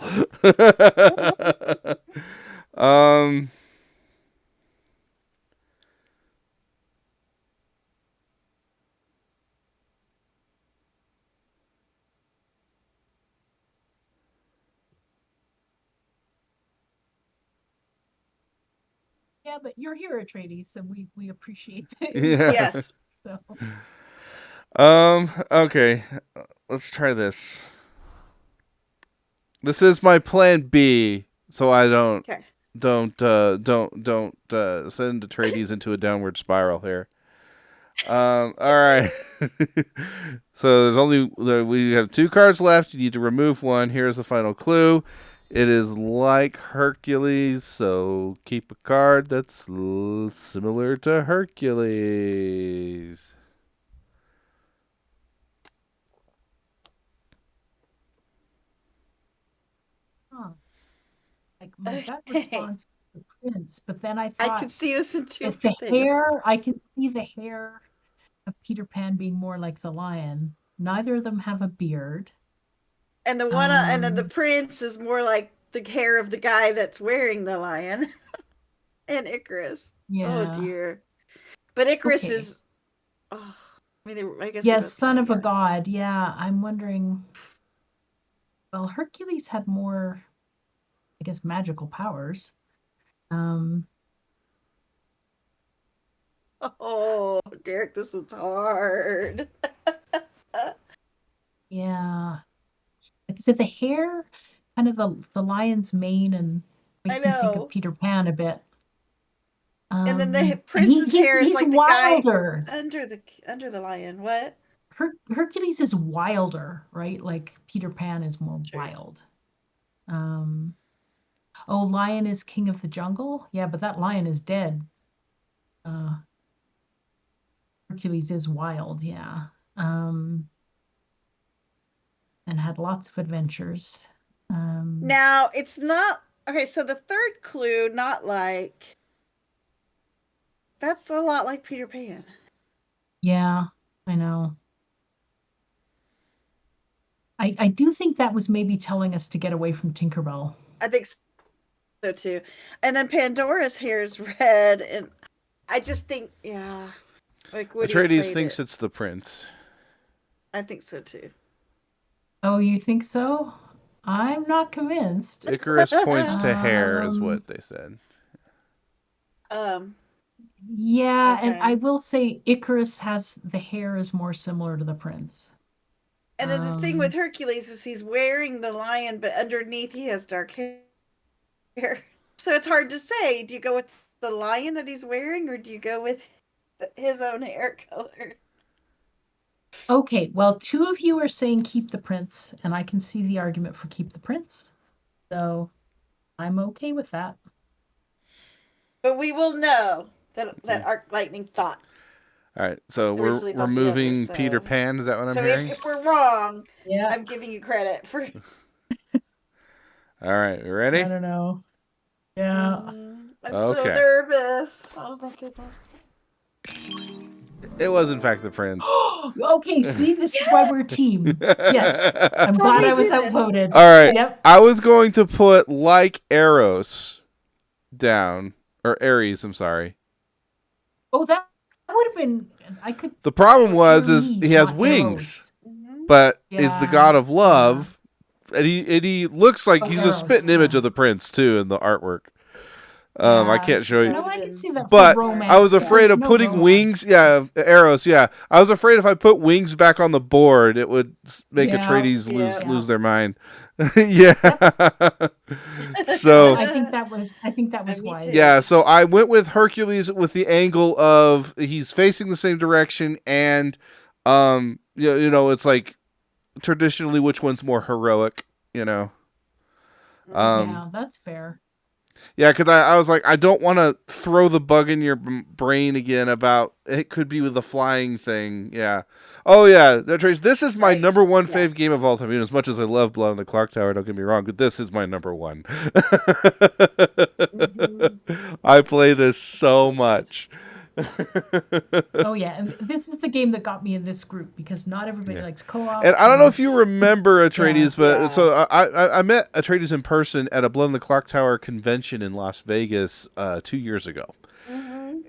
[SPEAKER 1] um.
[SPEAKER 3] Yeah, but you're here, Atreides, so we appreciate it.
[SPEAKER 1] Yeah.
[SPEAKER 2] Yes.
[SPEAKER 3] So.
[SPEAKER 1] Okay. Let's try this. This is my plan B, so I don't
[SPEAKER 2] Okay.
[SPEAKER 1] don't send Atreides into a downward spiral here. All right. So we have 2 cards left. You need to remove one. Here's the final clue. It is like Hercules, so keep a card that's similar to Hercules.
[SPEAKER 3] Huh. Like my gut response was the prince, but then I thought
[SPEAKER 2] I could see this in 2
[SPEAKER 3] the
[SPEAKER 2] things.
[SPEAKER 3] hair. I can see the hair of Peter Pan being more like the lion. Neither of them have a beard.
[SPEAKER 2] And the one, and then the prince is more like the hair of the guy that's wearing the lion, and Icarus.
[SPEAKER 3] Yeah.
[SPEAKER 2] Oh dear. But Icarus is. Oh, I mean, I guess.
[SPEAKER 3] Yes, son of a god. Yeah, I'm wondering. Well, Hercules had more, I guess, magical powers.
[SPEAKER 2] Oh, Derek, this was hard.
[SPEAKER 3] Yeah. Like I said, the hair, kind of the lion's mane, and makes me think of Peter Pan a bit.
[SPEAKER 2] And then the prince's hair is like the
[SPEAKER 3] wilder.
[SPEAKER 2] Guy under the lion. What?
[SPEAKER 3] Hercules is wilder, right? Like Peter Pan is more wild. Lion is king of the jungle. Yeah, but that lion is dead. Hercules is wild, yeah. And had lots of adventures.
[SPEAKER 2] Now, it's not... Okay, so the third clue, not like... That's a lot like Peter Pan.
[SPEAKER 3] Yeah, I know. I do think that was maybe telling us to get away from Tinkerbell.
[SPEAKER 2] I think so, too. And then Pandora's hair is red, and I just think, yeah... Like
[SPEAKER 1] Atreides thinks it's the prince.
[SPEAKER 2] I think so, too.
[SPEAKER 3] Oh, you think so? I'm not convinced.
[SPEAKER 1] Icarus points to hair is what they said.
[SPEAKER 3] Yeah, okay. And I will say Icarus the hair is more similar to the prince.
[SPEAKER 2] And then the thing with Hercules is he's wearing the lion, but underneath he has dark hair. So it's hard to say. Do you go with the lion that he's wearing, or do you go with his own hair color?
[SPEAKER 3] Okay, well, 2 of you are saying keep the prince, and I can see the argument for keep the prince. So I'm okay with that.
[SPEAKER 2] But we will know that Arc Lightning thought.
[SPEAKER 1] All right, so we're removing Peter Pan. Is that what I'm hearing?
[SPEAKER 2] So if we're wrong, I'm giving you credit for...
[SPEAKER 1] All right, you ready?
[SPEAKER 3] I don't know. Yeah.
[SPEAKER 2] I'm so nervous. Oh, my goodness.
[SPEAKER 1] It was, in fact, the prince.
[SPEAKER 3] Okay, see, this is why we're a team. Yes, I'm glad I was outvoted.
[SPEAKER 1] All right, yep. I was going to put like Eros down, or Ares. I'm sorry.
[SPEAKER 3] Oh, that would have been. I could.
[SPEAKER 1] The problem is he has wings, but is the god of love, and he looks like he's a spitting image of the prince too in the artwork. I can't show you.
[SPEAKER 3] No, I can see that.
[SPEAKER 1] But I was afraid of putting wings. Yeah, Eros. Yeah, I was afraid if I put wings back on the board, it would make Atreides lose their mind. Yeah. So
[SPEAKER 3] I think that was wise.
[SPEAKER 1] Yeah, so I went with Hercules with the angle of he's facing the same direction, and you know, it's like traditionally which one's more heroic, you know.
[SPEAKER 3] Yeah, that's fair.
[SPEAKER 1] Yeah, because I was like, I don't want to throw the bug in your brain again about it could be with the flying thing. Yeah. Oh, yeah. This is my number one fave game of all time. As much as I love Blood on the Clock Tower, don't get me wrong, but this is my number one. I play this so much.
[SPEAKER 3] Oh yeah, and this is the game that got me in this group because not everybody likes co-op.
[SPEAKER 1] And I don't know if you remember Atreides, but so I met Atreides in person at a Blood on the Clock Tower convention in Las Vegas 2 years ago.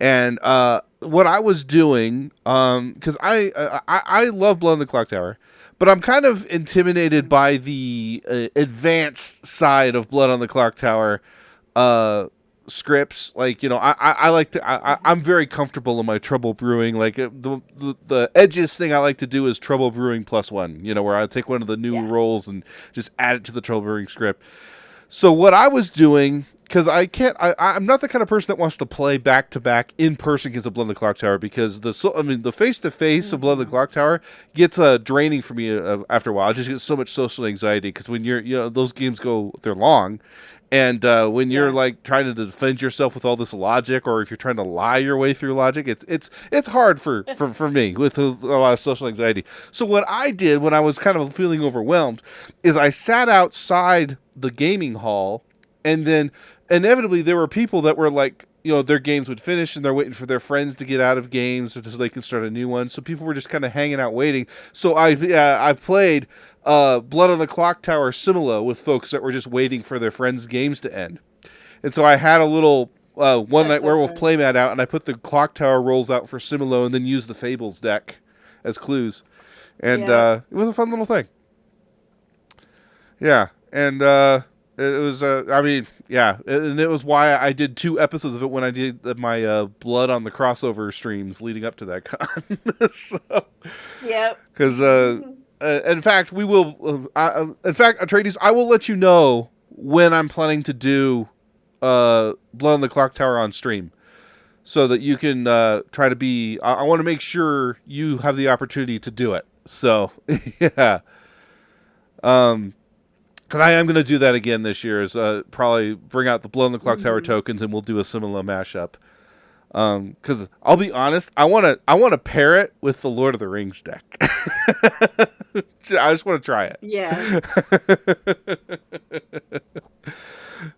[SPEAKER 1] And what I was doing, because I love Blood on the Clock Tower, but I'm kind of intimidated by the advanced side of Blood on the Clock Tower scripts. Like, I like to I'm very comfortable in my trouble brewing. Like the edgiest thing I like to do is trouble brewing +1, where I take one of the new roles and just add it to the trouble brewing script. So what I was doing, because I'm not the kind of person that wants to play back to back in person against a Blood on the Clock Tower, because the face to face of Blood on the Clock Tower gets draining for me after a while. I just get so much social anxiety because when those games they're long. And when you're like trying to defend yourself with all this logic, or if you're trying to lie your way through logic, it's hard for me with a lot of social anxiety. So what I did when I was kind of feeling overwhelmed is I sat outside the gaming hall, and then inevitably there were people that were like, their games would finish and they're waiting for their friends to get out of games so they can start a new one. So people were just kind of hanging out waiting. So I played Blood on the Clock Tower Similo with folks that were just waiting for their friends' games to end. And so I had a little One Night Werewolf playmat out, and I put the Clock Tower rolls out for Similo and then used the Fables deck as clues. And it was a fun little thing. Yeah. And it was, and it was why I did 2 episodes of it when I did my Blood on the crossover streams leading up to that con. Because, in fact, Atreides, I will let you know when I'm planning to do Blood on the Clock Tower on stream, so that you can try to be. I want to make sure you have the opportunity to do it. So, yeah. Because I am going to do that again this year, is probably bring out the Blood on the Clock Tower tokens, and we'll do a similar mashup. Because I'll be honest, I want to pair it with the Lord of the Rings deck. I just want to try it.
[SPEAKER 2] Yeah.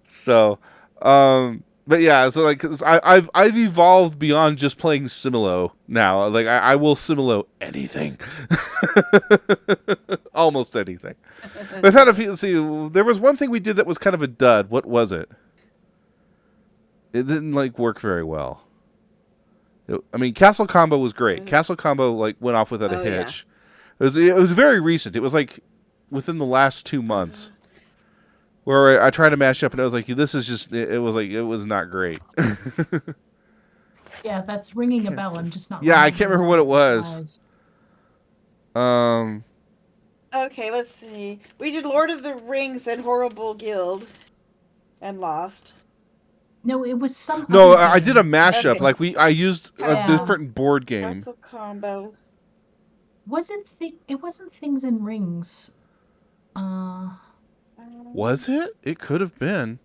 [SPEAKER 1] So, but yeah, so like, 'cause I've evolved beyond just playing Similo now. Like I will Similo anything, almost anything. I've had a few. See, there was one thing we did that was kind of a dud. What was it? It didn't work very well. Castle Combo was great. Castle Combo went off without a hitch. Yeah. It was very recent. It was within the last 2 months. Where I tried to mash up, and I was like, "This is just." It was not great.
[SPEAKER 3] Yeah, that's ringing a bell. I'm just not.
[SPEAKER 1] Yeah, I can't remember what it was.
[SPEAKER 2] Okay, let's see. We did Lord of the Rings and Horrible Guild, and lost.
[SPEAKER 3] No, it was some.
[SPEAKER 1] No, I did a mashup. Okay. I used a different board game.
[SPEAKER 2] Castle Combo.
[SPEAKER 3] It wasn't Things and Rings.
[SPEAKER 1] Was it? It could have been.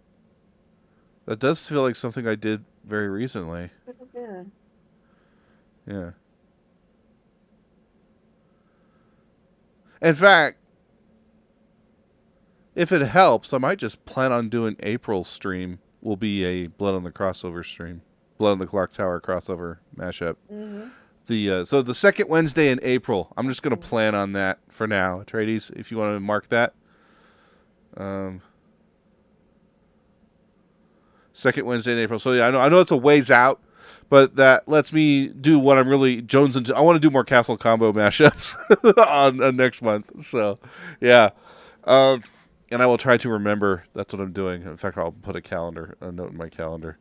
[SPEAKER 1] That does feel like something I did very recently. Yeah. In fact, if it helps, I might just plan on doing April's stream. Will be a Blood on the Crossover stream. Blood on the Clock Tower crossover mashup. Mm-hmm. So the second Wednesday in April. I'm just going to plan on that for now. Atreides, if you want to mark that. Second Wednesday in April. So yeah, I know it's a ways out, but that lets me do what I'm really jonesing to. I want to do more Castle Combo mashups on next month. So yeah, and I will try to remember. That's what I'm doing. In fact, I'll put a note in my calendar.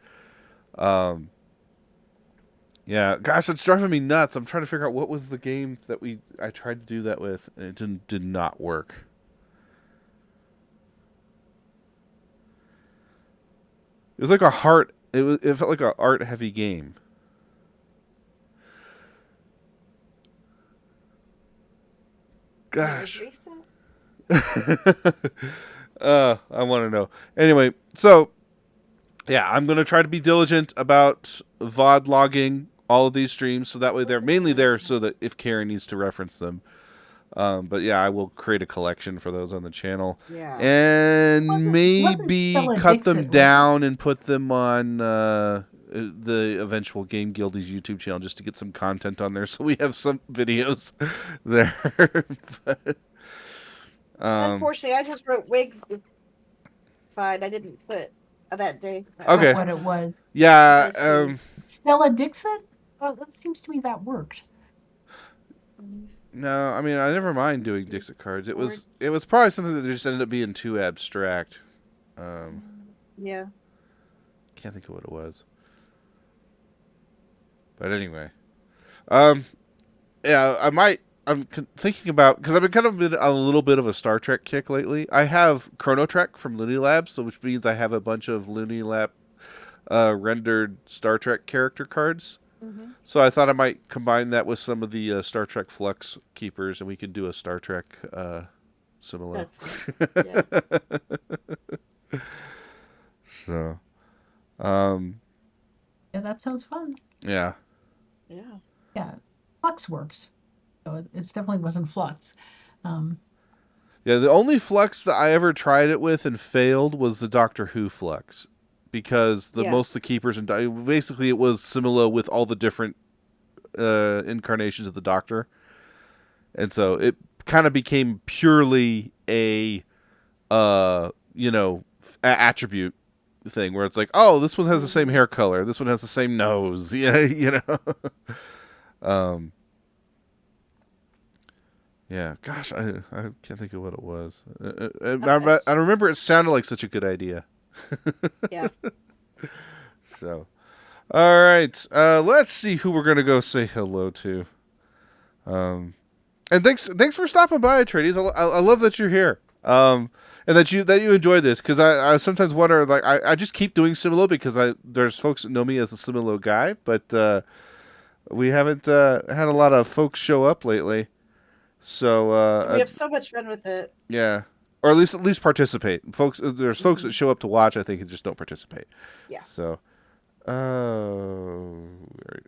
[SPEAKER 1] Yeah, gosh, it's driving me nuts. I'm trying to figure out what was the game that I tried to do that with, and it did not work. It was like a heart. It felt like an art heavy game. Gosh. I want to know. Anyway, so yeah, I'm going to try to be diligent about VOD logging all of these streams, so that way they're mainly there so that if Karen needs to reference them. But yeah, I will create a collection for those on the channel.
[SPEAKER 2] Yeah.
[SPEAKER 1] And maybe
[SPEAKER 3] Stella
[SPEAKER 1] cut them
[SPEAKER 3] Dixit,
[SPEAKER 1] down and put them on the eventual Game Guildy's YouTube channel just to get some content on there so we have some videos there. But,
[SPEAKER 2] unfortunately, I just wrote wigs. Fine, I didn't put that day.
[SPEAKER 1] Okay.
[SPEAKER 3] What it was.
[SPEAKER 1] Yeah.
[SPEAKER 3] Stella Dixit? Well, that seems to me that worked.
[SPEAKER 1] No, I mean, I never mind doing Dixit cards. It was probably something that just ended up being too abstract.
[SPEAKER 2] Yeah.
[SPEAKER 1] Can't think of what it was. But anyway. Yeah, I'm thinking about, because I've been kind of been a little bit of a Star Trek kick lately. I have Chrono Trek from Looney Labs, so which means I have a bunch of Looney Lab rendered Star Trek character cards.
[SPEAKER 2] Mm-hmm.
[SPEAKER 1] So I thought I might combine that with some of the Star Trek Flux keepers, and we can do a Star Trek Similo.
[SPEAKER 2] That's fine. Yeah.
[SPEAKER 1] So,
[SPEAKER 3] Yeah, that sounds fun.
[SPEAKER 1] yeah.
[SPEAKER 2] Yeah.
[SPEAKER 3] Yeah, Flux works. So it definitely wasn't Flux.
[SPEAKER 1] Yeah, the only Flux that I ever tried it with and failed was the Doctor Who Flux. Because most of the keepers, and basically it was Similo with all the different incarnations of the Doctor. And so it kind of became purely a, attribute thing where it's like, oh, this one has the same hair color. This one has the same nose. Yeah, Yeah, gosh, I can't think of what it was. I remember it sounded like such a good idea.
[SPEAKER 2] Yeah.
[SPEAKER 1] So, all right. Let's see who we're gonna go say hello to. And thanks for stopping by, Atreides. I love that you're here. And that you enjoy this, because I sometimes wonder, like, I just keep doing Similo because there's folks that know me as a Similo guy, but we haven't had a lot of folks show up lately. So
[SPEAKER 2] we have so much fun with it.
[SPEAKER 1] Yeah. Or at least participate. Folks, there's folks that show up to watch, I think, and just don't participate.
[SPEAKER 2] Yeah.
[SPEAKER 1] So,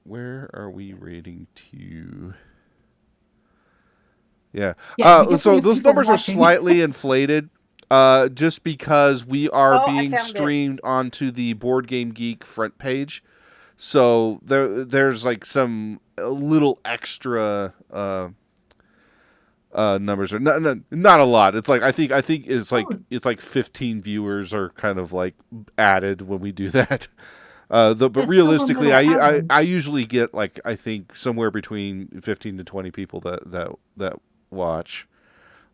[SPEAKER 1] where are we rating to? Yeah. So those numbers are slightly inflated, just because we are being streamed onto the Board Game Geek front page. So there's like some little extra numbers are not a lot. It's like I think it's like 15 viewers are kind of like added when we do that. But realistically, I usually get, like, I think somewhere between 15 to 20 people that watch.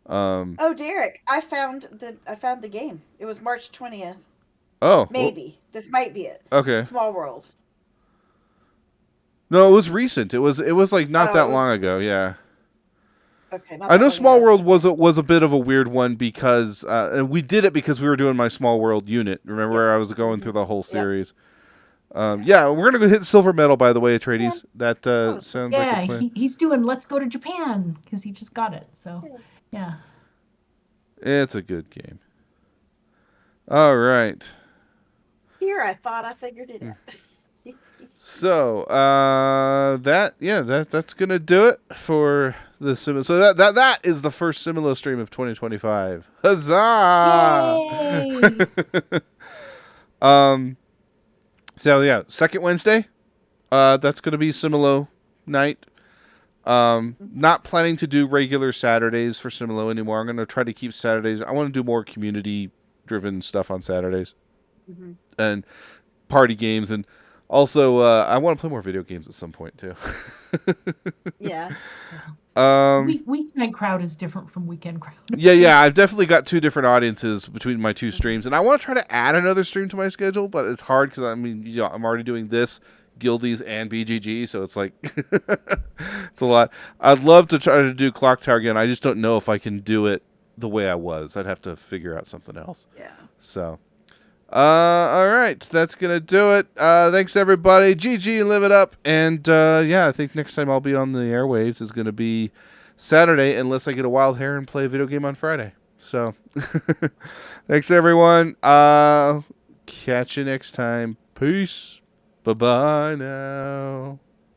[SPEAKER 2] Oh, Derek, I found the game. It was March 20th.
[SPEAKER 1] Oh,
[SPEAKER 2] maybe this might be it.
[SPEAKER 1] Okay.
[SPEAKER 2] Small World.
[SPEAKER 1] No, it was recent. It was like not that long ago. Yeah.
[SPEAKER 2] Okay.
[SPEAKER 1] I know Small World was a bit of a weird one because and we did it because we were doing my Small World unit. Remember where I was going through the whole series. Yeah, we're gonna go hit silver medal, by the way, Atreides. Yeah. That sounds like a plan.
[SPEAKER 3] He's doing Let's Go to Japan because he just got it. So, yeah.
[SPEAKER 1] It's a good game. All right.
[SPEAKER 2] Here, I thought I figured it out.
[SPEAKER 1] So, that's gonna do it for the Similo. So that is the first Similo stream of 2025. Huzzah! Yay! So yeah, second Wednesday, that's gonna be Similo night. Not planning to do regular Saturdays for Similo anymore. I'm gonna try to keep Saturdays. I want to do more community-driven stuff on Saturdays, and party games, and also I want to play more video games at some point too.
[SPEAKER 2] Yeah.
[SPEAKER 3] Weeknight crowd is different from weekend crowd.
[SPEAKER 1] Yeah. I've definitely got two different audiences between my two streams, and I want to try to add another stream to my schedule, but it's hard because I'm already doing this, Guildies, and BGG, so it's like it's a lot. I'd love to try to do Clock Tower again. I just don't know if I can do it the way I was. I'd have to figure out something else.
[SPEAKER 2] Yeah.
[SPEAKER 1] So, all right, that's gonna do it. Thanks everybody. GG, live it up, and I think next time I'll be on the airwaves is gonna be Saturday, unless I get a wild hair and play a video game on Friday. So, thanks everyone. Catch you next time. Peace. Bye-bye now.